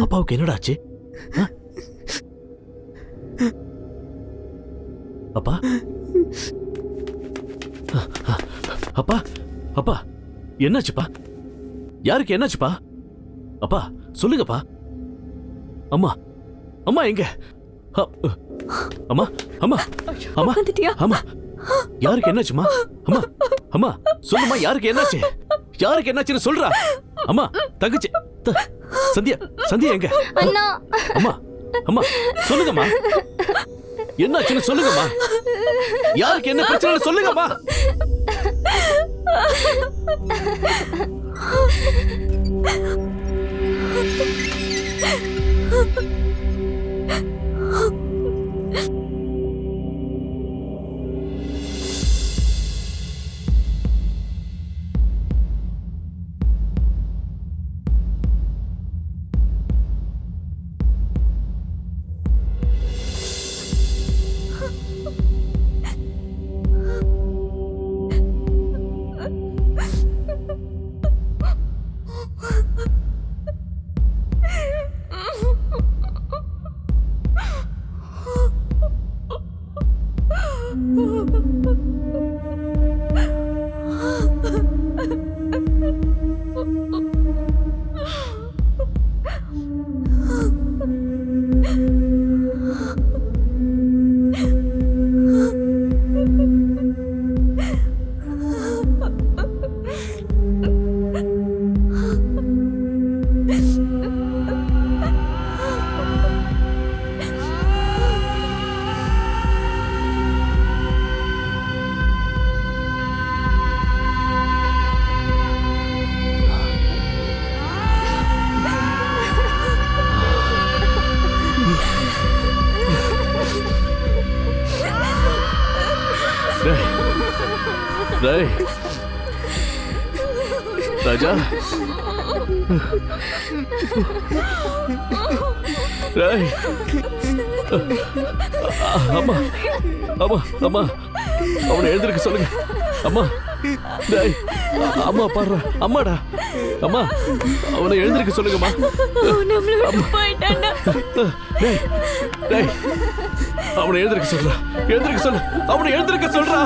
அப்பாவுக்கு என்னடா ஆச்சு? அப்பா? அப்பா? அப்பா என்னாச்சுப்பா? யாருக்கு என்னாச்சுப்பா? அப்பா சொல்லுங்கப்பா. அம்மா, அம்மா எங்க? அம்மா, அம்மா, அம்மா, அம்மா, யாருக்கு என்னாச்சுமா? அம்மா, அம்மா சொல்லுமா, யாருக்கு என்னாச்சு? யாருக்கு என்னாச்சுன்னு சொல்றா. அம்மா, தங்கச்சி, சந்தியா, சந்தியா எங்க? அம்மா, அம்மா சொல்லுங்கம்மா, என்னாச்சுன்னு சொல்லுங்கம்மா. யாருக்கு என்ன பிரச்சனை சொல்லுங்கம்மா. டேய் ராஜா, டேய் அம்மா, அம்மா, அம்மா அவனை எழுந்திருக்க சொல்லுங்க. அம்மா, டேய் அம்மா பாடுறா. அம்மாடா, அம்மா அவனை எழுந்திருக்க சொல்லுங்கம்மா. டேய், டேய் அவனை எழுந்திருக்க சொல்றா. எழுந்திருக்க சொல்லு, அவனை எழுந்திருக்க சொல்றா.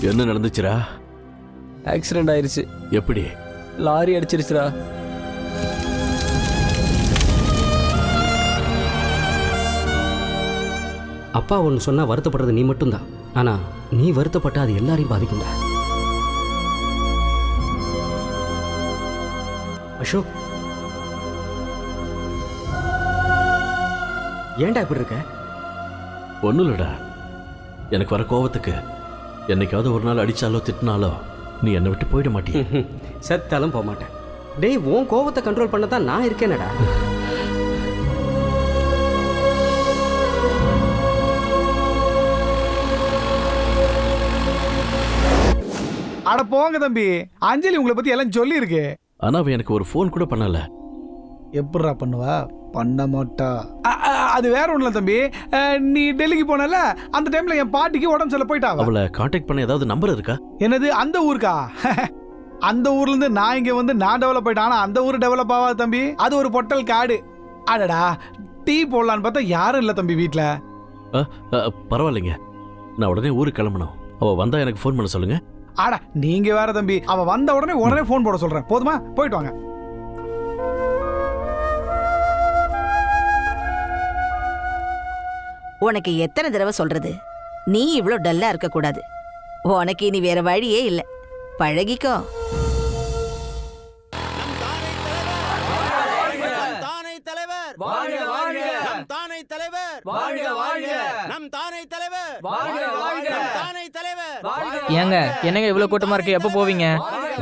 என்ன நடந்துச்சுரா? ஆக்சிடென்ட் ஆயிருச்சு. எப்படி? லாரி அடிச்சிருச்சுரா. அப்பா ஒன்று சொன்னால் வருத்தப்படுறது நீ மட்டும்தான். ஆனால் நீ வருத்தப்பட்ட அது எல்லாரையும் பாதிக்கும்டா. அசோக், ஏன்டா இப்படி இருக்க? ஒன்றும் இல்லைடா, எனக்கு வர கோவத்துக்கு என்னைக்காவது ஒரு நாள் அடித்தாலோ திட்டினாலோ நீ என்னை விட்டு போயிட மாட்டிய. செத்தாலும் போக மாட்டேன். டேய், உன் கோவத்தை கண்ட்ரோல் பண்ண தான் நான் இருக்கேனடா. அட போங்க தம்பி, அஞ்சலி உங்களை பத்தி எல்லாம் சொல்லி இருக்கு. ஆனா அவ எனக்கு ஒரு ஃபோன் கூட பண்ணல. எப்படிடா பண்ணுவா? பண்ண மாட்டா. அது வேற ஒண்ணுல தம்பி, நீ டெல்லிக்கு போனல அந்த டைம்ல என் பாட்டிக்கு உடம்பு சொல்ல போயிட்டா. அவளை கான்டாக்ட் பண்ண ஏதாவது நம்பர் இருக்கா? என்னது, அந்த ஊருக்கா? அந்த ஊர்ல இருந்து நான் இங்க வந்து நான் டெவலப் ஆயிட்டேன். ஆனா அந்த ஊர் டெவலப் ஆகாது தம்பி. அது ஒரு பொட்டல் காடு. அடடா, டீ போடலான்னு பார்த்தா யாரும் இல்ல தம்பி வீட்டுல. பரவாயில்லைங்க, நான் உடனே ஊருக்கு கிளம்பணும். அவ வந்தா எனக்கு ஃபோன் பண்ண சொல்லுங்க. ஆடா நீங்க வேற தம்பி, அவ வந்த உடனே ஃபோன் போட சொல்றேன். போதுமா? போயிட்டு வாங்க. உனக்கு எத்தனை தடவை சொல்றது, நீ இவ்ளோ டல்லா இருக்க கூடாது. உனக்கு இனி வேற வழியே இல்ல, பழகிக்கோ. ஏங்க என்னங்க இவ்வளவு கூட்டமா இருக்கு, எப்ப போவீங்க?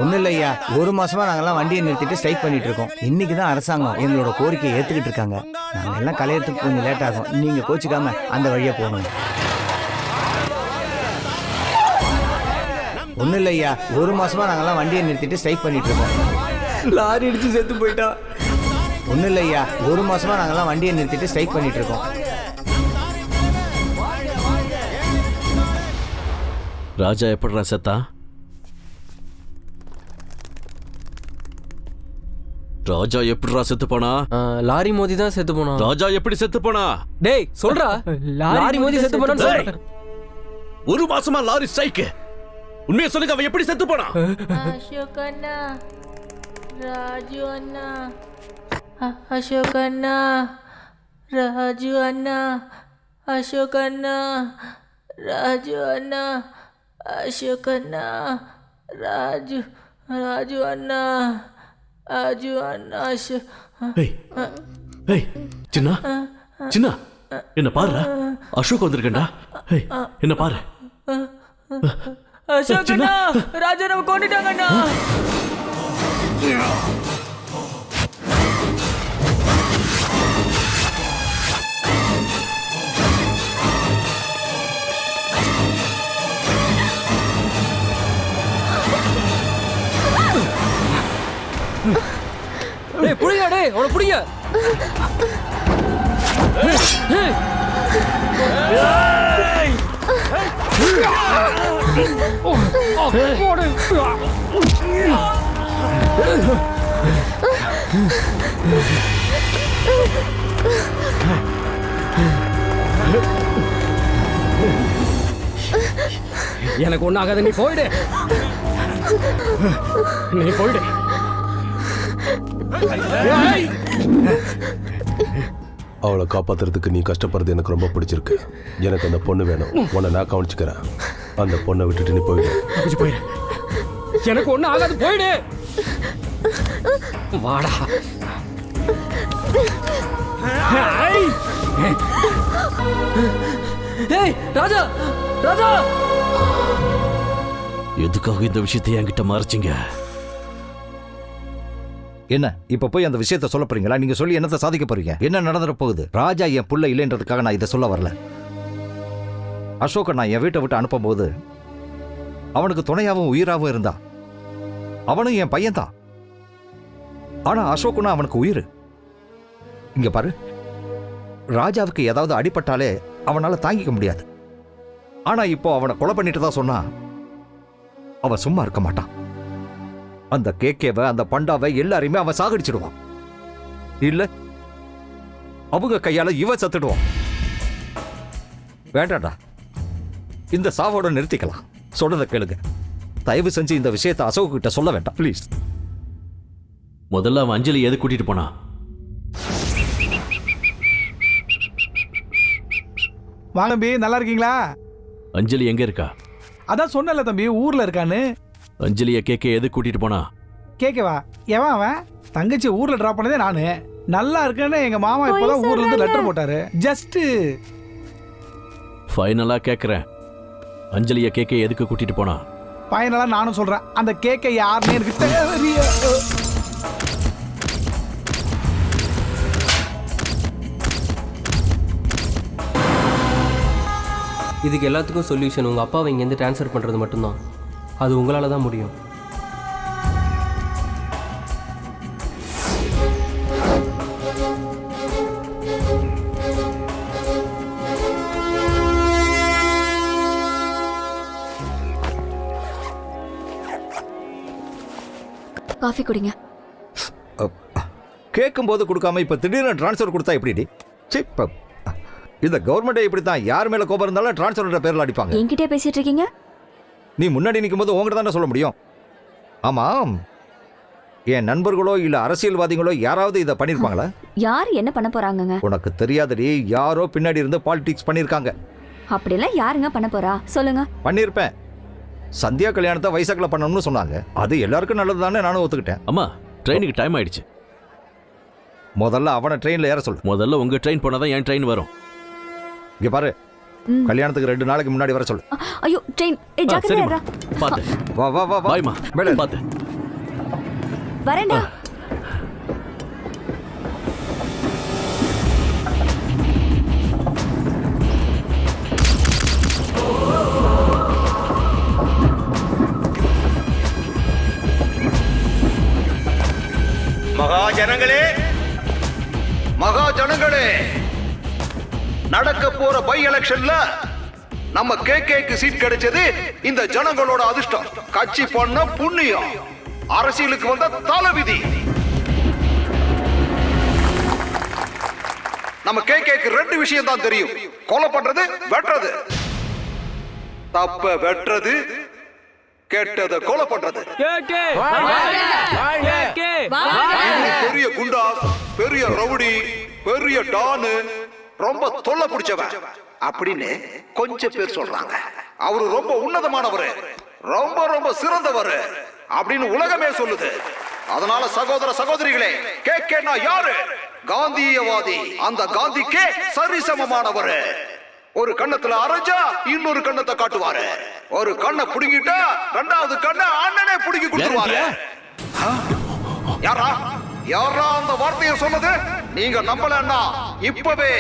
ஒன்றும் இல்லையா, ஒரு மாசமா நாங்கெல்லாம் வண்டியை நிறுத்திட்டு ஸ்ட்ரைக் பண்ணிட்டு இருக்கோம். இன்னைக்கு தான் அரசாங்கம் எங்களோட கோரிக்கையை ஏத்துக்கிட்டு இருக்காங்க. நாங்க எல்லாம் கலையறதுக்கு கொஞ்சம் லேட் ஆகும். நீங்க கோச்சிக்காம அந்த வழியா போகணும். ஒன்றும் இல்லையா, ஒரு மாசமா நாங்கெல்லாம் வண்டியை நிறுத்திட்டு ஸ்ட்ரைக் பண்ணிட்டு இருக்கோம். லாரி இடிச்சு செத்து போயிட்டா. ஒன்றும் இல்லையா, ஒரு மாசமா நாங்கெல்லாம் வண்டியை நிறுத்திட்டு ஸ்ட்ரைக் பண்ணிட்டு இருக்கோம். ராஜா எப்படிடா செத்தா? ராஜா எப்படிடா செத்து போனா? லாரி மோதி தான் செத்து போனா. ராஜா எப்படி செத்து போனா? டேய் சொல்றா, லாரி மோதி செத்து போனான்னு சொல்றேன். ஒரு மாசமா லாரி ஸ்ட்ரைக். உண்மையை சொல்லுங்க, அவன் எப்படி செத்து போனா? அசோக் அண்ணா, ராஜு அண்ணா, அசோக் அண்ணா, ராஜு அண்ணா, அசோக் அண்ணா, ராஜு அண்ணா, அசோக் அண்ணா, ராஜு அண்ணா, ராஜு அண்ணா, சின்ன சின்ன என்ன பாரு, அசோக் வந்திருக்கா. என்ன பாரு. அசோக் அண்ணா, ராஜு நம்ம கொண்டுட்டாங்க அண்ணா. டேய் புடிங்க, டேய் அவனை புடிங்க. எனக்கு ஒன்றும் ஆகாது, நீ போயிடு. நீ போயிடு. அவளை காப்பாத்துறதுக்கு நீ கஷ்டப்படுறது எனக்கு ரொம்ப பிடிச்சிருக்கு. எனக்கு அந்த பொண்ணு வேணும். உன்னை நான் கவனிச்சுக்கிறேன். அந்த பொண்ணை விட்டுட்டு நீ போயிடு. போயிடு. எனக்கு ஒன்றும் ஆகாது, போயிடு. வாடா. ஏய் ராஜா, ராஜா, எதுக்காக இந்த விஷயத்தை என்கிட்ட மறைச்சிங்க? என்ன இப்ப போய் அந்த விஷயத்த சொல்ல போறீங்களா? நீங்க சொல்லி என்னத்தை சாதிக்க போறீங்க? என்ன நடந்துட போகுது? ராஜா என் புள்ள இல்லைன்றதுக்காக நான் இதை சொல்ல வரல. அசோகை நான் என் வீட்டை விட்டு அனுப்பும் போது அவனுக்கு துணையாவும் உயிராகவும் இருந்தான். அவனும் என் பையன் தான். ஆனா அசோக்குனா அவனுக்கு உயிர். இங்க பாரு, ராஜாவுக்கு ஏதாவது அடிபட்டாலே அவனால தாங்கிக்க முடியாது. ஆனா இப்போ அவனை கொலை பண்ணிட்டு தான் சொன்னா அவன் சும்மா இருக்க மாட்டான். அந்த கேக்கேவை, அந்த பண்டாவை எல்லாரையுமே அவன் சாகடிச்சிடுவான். இல்ல அவங்க கையால இவன் சத்துடுவான். வேண்டாடா, இந்த சாவோட நிறுத்திக்கலாம். சொல்றத கேளுங்க. தயவு செஞ்சு இந்த விஷயத்தை அசோக் கிட்ட சொல்ல வேண்டாம் ப்ளீஸ். முதல்ல அவன் அஞ்சலி எது கூட்டிட்டு போனா? வாங்க தம்பி, நல்லா இருக்கீங்களா? அஞ்சலி எங்க இருக்கா? அதான் சொன்னல தம்பி, ஊர்ல இருக்கான்னு. அஞ்சலிய கேக்க எது கூட்டிட்டு போனா? கேக்கவா? எவன் அவன்? தங்கச்சி ஊர்ல டிராப் பண்ணதே நானு. நல்லா இருக்குன்னு எங்க மாமா இப்பதான் ஊர்ல இருந்து லெட்டர் போட்டாரு. ஜஸ்ட் ஃபைனலா கேக்குறேன், அஞ்சலிய கேக்க எதுக்கு கூட்டிட்டு போனா? ஃபைனலா நானும் சொல்றேன், அந்த கேக்க யாருன்னு எனக்கு தெரியல. இதுக்கு எல்லாத்துக்கும் சொல்யூஷன் உங்கள் அப்பாவை இங்கேருந்து ட்ரான்ஸ்ஃபர் பண்ணுறது மட்டும்தான். அது உங்களால் தான் முடியும். காஃபி குடிங்க. கேட்கும் போது கொடுக்காம இப்ப திடீர்னு டிரான்ஸ்ஃபர் கொடுத்தா எப்படி? இந்த கவர்மெண்ட் இப்படி தான், யார் மேல கோபம் இருந்தாலும் டிரான்ஸ்ஃபர் பேர்ல அடிப்பாங்க. என்கிட்ட பேசிட்டு இருக்கீங்க? நீ முன்னாடி நிற்கும் போது உங்ககிட்ட தானே சொல்ல முடியும். ஆமாம், என் நண்பர்களோ இல்ல அரசியல்வாதிகளோ யாராவது இதை பண்ணிருப்பாங்களா? யார் என்ன பண்ண போறாங்கங்க? உனக்கு தெரியாதடி, யாரோ பின்னாடி இருந்து பாலிடிக்ஸ் பண்ணிருக்காங்க. அப்படிலாம் யாருங்க பண்ண போறா சொல்லுங்க. பண்ணிருப்பேன். சந்தியா கல்யாணத்தை வைசாக்ல பண்ணணும்னு சொன்னாங்க. அது எல்லாருக்கும் நல்லது தானே, நானும் ஒத்துக்கிட்டேன். அம்மா, ட்ரெயினுக்கு டைம் ஆயிடுச்சு. முதல்ல அவனை ட்ரெயின்ல ஏற சொல்லு. முதல்ல உங்க ட்ரெயின் போனாதான் என் ட்ரெயின் வரும். இங்க பாரு, கல்யாணத்துக்கு 2 நாளைக்கு முன்னாடி வர சொல்லு. ஐயோ ட்ரெயின், ஜாக்கிரதையா பாத்து. வா வா வா பாய்மா, மேல பாத்து. வரேன்டா. மகாஜனங்களே, நடக்க போற பை எலெக்ஷன்ல நம்ம கேக்கு சீட் கிடைச்சது இந்த ஜனங்களோட அதிர்ஷ்டம். கட்சி பண்ண புண்ணியம், அரசியலுக்கு வந்த தலைவிதி. நம்ம கேக்கு 2 விஷயம் தான் தெரியும்: கொலை பண்றது, வெட்டுறது. தப்ப வெட்டுறது, கெட்டத கொலை பண்றது. பெரிய குண்டா, பெரிய ரவுடி, பெரிய டானு, ரொம்ப தொல்லை பிடிச்சவன் அப்படின்னு கொஞ்சம் பேர் சொல்றாங்க. அவரு ரொம்ப உன்னதமானவர், ரொம்ப ரொம்ப சிறந்தவர் அப்படின்னு உலகமே சொல்லுது. அதனால சகோதர சகோதரிகளே, கேக்கேன்னா யாரு? காந்தியவாதி. அந்த காந்திக்கே சரிசமமானவர். ஒரு கண்ணத்துல அரைஞ்சா இன்னொரு கண்ணத்தை காட்டுவாரு. ஒரு கண்ணை புடுங்கிட்டா 2வது கண்ணை அண்ணனே புடுங்கி கொடுத்துருவாரு. யாரா யாரா அந்த வார்த்தையை சொன்னது? நீங்க நம்பலன்னா இப்பவே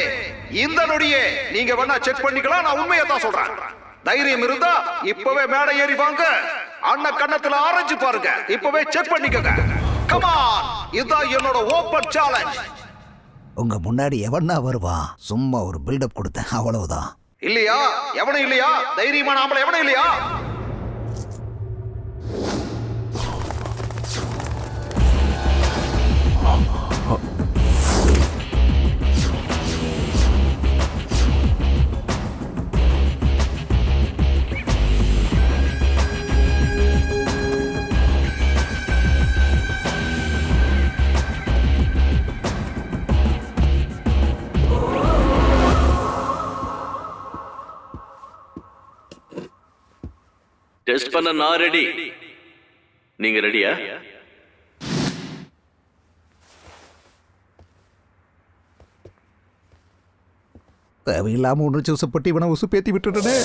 இந்த நொடியே நீங்க வேணா செக் பண்ணிக்கலாம். நான் உண்மையை தான் சொல்றேன். தைரியம் இருந்தா இப்பவே மேடை ஏறி வாங்க, அண்ணன் கண்ணத்துல ஆரஞ்சு பாருங்க. இப்பவே செக் பண்ணிக்கங்க. கமான், இதுதான் என்னோட ஓபன் சேலஞ்ச். உங்க முன்னாடி எவனா வருவான்? சும்மா ஒரு பில்டப் கொடுத்தேன், அவ்வளவுதான். இல்லையா? எவனும் இல்லையா? தைரியமான ஆம்பளை எவனும் இல்லையா? டெஸ்ட் பண்ண நான் ரெடி. நீங்க ரெடியா? தேவையில்லாம ஒன்று சூசப்பட்டு இவனை உசுப்பேத்தி விட்டுட்டனே.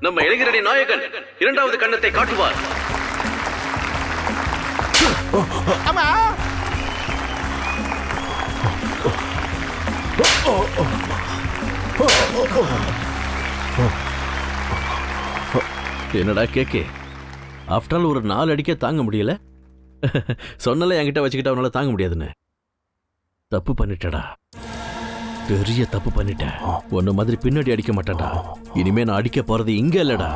நம்ம இளைஞரணி நாயகன் 2வது கண்ணத்தை காட்டுவார். என்னடா கேக்கே, ஆஃப்டர் ஆல் ஒரு 4 அடிக்க தாங்க முடியல. சொன்னல என்கிட்ட வச்சுக்கிட்ட அவனால தாங்க முடியாதுன்னு. தப்பு பண்ணிட்டடா, பெரிய தப்பு பண்ணிட்ட. ஒன்னு மாதிரி பின்னாடி அடிக்க மாட்டேன்டா. இனிமே நான் அடிக்க போறது இங்க இல்லடா,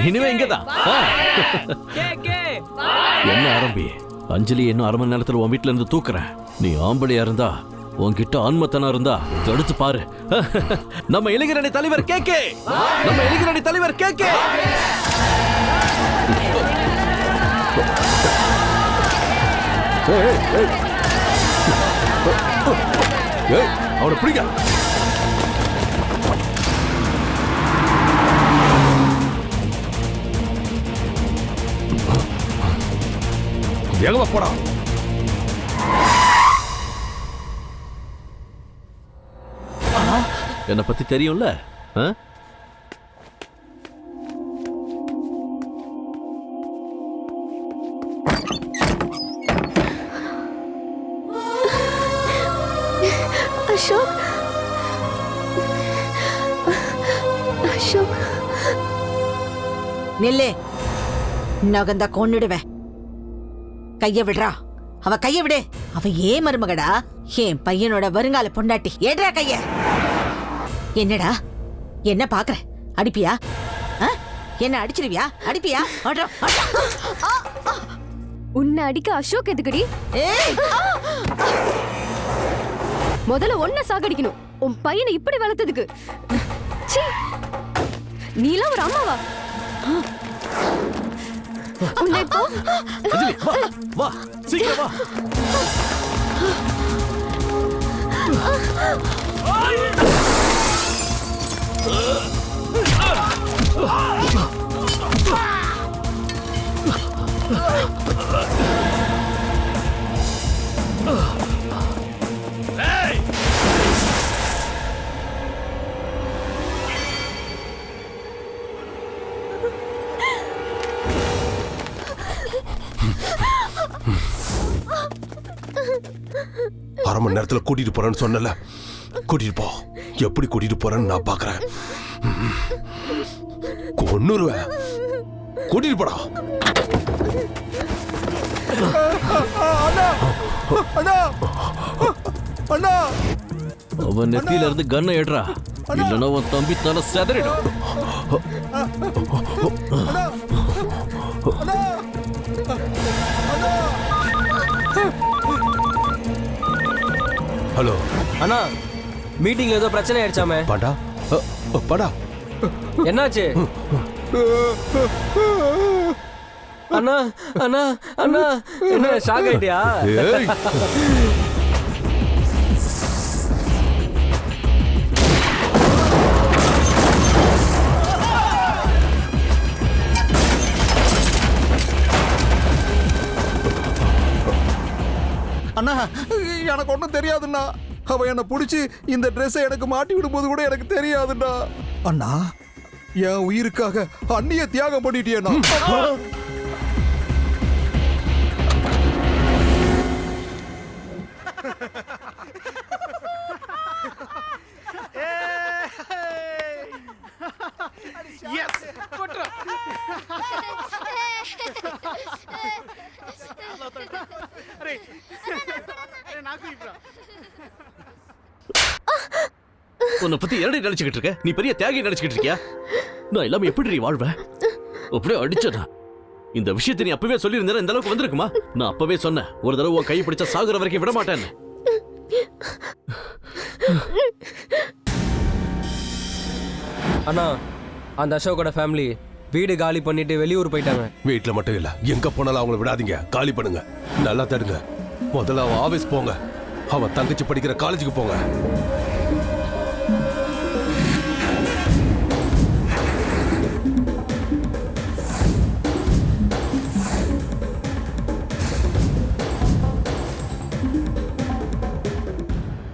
இனிமே இங்கதான். என்ன ஆரம்பி, அஞ்சலி இன்னும் 1/2 மணி நேரத்துல உன் வீட்டுல இருந்து தூக்குறேன். நீ ஆம்பளையா இருந்தா, உன்கிட்ட ஆன்மத்தனா இருந்தா தடுத்து பாரு. நம்ம இளைஞரணி தலைவர் கேக்கே, நம்ம இளைஞரணி தலைவர் கேக்கே. அவனை பிடிக்க. வேகமா போடா. என்னை பத்தி தெரியும்ல? அசோக், அசோக், நில்லு. நகந்தா கொன்னுடுவேன். கைய விடுறா. அவ கைய விடு. அவ ஏன் மருமகடா? என் பையனோட வருங்கால பொண்டாட்டி. ஏடுறா கைய. என்னடா என்ன பாக்குற? அடிப்பியா? என்ன அடிச்சிருவியா? அடிப்பியா? உன்னை அடிக்க அசோக் எதுக்குடி? முதல்ல ஒன்ன சாகடிக்கணும். உன் பையனை இப்படி வளர்த்ததுக்கு. நீலாம் ஒரு அம்மாவா? உன்னை இப்போ வா சீக்கிரம் வா. அரை மணி நேரத்துல கூட்டிட்டு போறேன்னு சொன்னல, கூட்டிட்டு போ. எப்படி கூட்டிட்டு போறேன்னு நான் பாக்குறேன். கொன்னுருவேன். கூட்டிட்டு போடா. அவன் நெத்தியில இருந்து கண்ணை எடுறா, இல்லைன்னா உன் தம்பி தலை செதறிடும். ஹலோ அண்ணா, மீட்டிங்ல ஏதோ பிரச்சனை ஆயிடுச்சாமே. பாடா பாடா. என்னாச்சு அண்ணா? அண்ணா அண்ணா என்ன ஷாக் ஆயிட்டியா? அண்ணா, எனக்கு ஒன்றும் தெரியாதுண்ணா. அவ என்னை பிடிச்சி இந்த ட்ரெஸ்ஸை எனக்கு மாட்டி விடும்போது கூட எனக்கு தெரியாதுண்ணா. அண்ணா, என் உயிருக்காக அண்ணிய தியாகம் பண்ணிட்டியண்ணா. உன்னை பத்தி என்னடி நினைச்சுக்கிட்டு இருக்க? நீ பெரிய தியாகி நினைச்சுக்கிட்டு இருக்கியா? நான் இல்லாம எப்படி நீ வாழ்வேன்? அப்படியே அடிச்சனா? இந்த விஷயத்தை நீ அப்பவே சொல்லியிருந்தா இந்த அளவுக்கு வந்திருக்குமா? நான் அப்பவே சொன்னேன், ஒரு தடவை உன் கை பிடிச்சா சாகுற வரைக்கும் விட மாட்டேன்னு. அண்ணா, அந்த அசோக்கோட ஃபேமிலி வீடு காலி பண்ணிட்டு வெளியூர் போயிட்டாங்க. வீட்டுல மட்டும் இல்ல, எங்க போனாலும் அவங்கள விடாதீங்க. காலி பண்ணுங்க. நல்லா தடுங்க. முதல்ல அவன் ஆபீஸ் போங்க. அவன் தங்கச்சி படிக்கிற காலேஜுக்கு போங்க.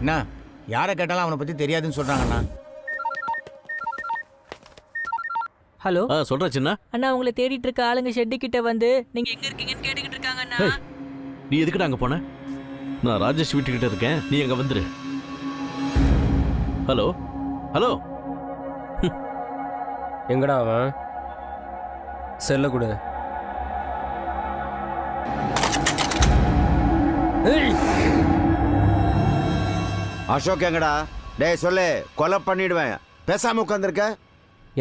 அண்ணா, யாரை கேட்டாலும் அவனை பத்தி தெரியாதுன்னு சொல்றாங்கண்ணா. ஹலோ சொல்ற சின்ன அண்ணா, உங்களை தேடிட்டு இருக்க ஆளுங்க ஷெட்டு கிட்ட வந்து நீங்க எங்க இருக்கீங்கன்னு கேட்டுக்கிட்டு இருக்காங்க அண்ணா. நீ எதுக்குடா அங்க போன? நான் ராஜேஷ் வீட்டுக்கிட்ட இருக்கேன், நீ அங்க வந்துரு. Hello hello. எங்கடா அவன்? செல்ல கொடு. அசோக் எங்கடா? டேய் சொல்லு, கொலை பண்ணிடுவேன். பேசாம உட்காந்துருக்க.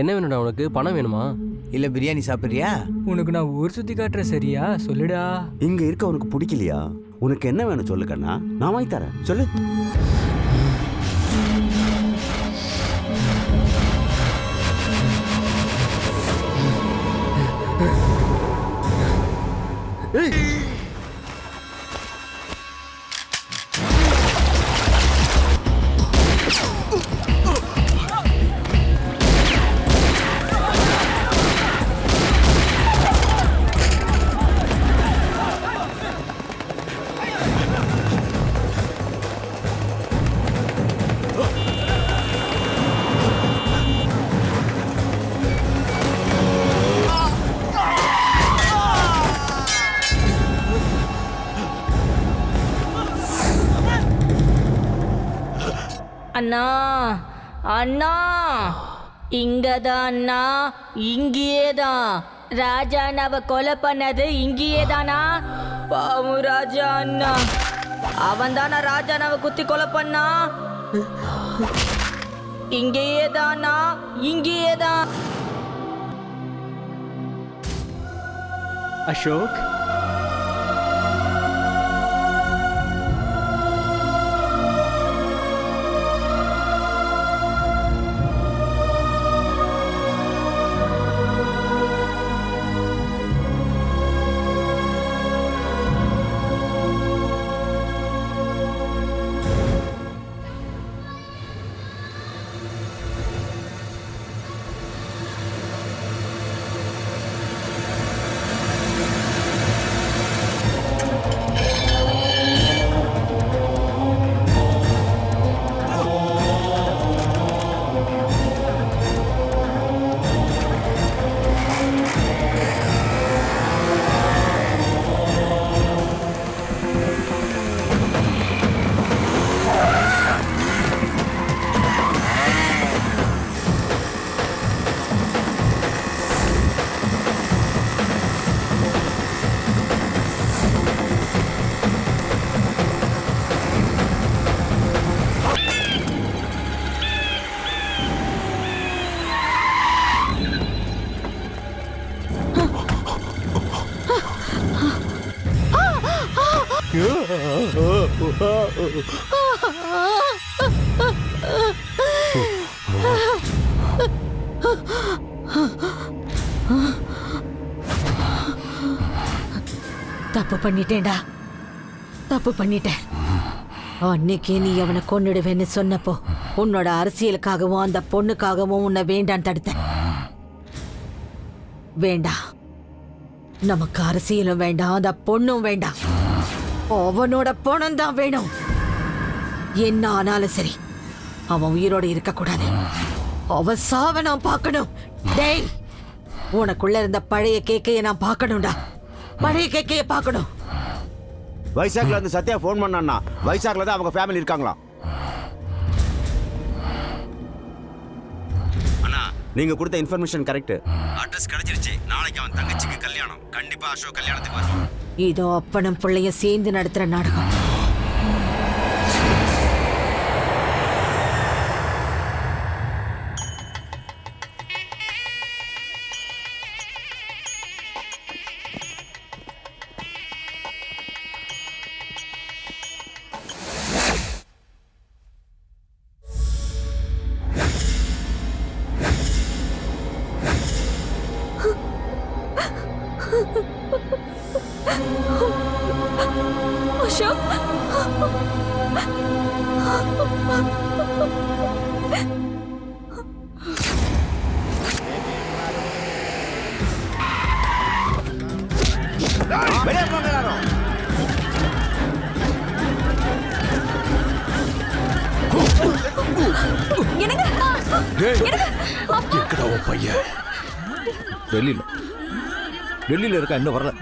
என்ன வேணும்டா உனக்கு? பணம் வேணுமா? இல்ல பிரியாணி சாப்பிடுறியா? உனக்கு நான் ஊர் சுத்தி காட்டுறேன், சரியா? சொல்லுடா. இங்க இருக்க உனக்கு பிடிக்கலையா? உனக்கு என்ன வேணும் சொல்லு கண்ணா, நான் வாங்கி தரேன். சொல்லு. அண்ணா அண்ணா இங்கதான் அண்ணா, இங்கேயே தான். ராஜா அண்ணாவை கொலை பண்ணது இங்கேயே தானா? பாவம் ராஜா அண்ணா, அவன் தானா ராஜா அண்ணாவை குத்தி கொலை பண்ணா? இங்கேயே தானா? இங்கேயே தான். அசோக், தப்பு பண்ணிட்டேன்டா, தப்பு பண்ணிட்டேன். அன்னைக்கே நீ அவனை கொன்னுடுவேன்னு சொன்னப்போ உன்னோட அரசியலுக்காகவும் அந்த பொண்ணுக்காகவும் உன்னை வேண்டான்னு தடுத்தேன். வேண்டாம், நமக்கு அரசியலும் வேண்டாம், அந்த பொண்ணும் வேண்டாம். அவனோட பணம் தான் வேணும். என்ன ஆனாலும் சரி, அவன் உயிரோடு இருக்கக்கூடாது. அவன் சாவ நான் பார்க்கணும். டேய், உனக்குள்ள இருந்த பழைய கேக்கைய நான் பார்க்கணும்டா. பழைய கேக்கைய பார்க்கணும். வைசாக்ல இருந்து சத்யா ஃபோன் பண்ணான்னா, வைசாக்ல தான் அவங்க ஃபேமிலி இருக்காங்களா? அண்ணா, நீங்க கொடுத்த இன்ஃபர்மேஷன் கரெக்ட். அட்ரஸ் கிடைச்சிருச்சு. நாளைக்கு அவன் தங்கச்சிக்கு கல்யாணம். கண்டிப்பா அசோக் கல்யாணத்துக்கு வருவான். இதோ அப்பனும் பிள்ளையும் சேர்ந்து நடத்துற நாடகம். அசோக், வெளியே போங்க எல்லாரும். எங்கடா உன் பையன்? டெல்லியில இருக்கா, இன்னும் வரல.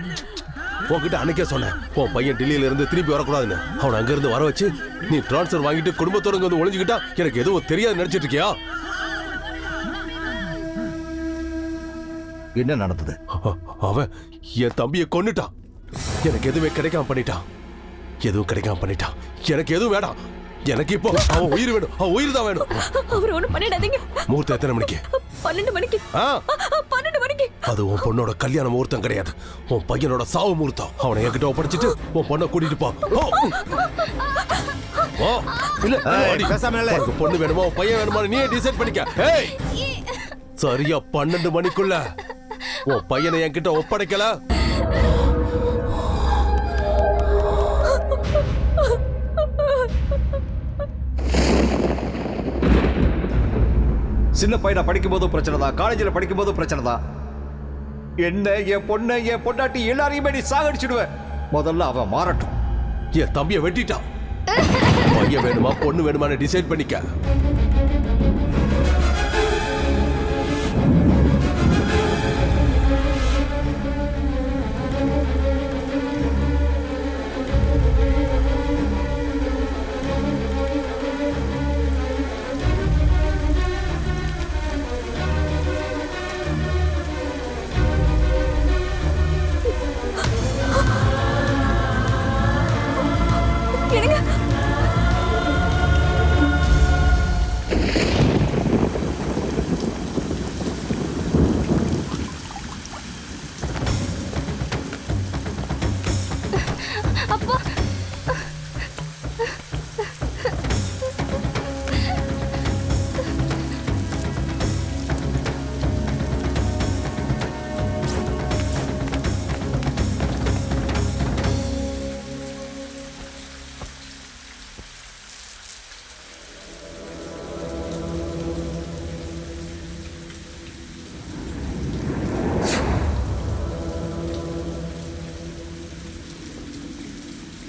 உன்கிட்ட அன்னைக்கே சொன்னேன், உன் பையன் டெல்லியில இருந்து திருப்பி வரக்கூடாதுன்னு. அவன் அங்க இருந்து வர வச்சு நீ டிரான்ஸ்ஃபர் வாங்கிட்டு குடும்பத்தோட வந்து ஒளிஞ்சுக்கிட்டா எனக்கு எதுவும் தெரியாது நினைச்சிட்டு இருக்கியா? என்ன நடந்தது? அவன் என் தம்பியை கொன்னுட்டான். எனக்கு எதுவுமே கிடைக்காம பண்ணிட்டான். எதுவும் கிடைக்காம பண்ணிட்டான். எனக்கு எதுவும் வேண்டாம். எனக்கு இப்போ அவன் உயிர் வேணும். அவன் உயிர் தான் வேணும். அவர் ஒண்ணும் பண்ணிடாதீங்க. முகூர்த்தம் எத்தனை மணிக்கு? 12 மணிக்கு. 12 மணிக்கு. அது உன் பொண்ணோட கல்யாண முகூர்த்தம் கிடையாது, உன் பையனோட சாவு முகூர்த்தம். அவனை என்கிட்ட ஒப்படைச்சிட்டு உன் பொண்ணை கூட்டிட்டு போ. இல்ல, பொண்ணு வேணுமா உன் பையன் வேணுமா நீயே டிசைட் பண்ணிக்க. சரியா 12 மணிக்குள்ள உன் பையனை என்கிட்ட ஒப்படைக்கல, சின்ன பையனை படிக்கும் போதும் பிரச்சனை தான், காலேஜில் படிக்கும் போதும் பிரச்சனை தான். என்ன, என் பொண்ணை, என் பொண்டாட்டி எல்லாரையுமே நீ சாகடிச்சிடுவேன். முதல்ல அவன் மாறட்டும். என் தம்பியை வெட்டிட்டான். பையன் வேணுமா பொண்ணு வேணுமான்னு டிசைட் பண்ணிக்க.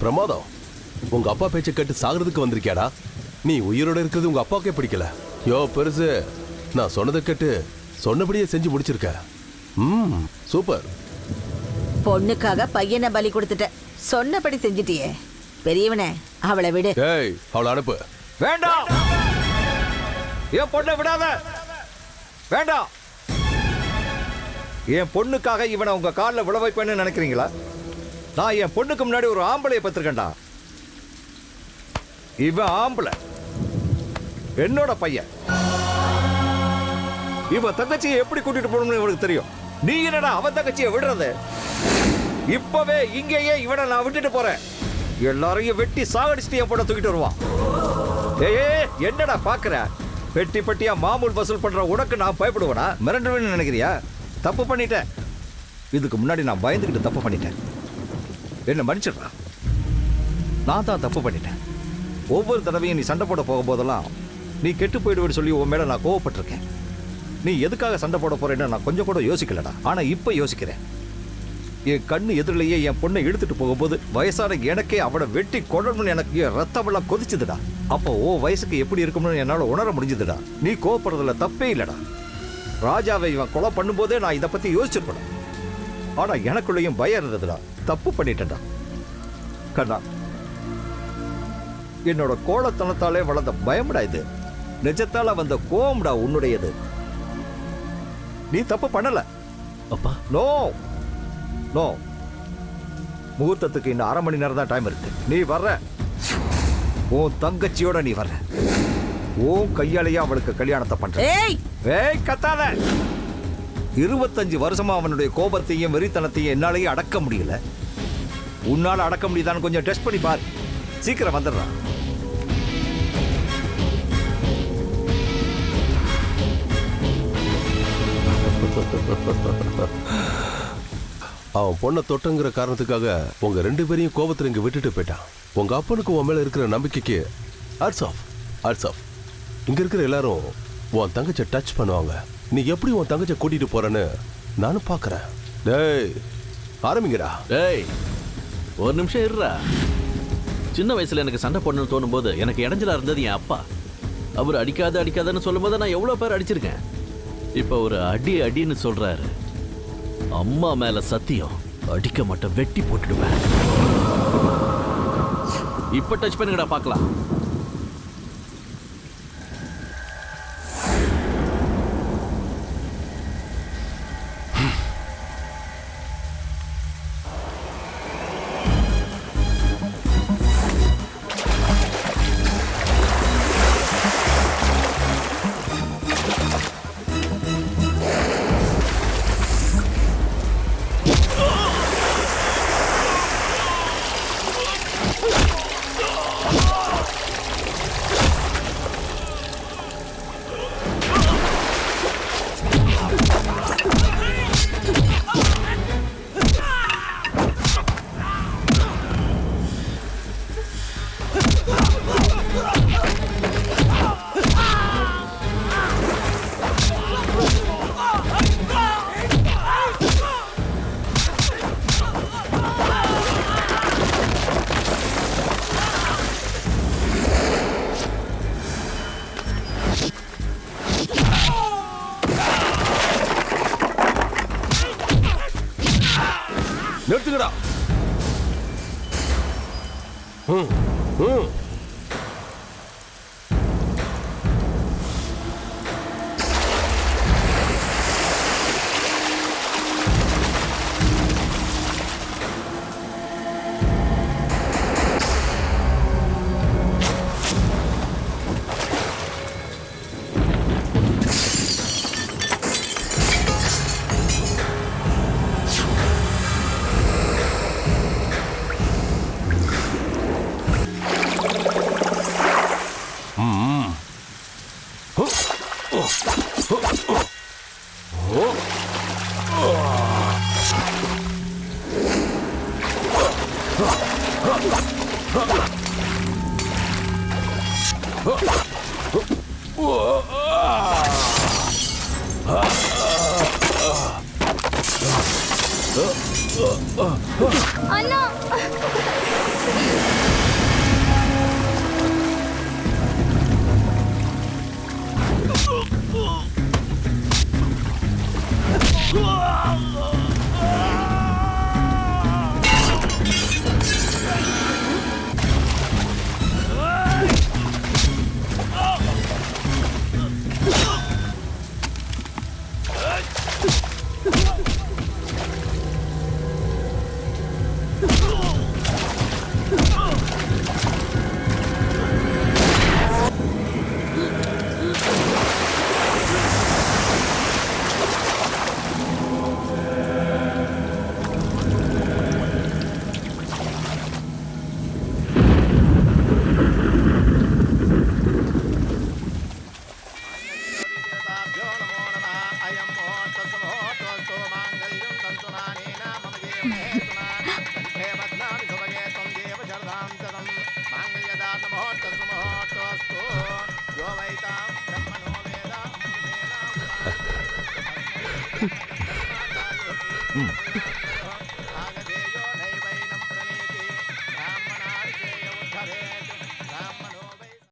பிரமாதம். உங்க அப்பா பேச்சை கேட்டு சாகிறதுக்கு வந்திருக்கியாடா? நீ உயிரோட இருக்கிறது உங்க அப்பாவுக்கே பிடிக்கல. யோ பெருசு, நான் சொன்னதை கேட்டு சொன்னபடியே செஞ்சு முடிச்சிருக்க. சூப்பர். பொண்ணுக்காக பையனை பலி கொடுத்துட்ட. சொன்னபடி செஞ்சிட்டியே. பெரியவனே, அவளை விடு. ஏய், அவளை அனுப்பு. வேண்டாம், என் பொண்ணை விடாத. வேண்டாம். என் பொண்ணுக்காக இவனை உங்க காலில் விழ வைப்பேன்னு நினைக்கிறீங்களா? நான் என் பொண்ணுக்கு முன்னாடி ஒரு ஆம்பளையை பத்திருக்கேன்டா. இவன் ஆம்பளை, என்னோட பையன். இவன் தங்கச்சியை எப்படி கூட்டிட்டு போகணும்னு இவனுக்கு தெரியும். நீ என்னடா அவன் தங்கச்சியை விடுறது? இப்பவே இங்கேயே இவனை நான் விட்டுட்டு போறேன். எல்லாரையும் வெட்டி சாகடிச்சுட்டு என் பொண்ணை தூக்கிட்டு வருவான். ஏய், என்னடா பாக்குற? பெட்டி பெட்டியா மாமூல் வசூல் பண்ற உனக்கு நான் பயப்படுவேனா? மிரண்டுவேன்னு நினைக்கிறியா? தப்பு பண்ணிட்டேன். இதுக்கு முன்னாடி நான் பயந்துக்கிட்டு தப்பு பண்ணிட்டேன். என்ன மன்னிச்சிடுறா. நான் தான் தப்பு பண்ணிட்டேன். ஒவ்வொரு தடவையும் நீ சண்டை போட போகும்போதெல்லாம் நீ கெட்டு போயிடுவேன்னு சொல்லி உன் மேல நான் கோவப்பட்டிருக்கேன். நீ எதுக்காக சண்டை போட போறேன்னு நான் கொஞ்சம் கூட யோசிக்கலடா. ஆனா இப்ப யோசிக்கிறேன். என் கண்ணு எதிரிலேயே என் பொண்ணை இழுத்துட்டு போகும்போது வயசான எனக்கே அவனை வெட்டி கொள்ளணும்னு எனக்கு என் ரத்தமெல்லாம் கொதிச்சுதுடா. அப்போ ஓ வயசுக்கு எப்படி இருக்கும்னு என்னால உணர முடிஞ்சதுடா. நீ கோவப்படுறதுல தப்பே இல்லடா. ராஜாவை இவன் கொலை பண்ணும்போதே நான் இதை பத்தி யோசிச்சிருப்பேன். ஆனா எனக்குள்ளேயும் பயம் இருந்ததுடா. தப்பு பண்ணிட்டேன்டா. கண்ணா, என்னோட கோலத்தனத்தாலே வளர்ந்த பயம்டா இது. நிஜத்தால வந்த கோவம்டா உன்னுடையது. நீ தப்பு பண்ணல அப்பா. நோ நோ, முகூர்த்தத்துக்கு இன்னும் 1/2 மணி நேரம் தான் டைம் இருக்கு. நீ வர்ற, உன் தங்கச்சியோட நீ வர்ற. உன் கையாலேயே அவளுக்கு கல்யாணத்தை பண்ற. ஏய் கத்தாத. 25 வருஷமா அவனுடைய கோபத்தையும் வெறித்தனத்தையும் என்னாலேயே அடக்க முடியல. உன்னால அடக்க முடியுதான்னு கொஞ்சம் டெஸ்ட் பண்ணி பாரு. சீக்கிரம் வந்துடுறான். அவன் பொண்ணை தொட்டங்கிற காரணத்துக்காக உங்க 2 பேரையும் கோபத்துல இங்க விட்டுட்டு போயிட்டான். உங்க அப்பனுக்கு உன் மேல இருக்கிற நம்பிக்கைக்கு ஹேட்ஸ் ஆஃப். இங்க இருக்கிற எல்லாரும் உன் தங்கச்சை டச் பண்ணுவாங்க. நீ எப்படி உன் தங்கச்சை கூட்டிட்டு போறன்னு நானும் பாக்குறேன். டேய், ஆரம்பிங்கடா. டேய், ஒரு நிமிஷம் இருடா. சின்ன வயசுல எனக்கு சண்டை போடணும்னு தோணும் போது எனக்கு இடைஞ்சலா இருந்தது என் அப்பா. அவர் அடிக்காதுன்னு சொல்லும் போது நான் எவ்வளவு பேர் அடிச்சிருக்கேன். இப்ப ஒரு அடின்னு சொல்றாரு. அம்மா மேல சத்தியம், அடிக்க மாட்டேன், வெட்டி போட்டுடுவேன். இப்ப டச் பண்ணுங்கடா பார்க்கலாம். நிறுத்துங்கடா. அண்ணா